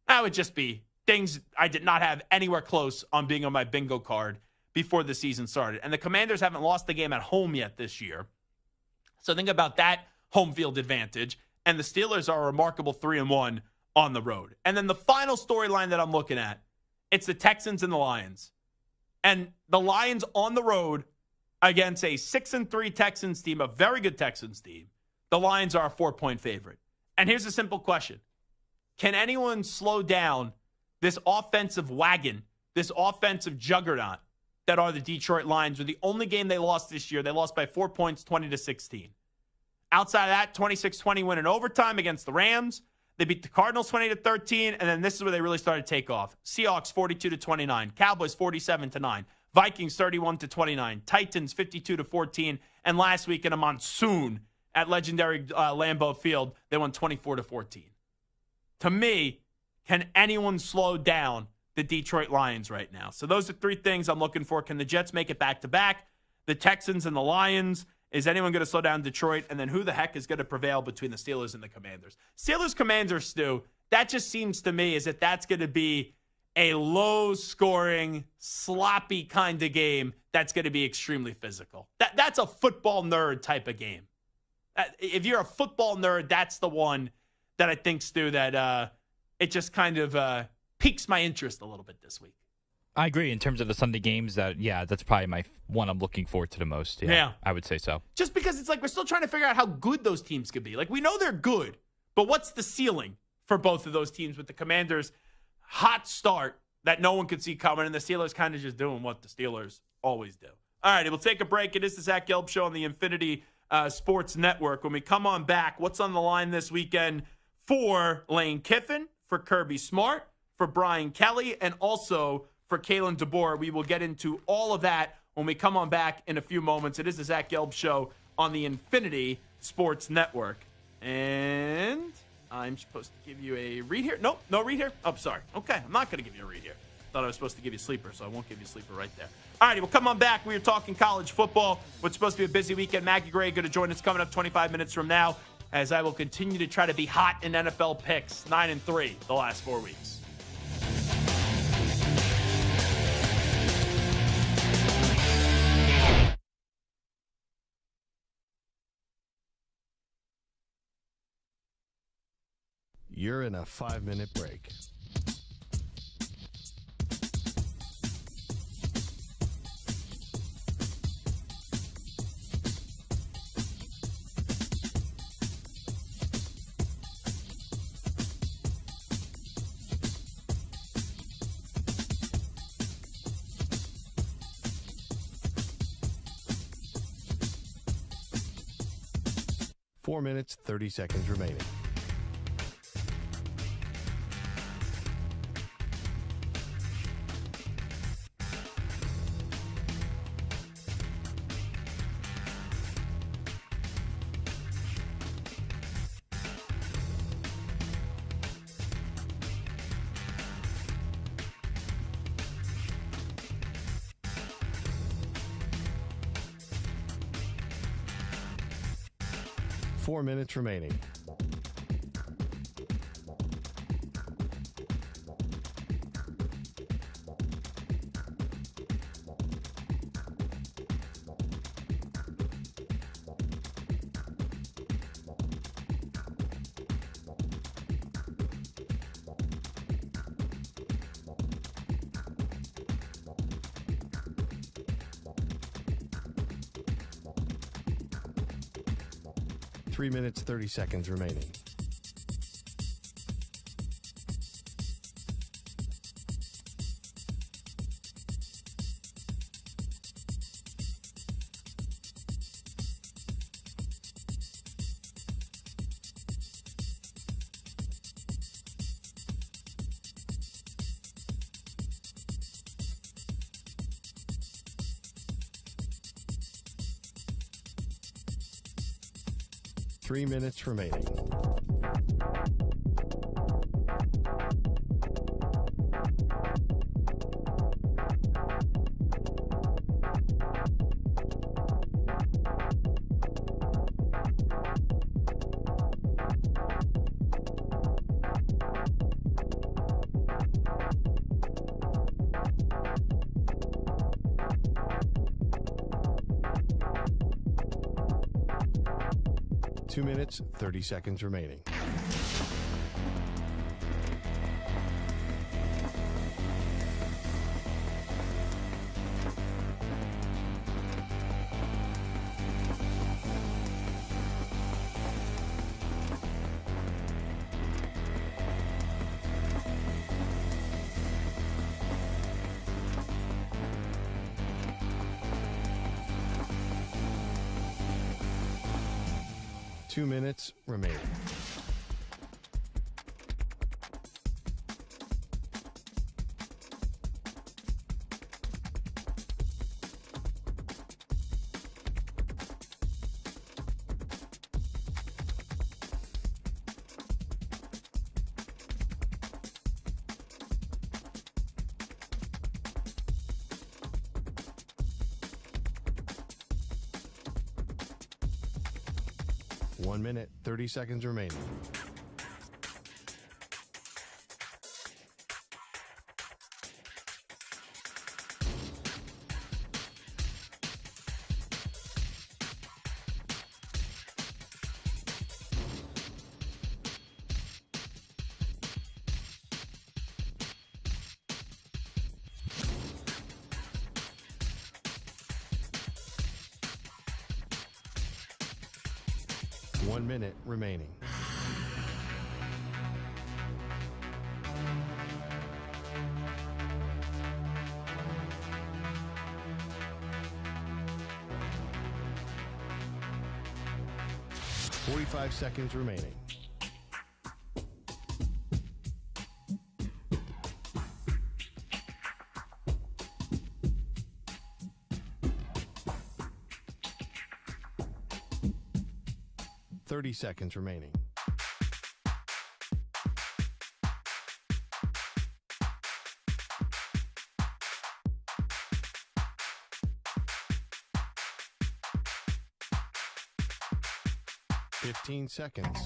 [SPEAKER 4] That would just be things I did not have anywhere close on being on my bingo card before the season started. And the Commanders haven't lost the game at home yet this year. So think about that home field advantage. And the Steelers are a remarkable 3-1 on the road. And then the final storyline that I'm looking at, it's the Texans and the Lions. And the Lions on the road against a 6-3 Texans team, a very good Texans team. The Lions are a 4-point favorite. And here's a simple question. Can anyone slow down this offensive wagon, this offensive juggernaut that are the Detroit Lions? Were the only game they lost this year. They lost by 4 points, 20-16. Outside of that, 26-20 win in overtime against the Rams. They beat the Cardinals 20-13, and then this is where they really started to take off. Seahawks 42-29, Cowboys 47-9, Vikings 31-29, Titans 52-14, and last week in a monsoon at legendary Lambeau Field, they won 24-14. To me, can anyone slow down the Detroit Lions right now? So those are three things I'm looking for. Can the Jets make it back-to-back? The Texans and the Lions. Is anyone going to slow down Detroit? And then who the heck is going to prevail between the Steelers and the Commanders? Steelers-Commanders, Stu, that just seems to me as if that's going to be a low-scoring, sloppy kind of game that's going to be extremely physical. That's a football nerd type of game. If you're a football nerd, that's the one that I think, Stu, that it just kind of piques my interest a little bit this week.
[SPEAKER 2] I agree. In terms of the Sunday games, that's probably my one I'm looking forward to the most. Yeah, I would say so.
[SPEAKER 4] Just because it's like we're still trying to figure out how good those teams could be. Like, we know they're good, but what's the ceiling for both of those teams with the Commanders' hot start that no one could see coming, and the Steelers kind of just doing what the Steelers always do. All right, we'll take a break. It is the Zach Gelb Show on the Infinity Sports Network. When we come on back, what's on the line this weekend for Lane Kiffin, for Kirby Smart, for Brian Kelly, and also for Kalen DeBoer? We will get into all of that when we come on back in a few moments. It is the Zach Gelb Show on the Infinity Sports Network. And I'm supposed to give you a read here. Nope, no read here. Oh, sorry. Okay, I'm not going to give you a read here. Thought I was supposed to give you a sleeper, so I won't give you a sleeper right there. All righty, we'll come on back. We are talking college football. What's supposed to be a busy weekend. Maggie Gray going to join us coming up 25 minutes from now, as I will continue to try to be hot in NFL picks. 9-3 the last 4 weeks.
[SPEAKER 8] You're in a 5-minute break. Four minutes, 30 seconds remaining. Four minutes remaining. 3 minutes, 30 seconds remaining. Three minutes remaining. Two minutes, 30 seconds remaining. Two minutes remaining. One minute, 30 seconds remaining. One minute remaining. Forty-five seconds remaining. Seconds remaining. Fifteen seconds.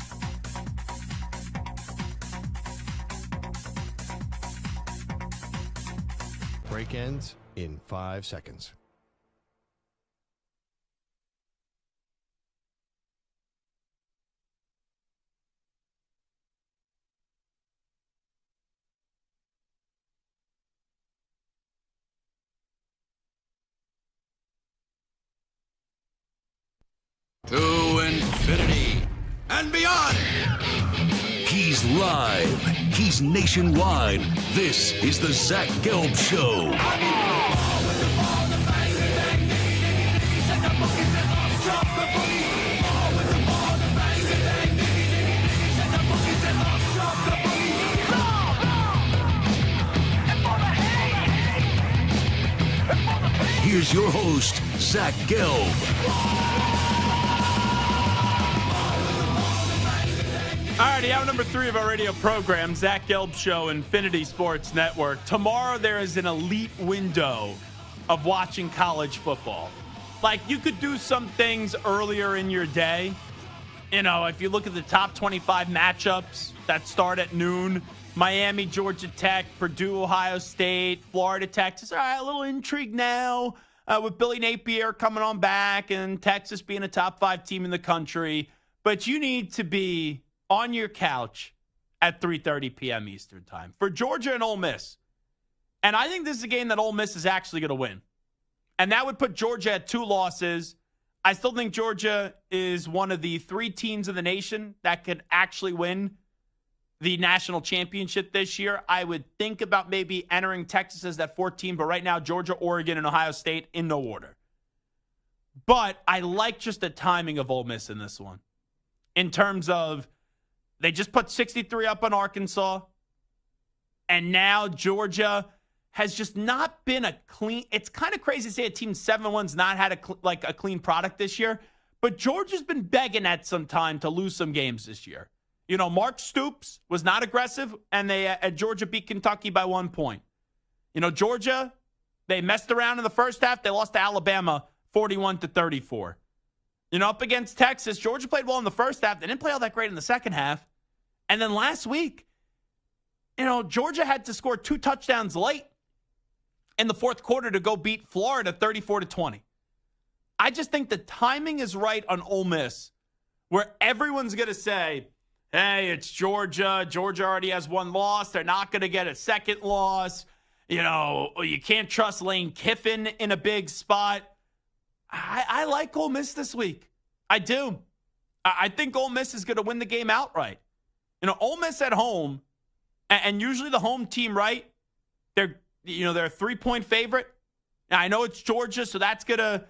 [SPEAKER 8] Break ends in 5 seconds.
[SPEAKER 3] To infinity and beyond. He's live. He's nationwide. This is the Zach Gelb Show. Here's your host, Zach Gelb.
[SPEAKER 4] All righty, hour number 3 of our radio program, Zach Gelb Show, Infinity Sports Network. Tomorrow there is an elite window of watching college football. Like, you could do some things earlier in your day. You know, if you look at the top 25 matchups that start at noon, Miami, Georgia Tech, Purdue, Ohio State, Florida, Texas. All right, a little intrigue now with Billy Napier coming on back and Texas being a top 5 team in the country. But you need to be on your couch at 3:30 p.m. Eastern time for Georgia and Ole Miss. And I think this is a game that Ole Miss is actually going to win. And that would put Georgia at 2 losses. I still think Georgia is one of the 3 teams in the nation that could actually win the national championship this year. I would think about maybe entering Texas as that 4th team, but right now, Georgia, Oregon, and Ohio State in no order. But I like just the timing of Ole Miss in this one. In terms of, they just put 63 up on Arkansas, and now Georgia has just not been a clean. It's kind of crazy to say a team 7-1's not had a clean product this year, but Georgia's been begging at some time to lose some games this year. You know, Mark Stoops was not aggressive, and Georgia beat Kentucky by 1 point. You know, Georgia, they messed around in the first half. They lost to Alabama 41-34. You know, up against Texas, Georgia played well in the first half. They didn't play all that great in the second half. And then last week, you know, Georgia had to score 2 touchdowns late in the fourth quarter to go beat Florida 34-20. I just think the timing is right on Ole Miss, where everyone's going to say, hey, it's Georgia. Georgia already has 1 loss. They're not going to get a second loss. You know, you can't trust Lane Kiffin in a big spot. I like Ole Miss this week. I do. I think Ole Miss is going to win the game outright. You know, Ole Miss at home, and usually the home team, right? They're a 3-point favorite. Now, I know it's Georgia, so that's going to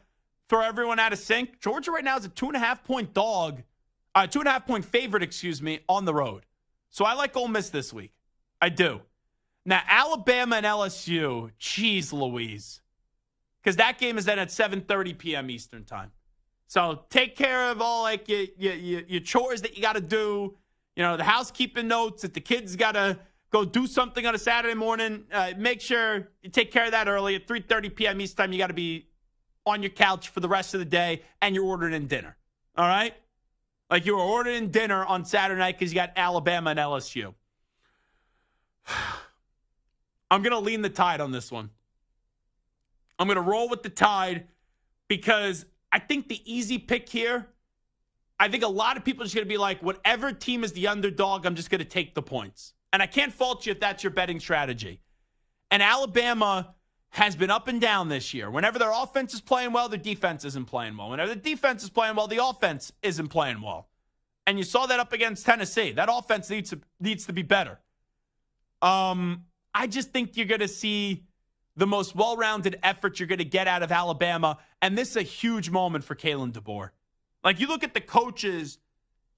[SPEAKER 4] throw everyone out of sync. Georgia right now is a 2.5-point dog. 2.5-point favorite, on the road. So I like Ole Miss this week. I do. Now, Alabama and LSU, geez Louise. Because that game is then at 7:30 p.m. Eastern time. So take care of all your chores that you got to do. You know, the housekeeping notes that the kids got to go do something on a Saturday morning. Make sure you take care of that early. At 3:30 p.m. Eastern time, you got to be on your couch for the rest of the day, and you're ordering in dinner. All right? Like you were ordering dinner on Saturday night because you got Alabama and LSU. I'm going to lean the Tide on this one. I'm going to roll with the Tide because I think the easy pick here, I think a lot of people are just going to be like, whatever team is the underdog, I'm just going to take the points. And I can't fault you if that's your betting strategy. And Alabama has been up and down this year. Whenever their offense is playing well, their defense isn't playing well. Whenever the defense is playing well, the offense isn't playing well. And you saw that up against Tennessee. That offense needs to be better. I just think you're going to see the most well-rounded effort you're going to get out of Alabama. And this is a huge moment for Kalen DeBoer. Like, you look at the coaches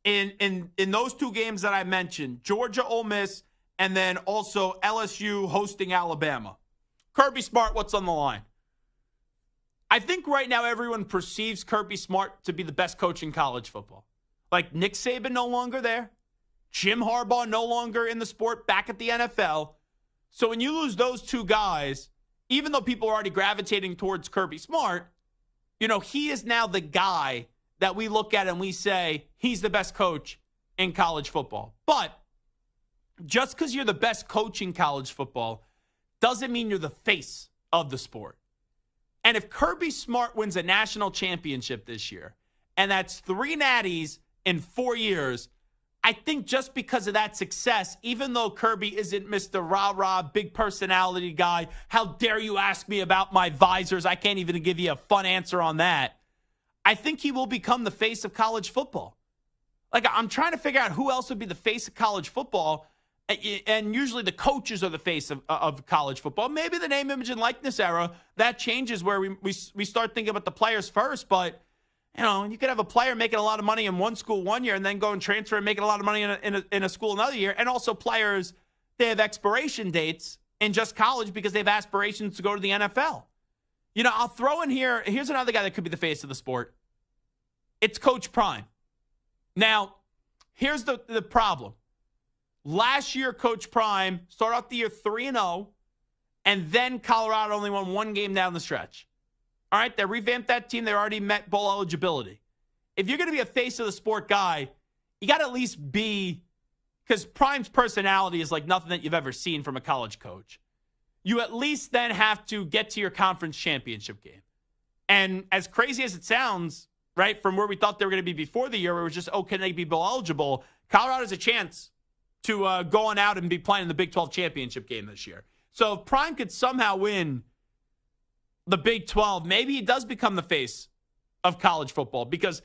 [SPEAKER 4] in those 2 games that I mentioned, Georgia, Ole Miss, and then also LSU hosting Alabama. Kirby Smart, what's on the line? I think right now everyone perceives Kirby Smart to be the best coach in college football. Like, Nick Saban no longer there. Jim Harbaugh no longer in the sport, back at the NFL. So when you lose those 2 guys, even though people are already gravitating towards Kirby Smart, you know, he is now the guy that we look at and we say he's the best coach in college football. But just because you're the best coach in college football doesn't mean you're the face of the sport. And if Kirby Smart wins a national championship this year, and that's 3 natties in 4 years, I think just because of that success, even though Kirby isn't Mr. Rah-Rah, big personality guy, how dare you ask me about my visors? I can't even give you a fun answer on that. I think he will become the face of college football. Like, I'm trying to figure out who else would be the face of college football, and usually the coaches are the face of college football. Maybe the name, image, and likeness era, that changes where we start thinking about the players first, but you know, you could have a player making a lot of money in one school one year and then go and transfer and making a lot of money in a school another year. And also players, they have expiration dates in just college because they have aspirations to go to the NFL. You know, I'll throw in here, here's another guy that could be the face of the sport. It's Coach Prime. Now, here's the problem. Last year, Coach Prime started out the year 3-0, and then Colorado only won 1 game down the stretch. All right, they revamped that team. They already met bowl eligibility. If you're going to be a face of the sport guy, you got to at least be, because Prime's personality is like nothing that you've ever seen from a college coach. You at least then have to get to your conference championship game. And as crazy as it sounds, right, from where we thought they were going to be before the year, where it was just, oh, can they be bowl eligible? Colorado has a chance to go on out and be playing in the Big 12 championship game this year. So if Prime could somehow win the Big 12, maybe he does become the face of college football because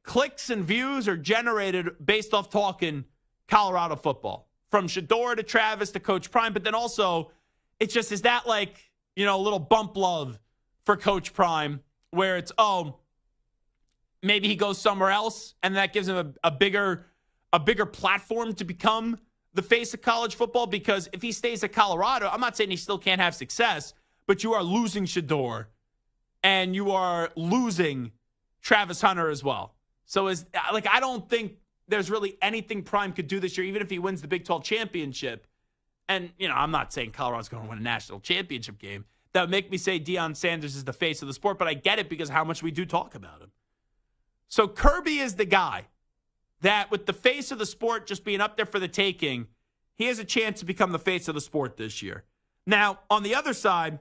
[SPEAKER 4] clicks and views are generated based off talking Colorado football. From Shador to Travis to Coach Prime, but then also it's just, is that like, a little bump love for Coach Prime where it's, maybe he goes somewhere else and that gives him a bigger platform to become the face of college football? Because if he stays at Colorado, I'm not saying he still can't have success, but you are losing Shador and you are losing Travis Hunter as well. So I don't think there's really anything Prime could do this year, even if he wins the Big 12 championship. And, I'm not saying Colorado's going to win a national championship game. That would make me say Deion Sanders is the face of the sport, but I get it because of how much we do talk about him. So Kirby is the guy that with the face of the sport just being up there for the taking, he has a chance to become the face of the sport this year. Now, on the other side,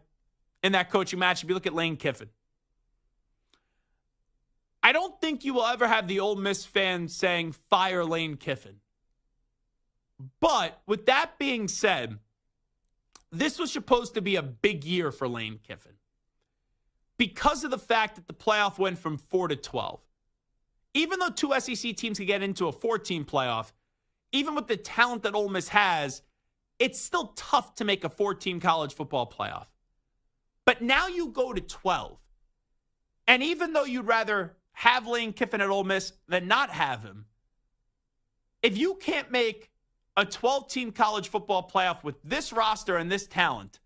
[SPEAKER 4] in that coaching matchup, you look at Lane Kiffin. I don't think you will ever have the Ole Miss fans saying, fire Lane Kiffin. But with that being said, this was supposed to be a big year for Lane Kiffin because of the fact that the playoff went from 4 to 12. Even though 2 SEC teams can get into a 14 playoff, even with the talent that Ole Miss has, it's still tough to make a 14 college football playoff. But now you go to 12. And even though you'd rather have Lane Kiffin at Ole Miss than not have him, if you can't make a 12-team college football playoff with this roster and this talent,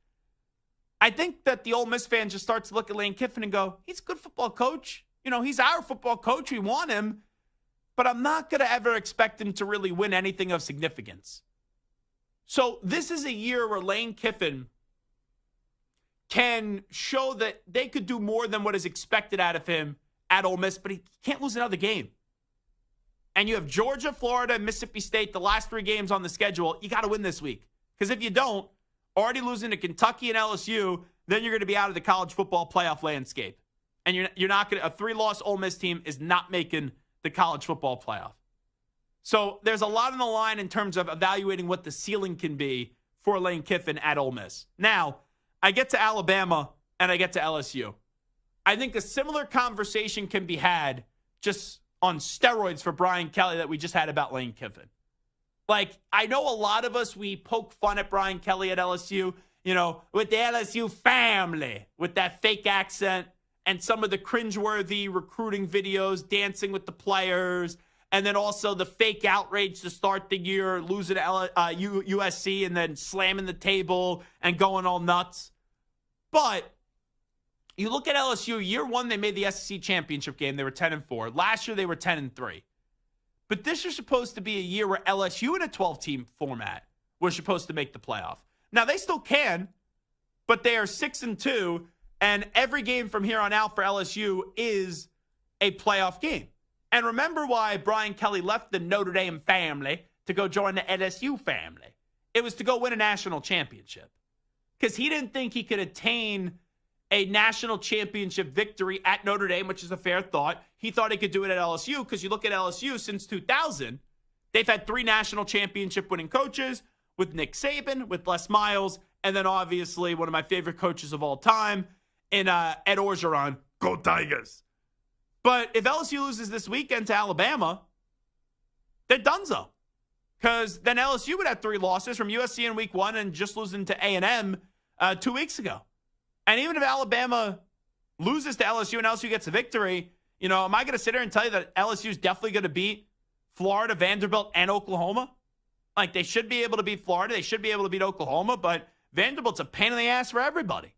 [SPEAKER 4] I think that the Ole Miss fan just starts to look at Lane Kiffin and go, he's a good football coach. He's our football coach. We want him. But I'm not going to ever expect him to really win anything of significance. So this is a year where Lane Kiffin can show that they could do more than what is expected out of him at Ole Miss, but he can't lose another game. And you have Georgia, Florida, and Mississippi State, the last 3 games on the schedule. You got to win this week. Because if you don't, already losing to Kentucky and LSU, then you're going to be out of the college football playoff landscape. And you're not going to, a 3-loss Ole Miss team is not making the college football playoff. So there's a lot on the line in terms of evaluating what the ceiling can be for Lane Kiffin at Ole Miss. Now, I get to Alabama and I get to LSU. I think a similar conversation can be had just on steroids for Brian Kelly that we just had about Lane Kiffin. Like, I know a lot of us, we poke fun at Brian Kelly at LSU, with the LSU family, with that fake accent and some of the cringeworthy recruiting videos, dancing with the players, and then also the fake outrage to start the year, losing to USC and then slamming the table and going all nuts. But you look at LSU, year 1, they made the SEC championship game. They were 10-4. Last year, they were 10-3. But this is supposed to be a year where LSU in a 12-team format was supposed to make the playoff. Now, they still can, but they are 6-2, and every game from here on out for LSU is a playoff game. And remember why Brian Kelly left the Notre Dame family to go join the LSU family. It was to go win a national championship because he didn't think he could attain a national championship victory at Notre Dame, which is a fair thought. He thought he could do it at LSU because you look at LSU since 2000, they've had 3 national championship winning coaches with Nick Saban, with Les Miles, and then obviously one of my favorite coaches of all time in Ed Orgeron. Go Tigers. But if LSU loses this weekend to Alabama, they're donezo. Because then LSU would have 3 losses from USC in week 1 and just losing to A&M 2 weeks ago. And even if Alabama loses to LSU and LSU gets a victory, am I going to sit here and tell you that LSU is definitely going to beat Florida, Vanderbilt, and Oklahoma? Like, they should be able to beat Florida. They should be able to beat Oklahoma, but Vanderbilt's a pain in the ass for everybody.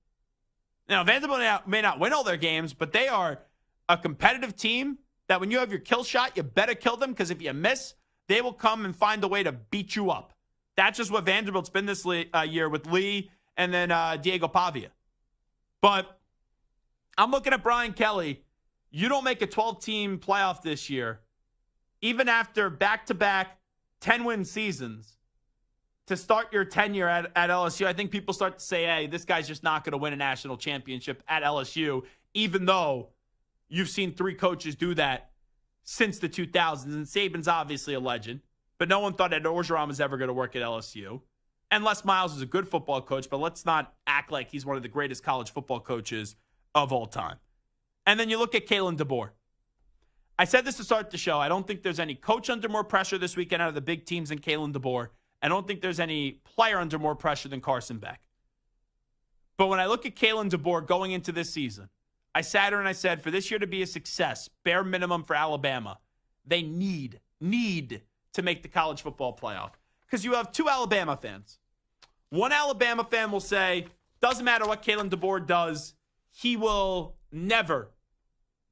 [SPEAKER 4] Now, Vanderbilt may not win all their games, but they are a competitive team that when you have your kill shot, you better kill them because if you miss, they will come and find a way to beat you up. That's just what Vanderbilt's been this year with Lee and then Diego Pavia. But I'm looking at Brian Kelly. You don't make a 12-team playoff this year, even after back-to-back 10-win seasons, to start your tenure at LSU. I think people start to say, hey, this guy's just not going to win a national championship at LSU, even though you've seen 3 coaches do that since the 2000s. And Saban's obviously a legend, but no one thought Ed Orgeron was ever going to work at LSU. And Les Miles is a good football coach, but let's not act like he's one of the greatest college football coaches of all time. And then you look at Kalen DeBoer. I said this to start the show. I don't think there's any coach under more pressure this weekend out of the big teams than Kalen DeBoer. I don't think there's any player under more pressure than Carson Beck. But when I look at Kalen DeBoer going into this season, I sat here and I said, for this year to be a success, bare minimum for Alabama, they need to make the college football playoff. Because you have two Alabama fans. One Alabama fan will say, doesn't matter what Kalen DeBoer does, he will never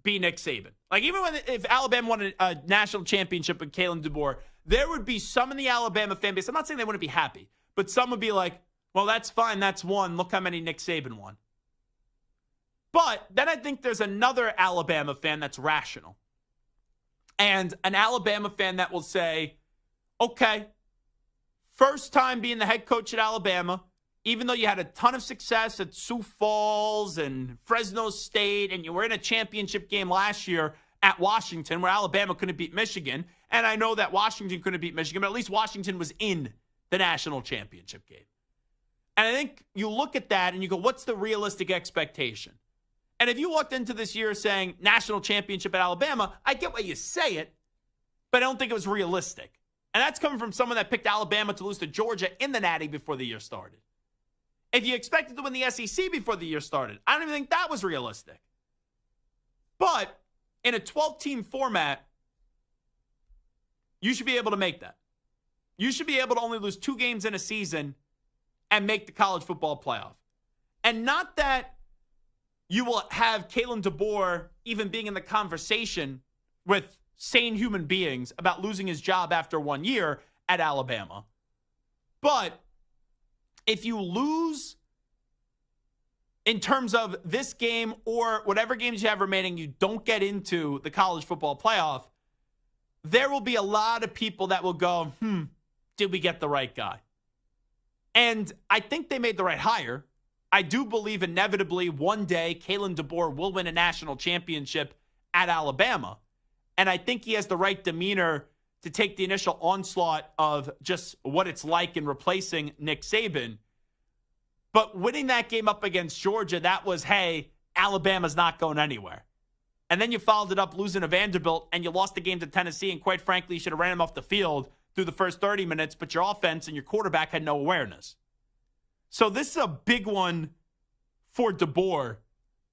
[SPEAKER 4] be Nick Saban. Like, even if Alabama won a national championship with Kalen DeBoer, there would be some in the Alabama fan base. I'm not saying they wouldn't be happy, but some would be like, well, that's fine. That's one. Look how many Nick Saban won. But then I think there's another Alabama fan that's rational. And an Alabama fan that will say, okay, first time being the head coach at Alabama, even though you had a ton of success at Sioux Falls and Fresno State, and you were in a championship game last year at Washington where Alabama couldn't beat Michigan. And I know that Washington couldn't beat Michigan, but at least Washington was in the national championship game. And I think you look at that and you go, what's the realistic expectation? And if you walked into this year saying national championship at Alabama, I get why you say it, but I don't think it was realistic. And that's coming from someone that picked Alabama to lose to Georgia in the Natty before the year started. If you expected to win the SEC before the year started, I don't even think that was realistic. But in a 12-team format, you should be able to make that. You should be able to only lose 2 games in a season and make the college football playoff. And not that you will have Kalen DeBoer even being in the conversation with sane human beings about losing his job after 1 year at Alabama. But if you lose in terms of this game or whatever games you have remaining, you don't get into the college football playoff, there will be a lot of people that will go, did we get the right guy? And I think they made the right hire. I do believe inevitably one day Kalen DeBoer will win a national championship at Alabama. And I think he has the right demeanor to take the initial onslaught of just what it's like in replacing Nick Saban. But winning that game up against Georgia, that was, hey, Alabama's not going anywhere. And then you followed it up losing to Vanderbilt, and you lost the game to Tennessee, and quite frankly, you should have ran him off the field through the first 30 minutes, but your offense and your quarterback had no awareness. So this is a big one for DeBoer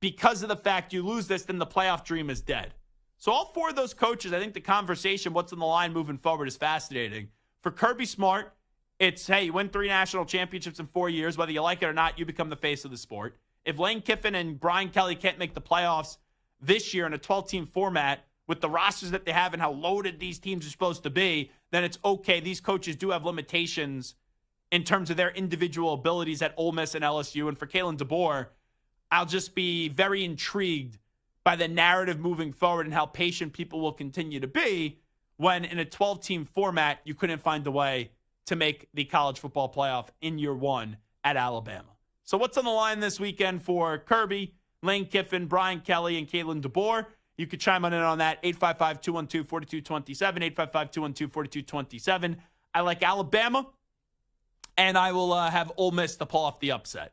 [SPEAKER 4] because of the fact you lose this, then the playoff dream is dead. So all 4 of those coaches, I think the conversation, what's on the line moving forward, is fascinating. For Kirby Smart, it's, hey, you win 3 national championships in 4 years. Whether you like it or not, you become the face of the sport. If Lane Kiffin and Brian Kelly can't make the playoffs this year in a 12-team format with the rosters that they have and how loaded these teams are supposed to be, then it's okay. These coaches do have limitations in terms of their individual abilities at Ole Miss and LSU. And for Kalen DeBoer, I'll just be very intrigued by the narrative moving forward and how patient people will continue to be when in a 12-team format, you couldn't find a way to make the college football playoff in year 1 at Alabama. So what's on the line this weekend for Kirby, Lane Kiffin, Brian Kelly, and Kalen DeBoer? You could chime in on that, 855-212-4227, 855-212-4227. I like Alabama, and I will have Ole Miss to pull off the upset.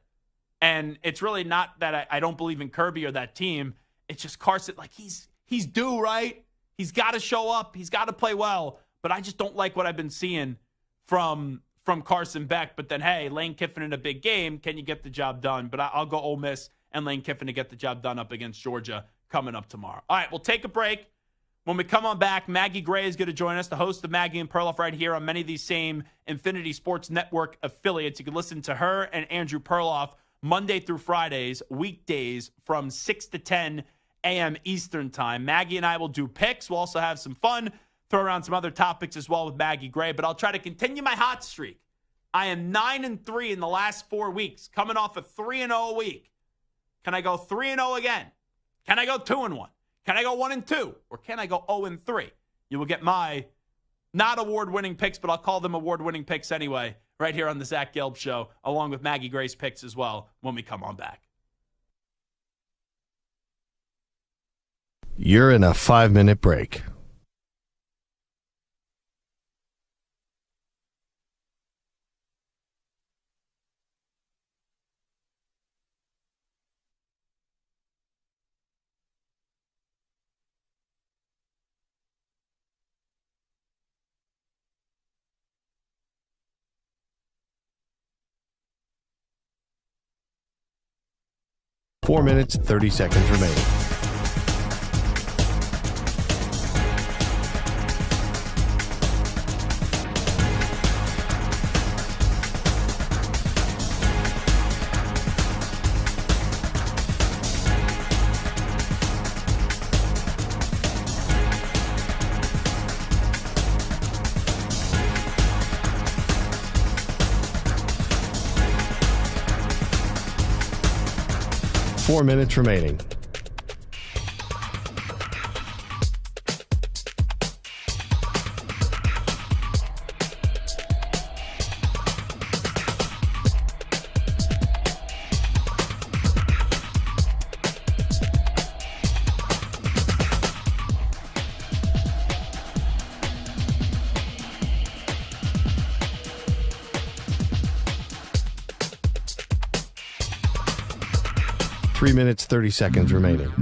[SPEAKER 4] And it's really not that I don't believe in Kirby or that team. It's just Carson, like he's due, right? He's got to show up. He's got to play well. But I just don't like what I've been seeing from Carson Beck. But then, hey, Lane Kiffin in a big game, can you get the job done? But I'll go Ole Miss and Lane Kiffin to get the job done up against Georgia coming up tomorrow. All right, we'll take a break. When we come on back, Maggie Gray is going to join us, the host of Maggie and Perloff, right here on many of these same Infinity Sports Network affiliates. You can listen to her and Andrew Perloff Monday through Fridays, weekdays from 6 to 10 a.m. Eastern time. Maggie and I will do picks. We'll also have some fun, throw around some other topics as well with Maggie Gray, but I'll try to continue my hot streak. I am 9-3 in the last 4 weeks, coming off a 3-0 week. Can I go 3-0 again? Can I go 2-1? Can I go 1-2? Or can I go 0-3? You will get my not award-winning picks, but I'll call them award-winning picks anyway, right here on the Zach Gelb Show, along with Maggie Gray's picks as well when we come on back.
[SPEAKER 8] You're in a 5-minute break. 4 minutes, 30 seconds remaining. Four minutes remaining. Three minutes, 30 seconds remaining.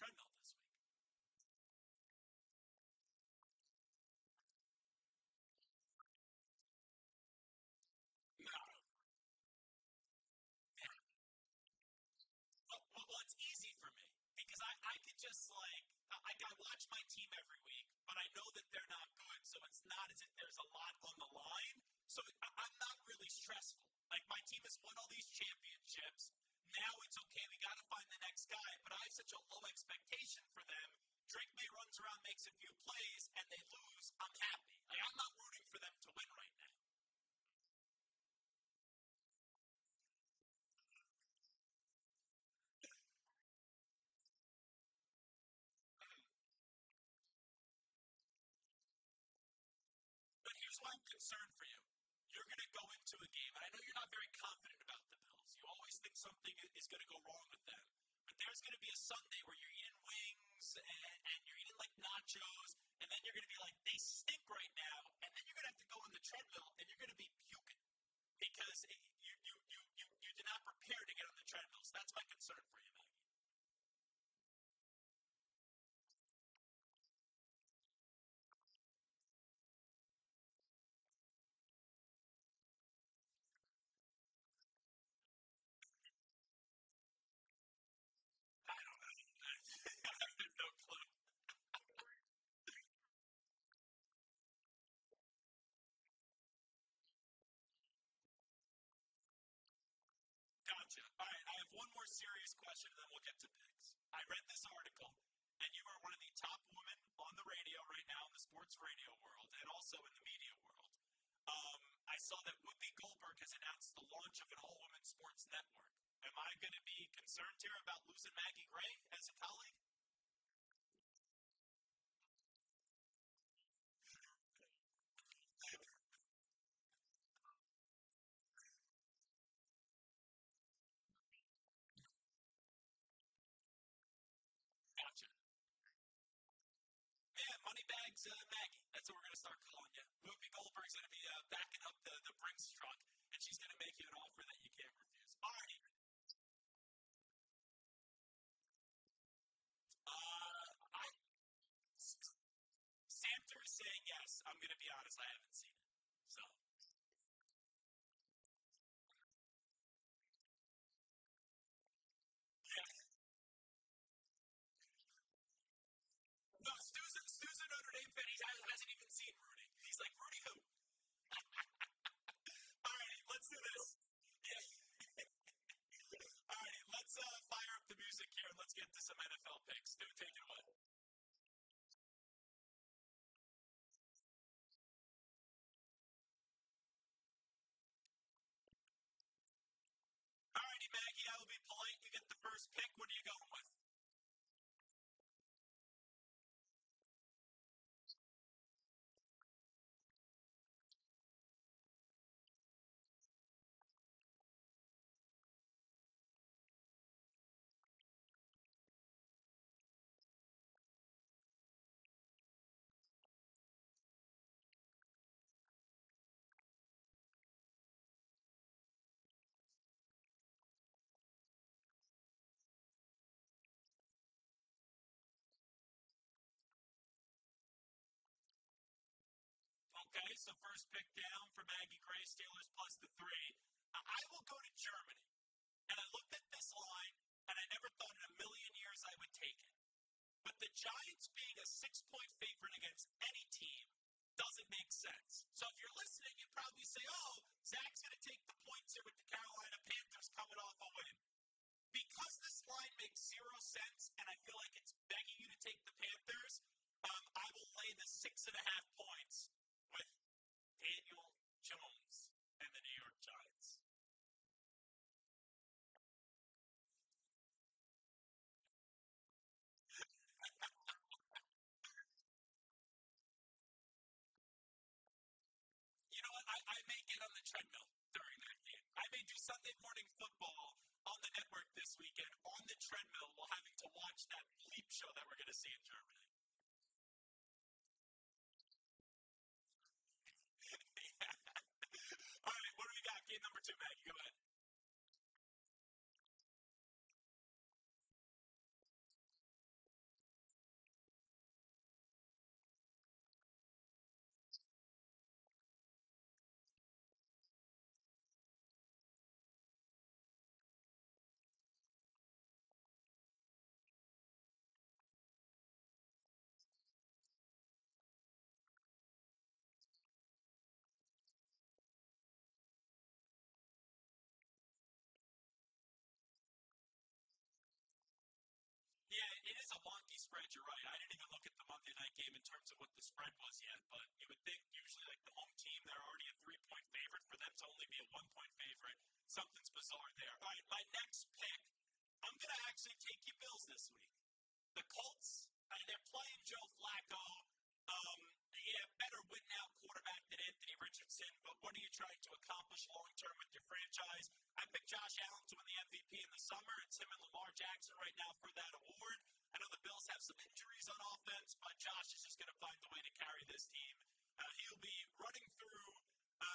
[SPEAKER 4] treadmill this week? No. Yeah. Well, it's easy for me because I could just I watch my team every week, but I know that they're not good, so it's not as if there's a lot on the line. So I'm not really stressful. Like, my team has won all these championships. Now it's okay. We got to find the next guy, but I have such a low expectation for them. Drake May runs around, makes a few plays, and they lose. I'm happy. Like, I'm not rooting for them to win right now. But here's why I'm concerned for you. You're going to go into a game, and I know you're not very confident about the Bills. You always think something is going to go wrong with them. But there's going to be a Sunday where you're eating wings and you're eating like nachos, and then you're going to be like, they stink right now, and then you're going to have to go on the treadmill, and you're going to be puking because you did not prepare to get on the treadmill. So that's my concern for you, Maggie. I don't know. I have no clue. Gotcha. All right, I have one more serious question, and then we'll get to picks. I read this article, and you are one of the top women on the radio right now in the sports radio world and also in the media world. I saw that Whoopi Goldberg has announced the launch of an all-women sports network. Am I going to be concerned here about losing Maggie Gray as a colleague? Gotcha. Yeah, Moneybags Maggie. That's what we're going to start calling you. Whoopi Goldberg's going to be backing up the Brinks truck, and she's going to make you an offer that you can't refuse. All right. Samter is saying yes. I'm going to be honest. I haven't seen it. So. Yeah. No, Stu's a Notre Dame fan. He hasn't even seen Rudy. He's like, Rudy who? All right, let's do this. Yeah. All right, let's fire up the music here and let's get to some NFL picks. Stu, take it away. All righty, Maggie, I will be polite. You get the first pick. What are you going with? Okay, so first pick down for Maggie Gray, Steelers plus the 3. I will go to Germany. And I looked at this line, and I never thought in a million years I would take it. But the Giants being a 6-point favorite against any team doesn't make sense. So if you're listening, you'd probably say, oh, Zach's going to take the points here with the Carolina Panthers coming off a win. Because this line makes zero sense, and I feel like it's begging you to take the Panthers, I will lay the 6.5 points with Daniel Jones and the New York Giants. You know what? I may get on the treadmill during that game. I may do Sunday morning football on the network this weekend on the treadmill while having to watch that bleep show that we're going to see in Germany. Yeah. All right, what do we got? Game number 2, Maggie. Go ahead. It is a wonky spread, you're right. I didn't even look at the Monday night game in terms of what the spread was yet, but you would think usually like the home team, they're already a 3-point favorite. For them to only be a 1-point favorite, something's bizarre there. All right, my next pick, I'm going to actually take you Bills this week. The Colts, they're playing Joe Flacco. Better win-now quarterback than Anthony Richardson, but what are you trying to accomplish long-term with your franchise? I picked Josh Allen to win the MVP in the summer. It's him and Lamar Jackson right now for that award. I know the Bills have some injuries on offense, but Josh is just going to find the way to carry this team. He'll be running through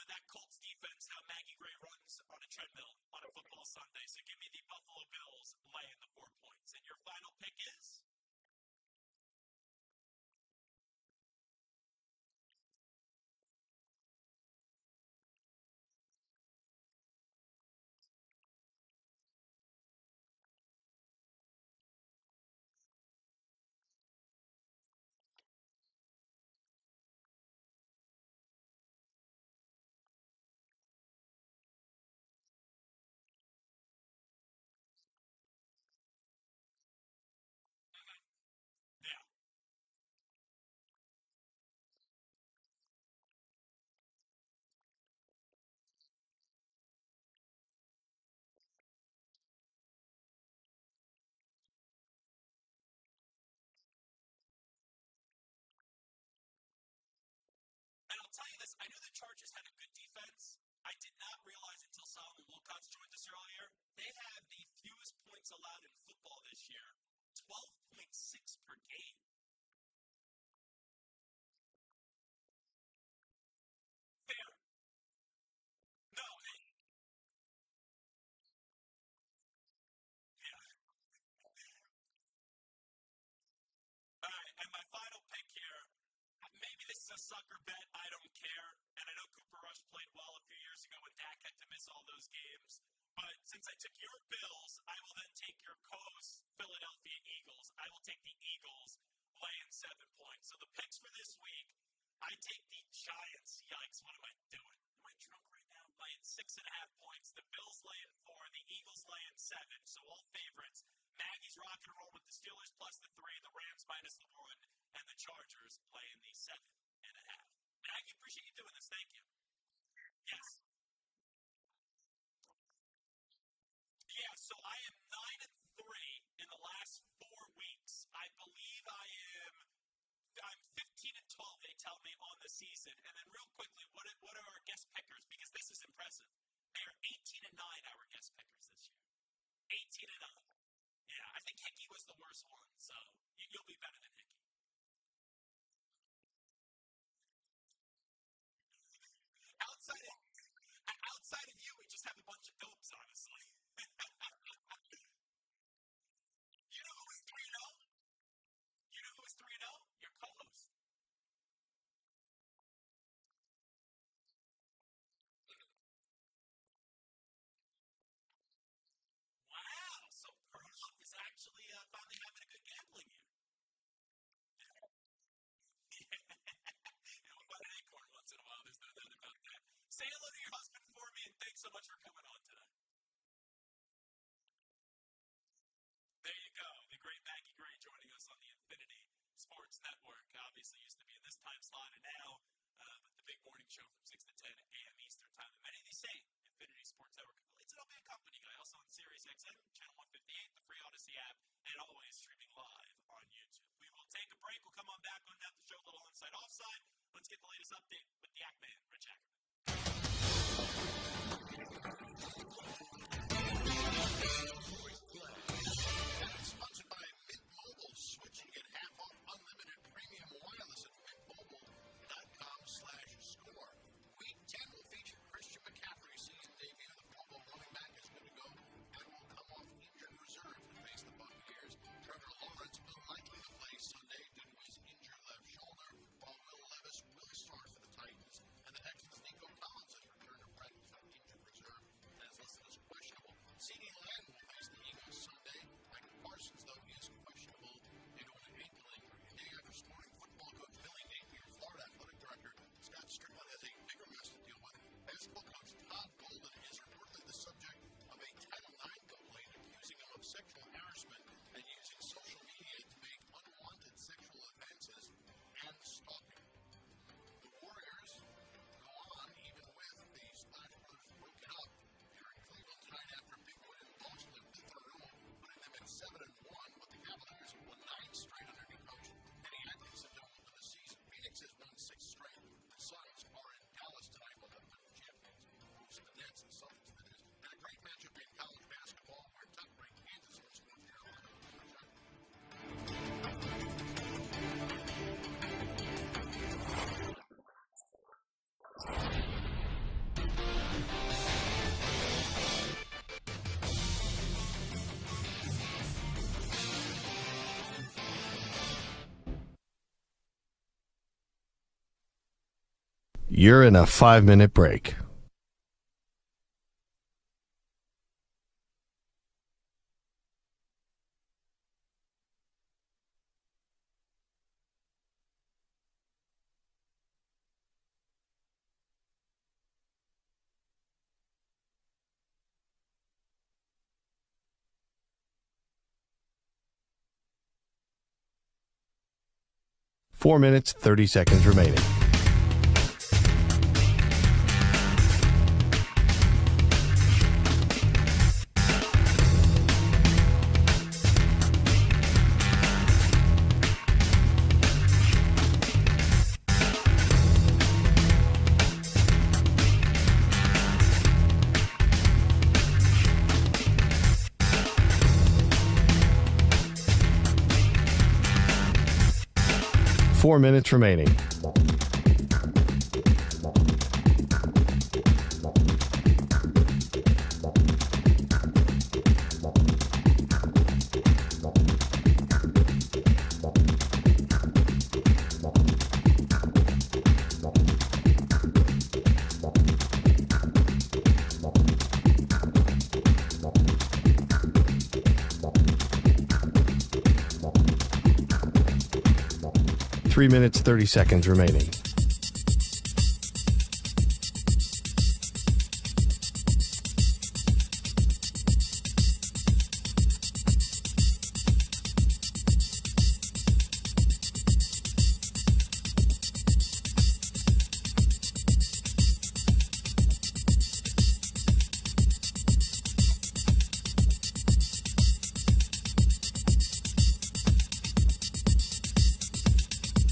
[SPEAKER 4] that Colts defense how Maggie Gray runs on a treadmill on a football Sunday. So give me the Buffalo Bills laying the 4 points. And your final pick is? Yeah. And I'll tell you this, I knew the Chargers had a good defense. I did not realize until Solomon Wilcots joined us earlier, they have the fewest points allowed in football this year, 12.6 per game. Fair. No, yeah. All right, and my final pick here, maybe this is a sucker bet, I don't care. And I know Cooper Rush played well a few years ago when Dak had to miss all those games. But since I took your Bills, I will then take your co-host Philadelphia Eagles. I will take the Eagles laying 7 points. So the picks for this week, I take the Giants. Yikes, what am I doing? Am I drunk right now? Laying 6.5 points. The Bills laying 4. The Eagles laying 7. So all favorites. Maggie's rock and roll with the Steelers plus the 3. The Rams minus the 1. And the Chargers laying the 7.5. Maggie, appreciate you doing this. Thank you. Yes. Yeah, so I am 9-3 in the last 4 weeks. I believe I'm 15-12, they tell me, on the season. And then real quickly, what are our guest pickers? Because this is impressive. They are 18-9, our guest pickers this year. 18-9. Yeah, I think Hickey was the worst one, so you'll be better than Hickey. Outside of you, we just have a bunch of dopes, honestly. You know who is 3-0? You know who is 3-0? Your co-host. Wow, so Perloff is actually finally having a good gambling year. We'll find an acorn once in a while. There's no doubt about that. Say hello to your husband for me, and thanks so much for coming on today. There you go. The great Maggie Gray joining us on the Infinity Sports Network. Obviously used to be in this time slot, and now but the big morning show from 6 to 10 a.m. Eastern Time. And many of these same Infinity Sports Network affiliates. It'll be a company guy. Also on Sirius XM, Channel 158, the free Odyssey app, and always streaming live on YouTube. We will take a break. We'll come on back on that to show a little inside offside. Let's get the latest update with the Yak Man, Rich Ackerman.
[SPEAKER 6] Sponsored by Mint Mobile. Switch and get half off unlimited premium wireless at mintmobile.com/score. Week 10 will feature Christian McCaffrey's season debut. The Pro Bowl running back is good to go and will come off injured reserve to face the Buccaneers. Trevor Lawrence unlikely to play Sunday due to his injured left shoulder, while Will Levis will start for the Titans.
[SPEAKER 8] You're in a 5-minute break. Four minutes, 30 seconds remaining. Four minutes remaining. Three minutes, 30 seconds remaining.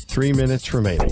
[SPEAKER 8] Three minutes remaining.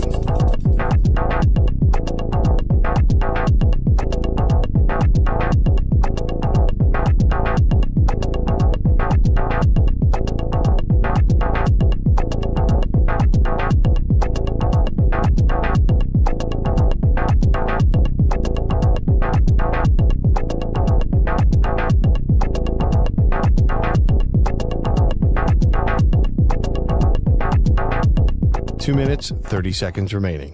[SPEAKER 8] Two minutes, 30 seconds remaining.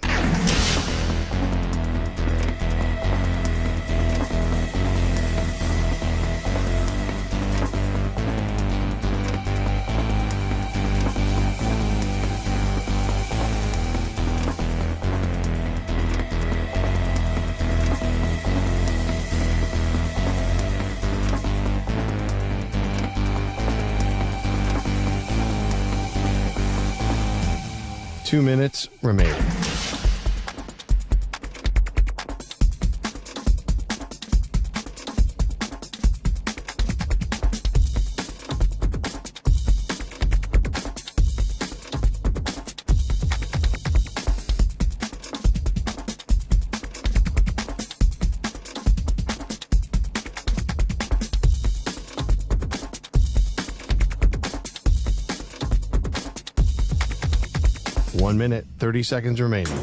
[SPEAKER 8] Two minutes remaining. One minute, 30 seconds remaining.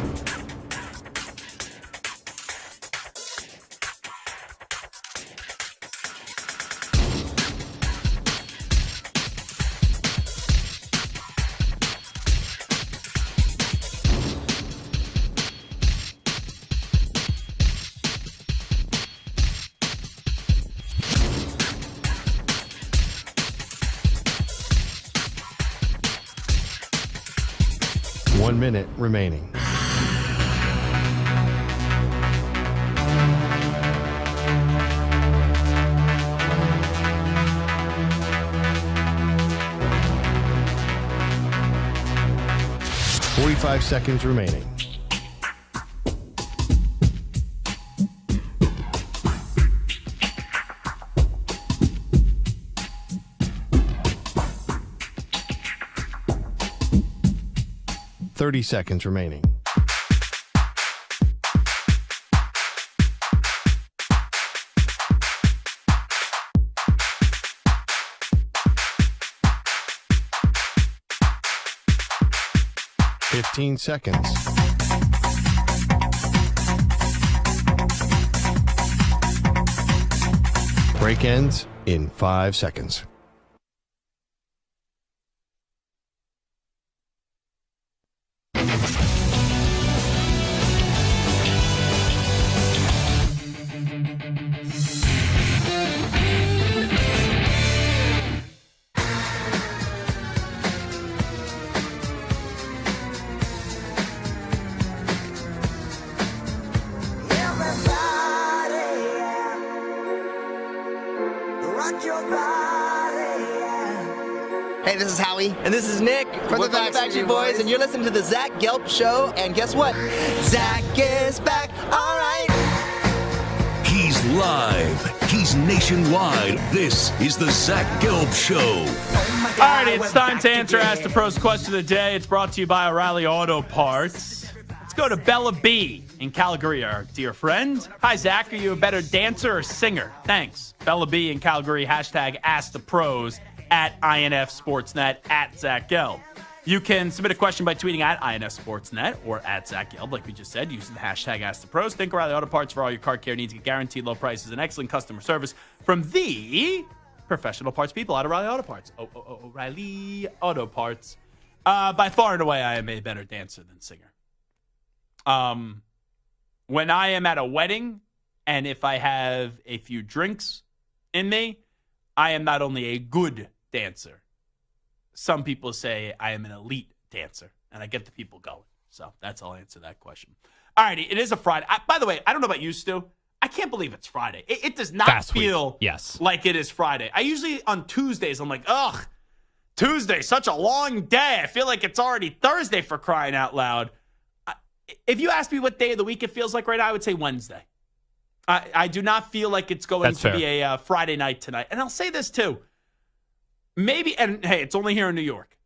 [SPEAKER 8] One minute remaining. Forty-five seconds remaining. Thirty seconds remaining. Fifteen seconds. Break ends in 5 seconds.
[SPEAKER 7] Hey, this is Howie. And this is Nick. From the Backstreet Boys. And you're listening to the Zach Gelb Show. And guess what? Zach is back. All right.
[SPEAKER 3] He's live. He's nationwide. This is the Zach Gelb Show.
[SPEAKER 4] All right, it's time to answer Ask the Pros question of the day. It's brought to you by O'Reilly Auto Parts. Let's go to Bella B in Calgary, our dear friend. Hi, Zach. Are you a better dancer or singer? Thanks. Bella B in Calgary. Hashtag Ask the Pros at INF Sportsnet at Zach Gelb. You can submit a question by tweeting at INF Sportsnet or at Zach Gelb, like we just said, using the hashtag Ask the Pros. Think O'Reilly Auto Parts for all your car care needs. Get guaranteed low prices and excellent customer service from the professional parts people at O'Reilly Auto Parts. O'Reilly Auto Parts. By far and away, I am a better dancer than singer. When I am at a wedding and if I have a few drinks in me, I am not only a good dancer. Some people say I am an elite dancer, and I get the people going. So that's how I'll answer that question. All righty, it is a Friday. By the way, I don't know about you, Stu. I can't believe it's Friday. It does not feel like it is Friday. I usually, on Tuesdays, I'm like, ugh, Tuesday, such a long day. I feel like it's already Thursday for crying out loud. If you ask me what day of the week it feels like right now, I would say Wednesday. I do not feel like it's going to be a Friday night tonight. And I'll say this, too. Maybe, and hey, it's only here in New York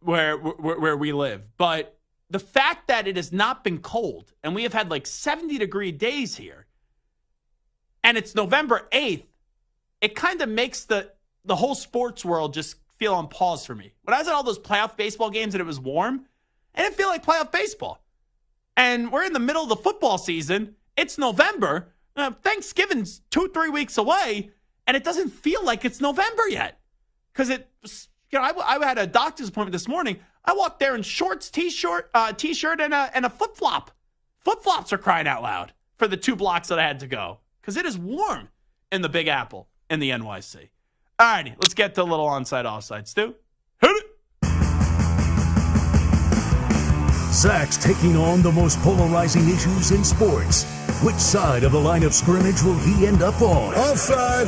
[SPEAKER 4] where we live. But the fact that it has not been cold, and we have had like 70-degree days here, and it's November 8th, it kind of makes the whole sports world just feel on pause for me. When I was at all those playoff baseball games and it was warm, I didn't feel like playoff baseball. And we're in the middle of the football season. It's November. Thanksgiving's 2-3 weeks away, and it doesn't feel like it's November yet. Because I had a doctor's appointment this morning. I walked there in shorts, t-shirt, and a flip-flop. Flip-flops are crying out loud for the 2 blocks that I had to go. Because it is warm in the Big Apple in the NYC. All righty, let's get to a little onside, offside. Stu, hit it.
[SPEAKER 9] Zach's taking on the most polarizing issues in sports. Which side of the line of scrimmage will he end up on?
[SPEAKER 10] Offside.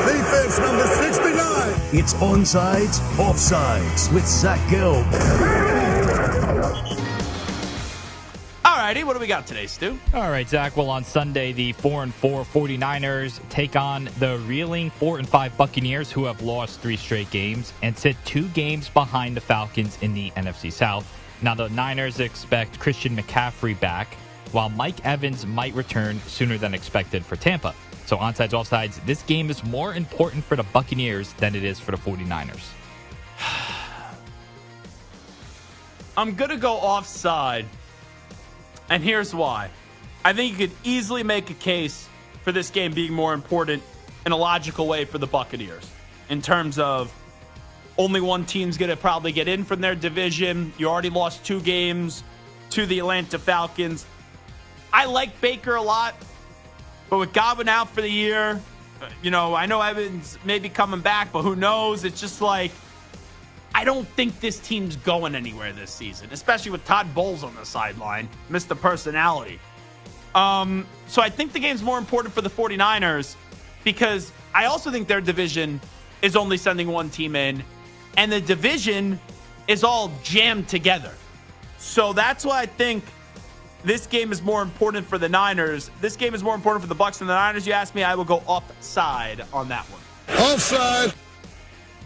[SPEAKER 10] Defense number 69.
[SPEAKER 9] It's Onsides, Offsides with Zach Gelb.
[SPEAKER 4] All righty, what do we got today, Stu?
[SPEAKER 2] All right, Zach. Well, on Sunday, the 4-4 49ers take on the reeling 4-5 Buccaneers, who have lost 3 straight games and sit 2 games behind the Falcons in the NFC South. Now, the Niners expect Christian McCaffrey back, while Mike Evans might return sooner than expected for Tampa. So, onsides, offsides, this game is more important for the Buccaneers than it is for the 49ers.
[SPEAKER 4] I'm going to go offside, and here's why. I think you could easily make a case for this game being more important in a logical way for the Buccaneers in terms of only one team's going to probably get in from their division. You already lost 2 games to the Atlanta Falcons. I like Baker a lot, but with Godwin out for the year, I know Evans may be coming back, but who knows? It's just like, I don't think this team's going anywhere this season, especially with Todd Bowles on the sideline, Mr. Personality. So I think the game's more important for the 49ers because I also think their division is only sending one team in, and the division is all jammed together. So that's why I think this game is more important for the Niners. This game is more important for the Bucs than the Niners. You ask me, I will go offside on that one.
[SPEAKER 10] Offside.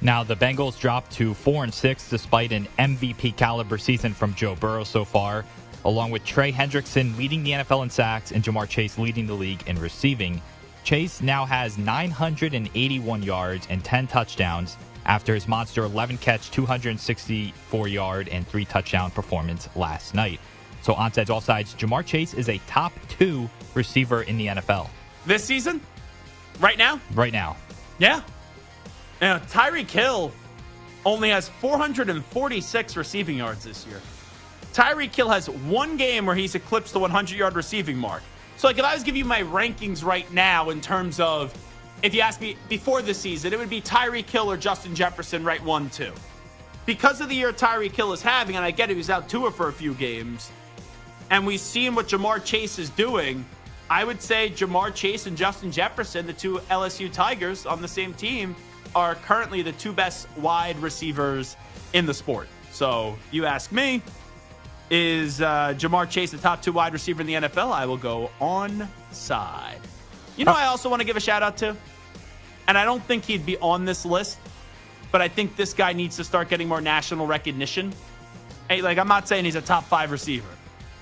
[SPEAKER 2] Now, the Bengals dropped to 4-6 despite an MVP caliber season from Joe Burrow so far, along with Trey Hendrickson leading the NFL in sacks and Jamar Chase leading the league in receiving. Chase now has 981 yards and 10 touchdowns after his monster 11-catch, 264-yard, and 3-touchdown performance last night. So onsides, offsides, Jamar Chase is a top 2 receiver in the NFL.
[SPEAKER 4] This season? Right now?
[SPEAKER 2] Right now.
[SPEAKER 4] Yeah. Now, Tyreek Hill only has 446 receiving yards this year. Tyreek Hill has 1 game where he's eclipsed the 100-yard receiving mark. So, if I was giving you my rankings right now in terms of, if you ask me before the season, it would be Tyreek Hill or Justin Jefferson right 1-2. Because of the year Tyreek Hill is having, and I get it, he's out Tua for a few games, and we've seen what Jamar Chase is doing, I would say Jamar Chase and Justin Jefferson, the two LSU Tigers on the same team, are currently the two best wide receivers in the sport. So you ask me, is Jamar Chase the top 2 wide receiver in the NFL? I will go on side. You know, I also want to give a shout out to, and I don't think he'd be on this list, but I think this guy needs to start getting more national recognition. Hey, like, I'm not saying he's a top 5 receiver,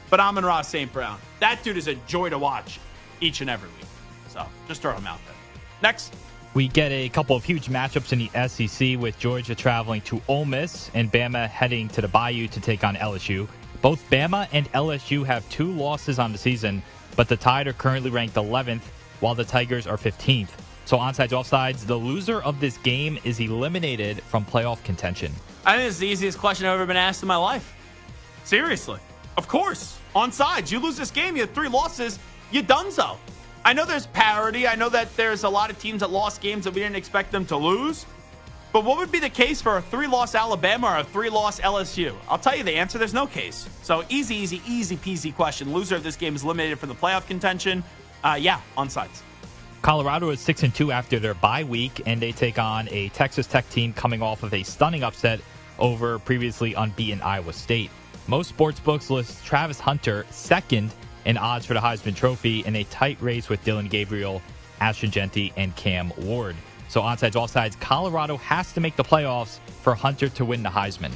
[SPEAKER 4] but Amon-Ra St. Brown. That dude is a joy to watch each and every week. So just throw him out there. Next.
[SPEAKER 2] We get a couple of huge matchups in the SEC with Georgia traveling to Ole Miss and Bama heading to the Bayou to take on LSU. Both Bama and LSU have 2 losses on the season, but the Tide are currently ranked 11th, while the Tigers are 15th. So onside, offsides, the loser of this game is eliminated from playoff contention.
[SPEAKER 4] I think it's the easiest question I've ever been asked in my life. Seriously. Of course. Onside. You lose this game, you have 3 losses, you done so. I know there's parity. I know that there's a lot of teams that lost games that we didn't expect them to lose. But what would be the case for a 3-loss Alabama or a 3-loss LSU? I'll tell you the answer. There's no case. So easy peasy question. Loser of this game is eliminated from the playoff contention. Onsides.
[SPEAKER 2] Colorado is 6-2 after their bye week, and they take on a Texas Tech team coming off of a stunning upset over previously unbeaten Iowa State. Most sportsbooks list Travis Hunter second in odds for the Heisman Trophy in a tight race with Dylan Gabriel, Ashton Genty, and Cam Ward. So onsides, offsides, Colorado has to make the playoffs for Hunter to win the Heisman.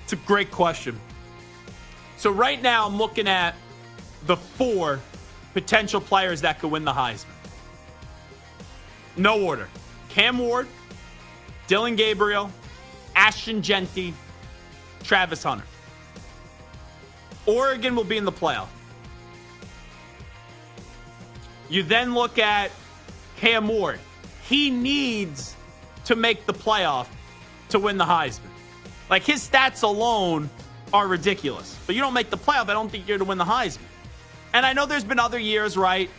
[SPEAKER 4] It's a great question. So right now I'm looking at the 4 potential players that could win the Heisman. No order. Cam Ward, Dylan Gabriel, Ashton Genty, Travis Hunter. Oregon will be in the playoff. You then look at Cam Ward. He needs to make the playoff to win the Heisman. Like, his stats alone are ridiculous. But you don't make the playoff, I don't think you're to win the Heisman. And I know there's been other years, right?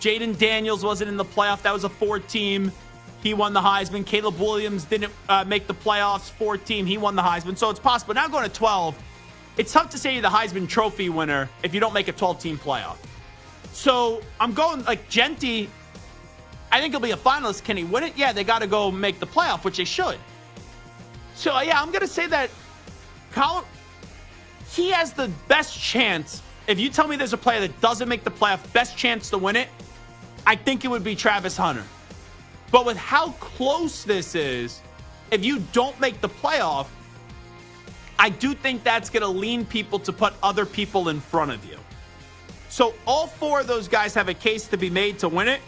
[SPEAKER 4] Jaden Daniels wasn't in the playoff. That was a 4-team. He won the Heisman. Caleb Williams didn't make the playoffs. 4-team. He won the Heisman. So it's possible. Now going to 12, it's tough to say you're the Heisman Trophy winner if you don't make a 12-team playoff. So I'm going like Genty. I think he'll be a finalist. Can he win it? Yeah, they got to go make the playoff, which they should. So, yeah, I'm going to say that Colin, he has the best chance. If you tell me there's a player that doesn't make the playoff, best chance to win it, I think it would be Travis Hunter. But with how close this is, if you don't make the playoff, I do think that's going to lean people to put other people in front of you. So all 4 of those guys have a case to be made to win it.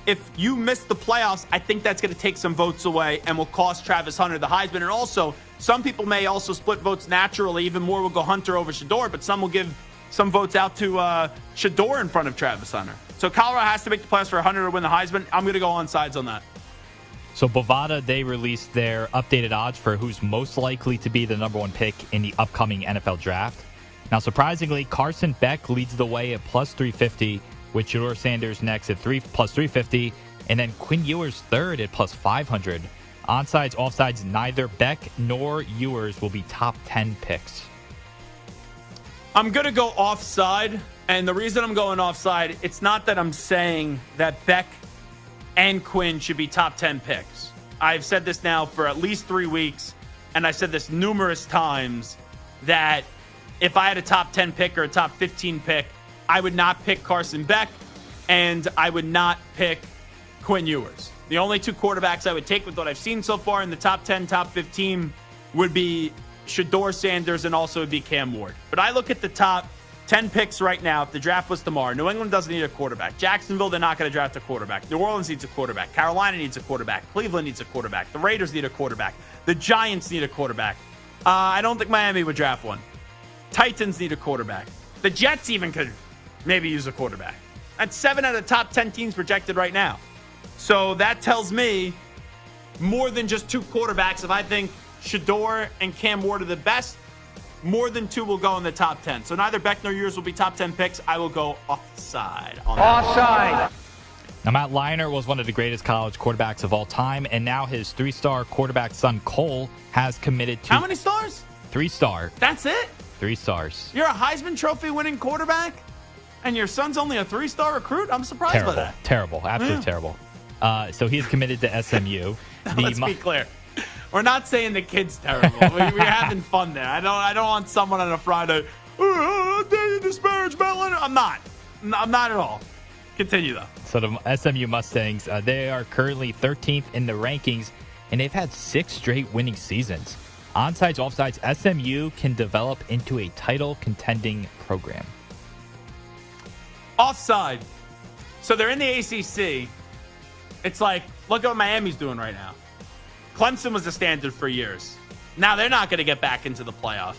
[SPEAKER 4] If you miss the playoffs, I think that's going to take some votes away and will cost Travis Hunter the Heisman. And also, some people may also split votes naturally. Even more will go Hunter over Shedeur, but some will give some votes out to Shedeur in front of Travis Hunter. So Colorado has to make the playoffs for Hunter to win the Heisman. I'm going to go on sides on that.
[SPEAKER 2] So Bovada, they released their updated odds for who's most likely to be the number 1 pick in the upcoming NFL draft. Now, surprisingly, Carson Beck leads the way at plus 350, with Shedeur Sanders next at plus 350, and then Quinn Ewers third at plus 500. Onsides, offsides, neither Beck nor Ewers will be top 10 picks.
[SPEAKER 4] I'm going to go offside, and the reason I'm going offside, it's not that I'm saying that Beck and Quinn should be top 10 picks. I've said this now for at least 3 weeks, and I've said this numerous times, that if I had a top 10 pick or a top 15 pick, I would not pick Carson Beck, and I would not pick Quinn Ewers. The only 2 quarterbacks I would take with what I've seen so far in the top 10, top 15 would be Shedeur Sanders and also would be Cam Ward. But I look at the top 10 picks right now. If the draft was tomorrow, New England doesn't need a quarterback. Jacksonville, they're not going to draft a quarterback. New Orleans needs a quarterback. Carolina needs a quarterback. Cleveland needs a quarterback. The Raiders need a quarterback. The Giants need a quarterback. I don't think Miami would draft one. Titans need a quarterback. The Jets even could maybe use a quarterback. That's 7 out of the top 10 teams projected right now. So that tells me more than just 2 quarterbacks. If I think Shedeur and Cam Ward are the best, more than 2 will go in the top 10. So neither Beck nor Ewers will be top 10 picks. I will go offside.
[SPEAKER 2] Offside. Now, Matt Leinart was one of the greatest college quarterbacks of all time, and now his 3-star quarterback son, Cole, has committed to...
[SPEAKER 4] How many stars?
[SPEAKER 2] 3-star.
[SPEAKER 4] That's it?
[SPEAKER 2] 3 stars.
[SPEAKER 4] You're a Heisman Trophy winning quarterback, and your son's only a 3-star recruit? I'm surprised by that.
[SPEAKER 2] Terrible. Absolutely terrible. So he's committed to SMU.
[SPEAKER 4] Let's be clear. We're not saying the kid's terrible. We're having fun there. I don't want someone on a Friday, how dare you disparage Matt Leonard? I'm not at all. Continue, though.
[SPEAKER 2] So the SMU Mustangs, they are currently 13th in the rankings, and they've had 6 straight winning seasons. Onsides, offsides, SMU can develop into a title-contending program.
[SPEAKER 4] Offside. So they're in the ACC. It's like, look at what Miami's doing right now. Clemson was the standard for years. Now they're not going to get back into the playoff.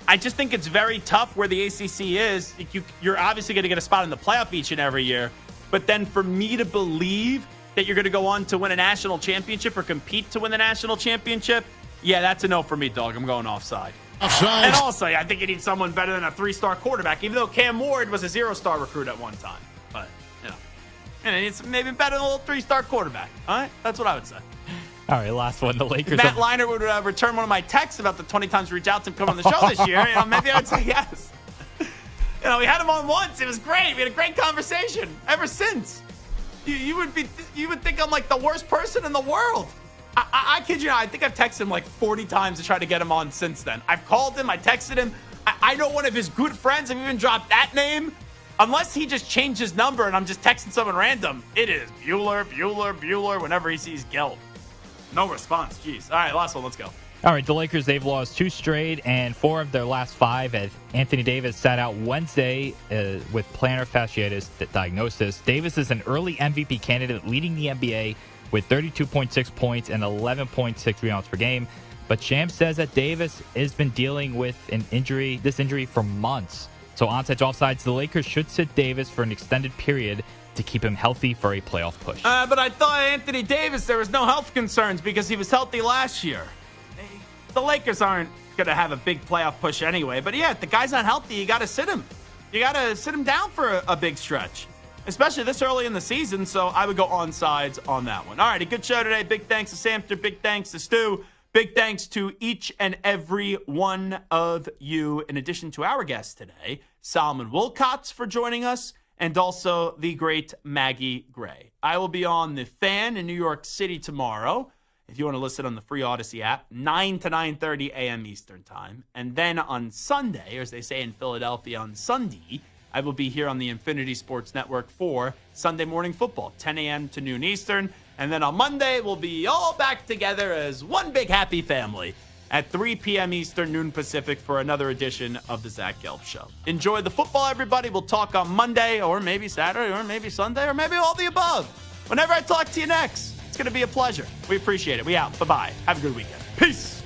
[SPEAKER 4] I just think it's very tough where the ACC is. You're obviously going to get a spot in the playoff each and every year. But then for me to believe that you're going to go on to win a national championship or compete to win the national championship, yeah, that's a no for me, dog. I'm going offside.
[SPEAKER 10] Offside.
[SPEAKER 4] And also, I think you need someone better than a 3-star quarterback, even though Cam Ward was a 0-star recruit at one time. But, it's maybe better than a little 3-star quarterback. All right? That's what I would say.
[SPEAKER 2] All right, last one. The Lakers.
[SPEAKER 4] Matt Leiner would return one of my texts about the 20 times we reached out to him come on the show this year. Maybe I would say yes. We had him on once. It was great. We had a great conversation ever since. You would think I'm like the worst person in the world. I kid you not. I think I've texted him like 40 times to try to get him on since then. I've called him. I texted him. I know one of his good friends. I've even dropped that name. Unless he just changed his number and I'm just texting someone random, it is Bueller whenever he sees Gelb. No response. Jeez. All right, last one. Let's go.
[SPEAKER 2] All right, the Lakers, they've lost 2 straight and 4 of their last 5 as Anthony Davis sat out Wednesday with plantar fasciitis diagnosis. Davis is an early MVP candidate leading the NBA with 32.6 points and 11.6 rebounds per game. But Shams says that Davis has been dealing with this injury for months. So onsides, offsides, the Lakers should sit Davis for an extended period to keep him healthy for a playoff push.
[SPEAKER 4] But I thought Anthony Davis, there was no health concerns because he was healthy last year. The Lakers aren't going to have a big playoff push anyway. But yeah, if the guy's not healthy, you got to sit him. You got to sit him down for a big stretch, especially this early in the season. So I would go onsides on that one. All right, a good show today. Big thanks to Samter. Big thanks to Stu. Big thanks to each and every one of you, in addition to our guest today, Solomon Wilcots, for joining us, and also the great Maggie Gray. I will be on The Fan in New York City tomorrow. If you want to listen on the free Odyssey app, 9 to 9:30 a.m. Eastern Time. And then on Sunday, or as they say in Philadelphia, on Sunday, I will be here on the Infinity Sports Network for Sunday Morning Football, 10 a.m. to noon Eastern. And then on Monday, we'll be all back together as one big happy family at 3 p.m. Eastern, noon Pacific, for another edition of the Zach Gelb Show. Enjoy the football, everybody. We'll talk on Monday, or maybe Saturday, or maybe Sunday, or maybe all the above. Whenever I talk to you next, it's going to be a pleasure. We appreciate it. We out. Bye-bye. Have a good weekend. Peace.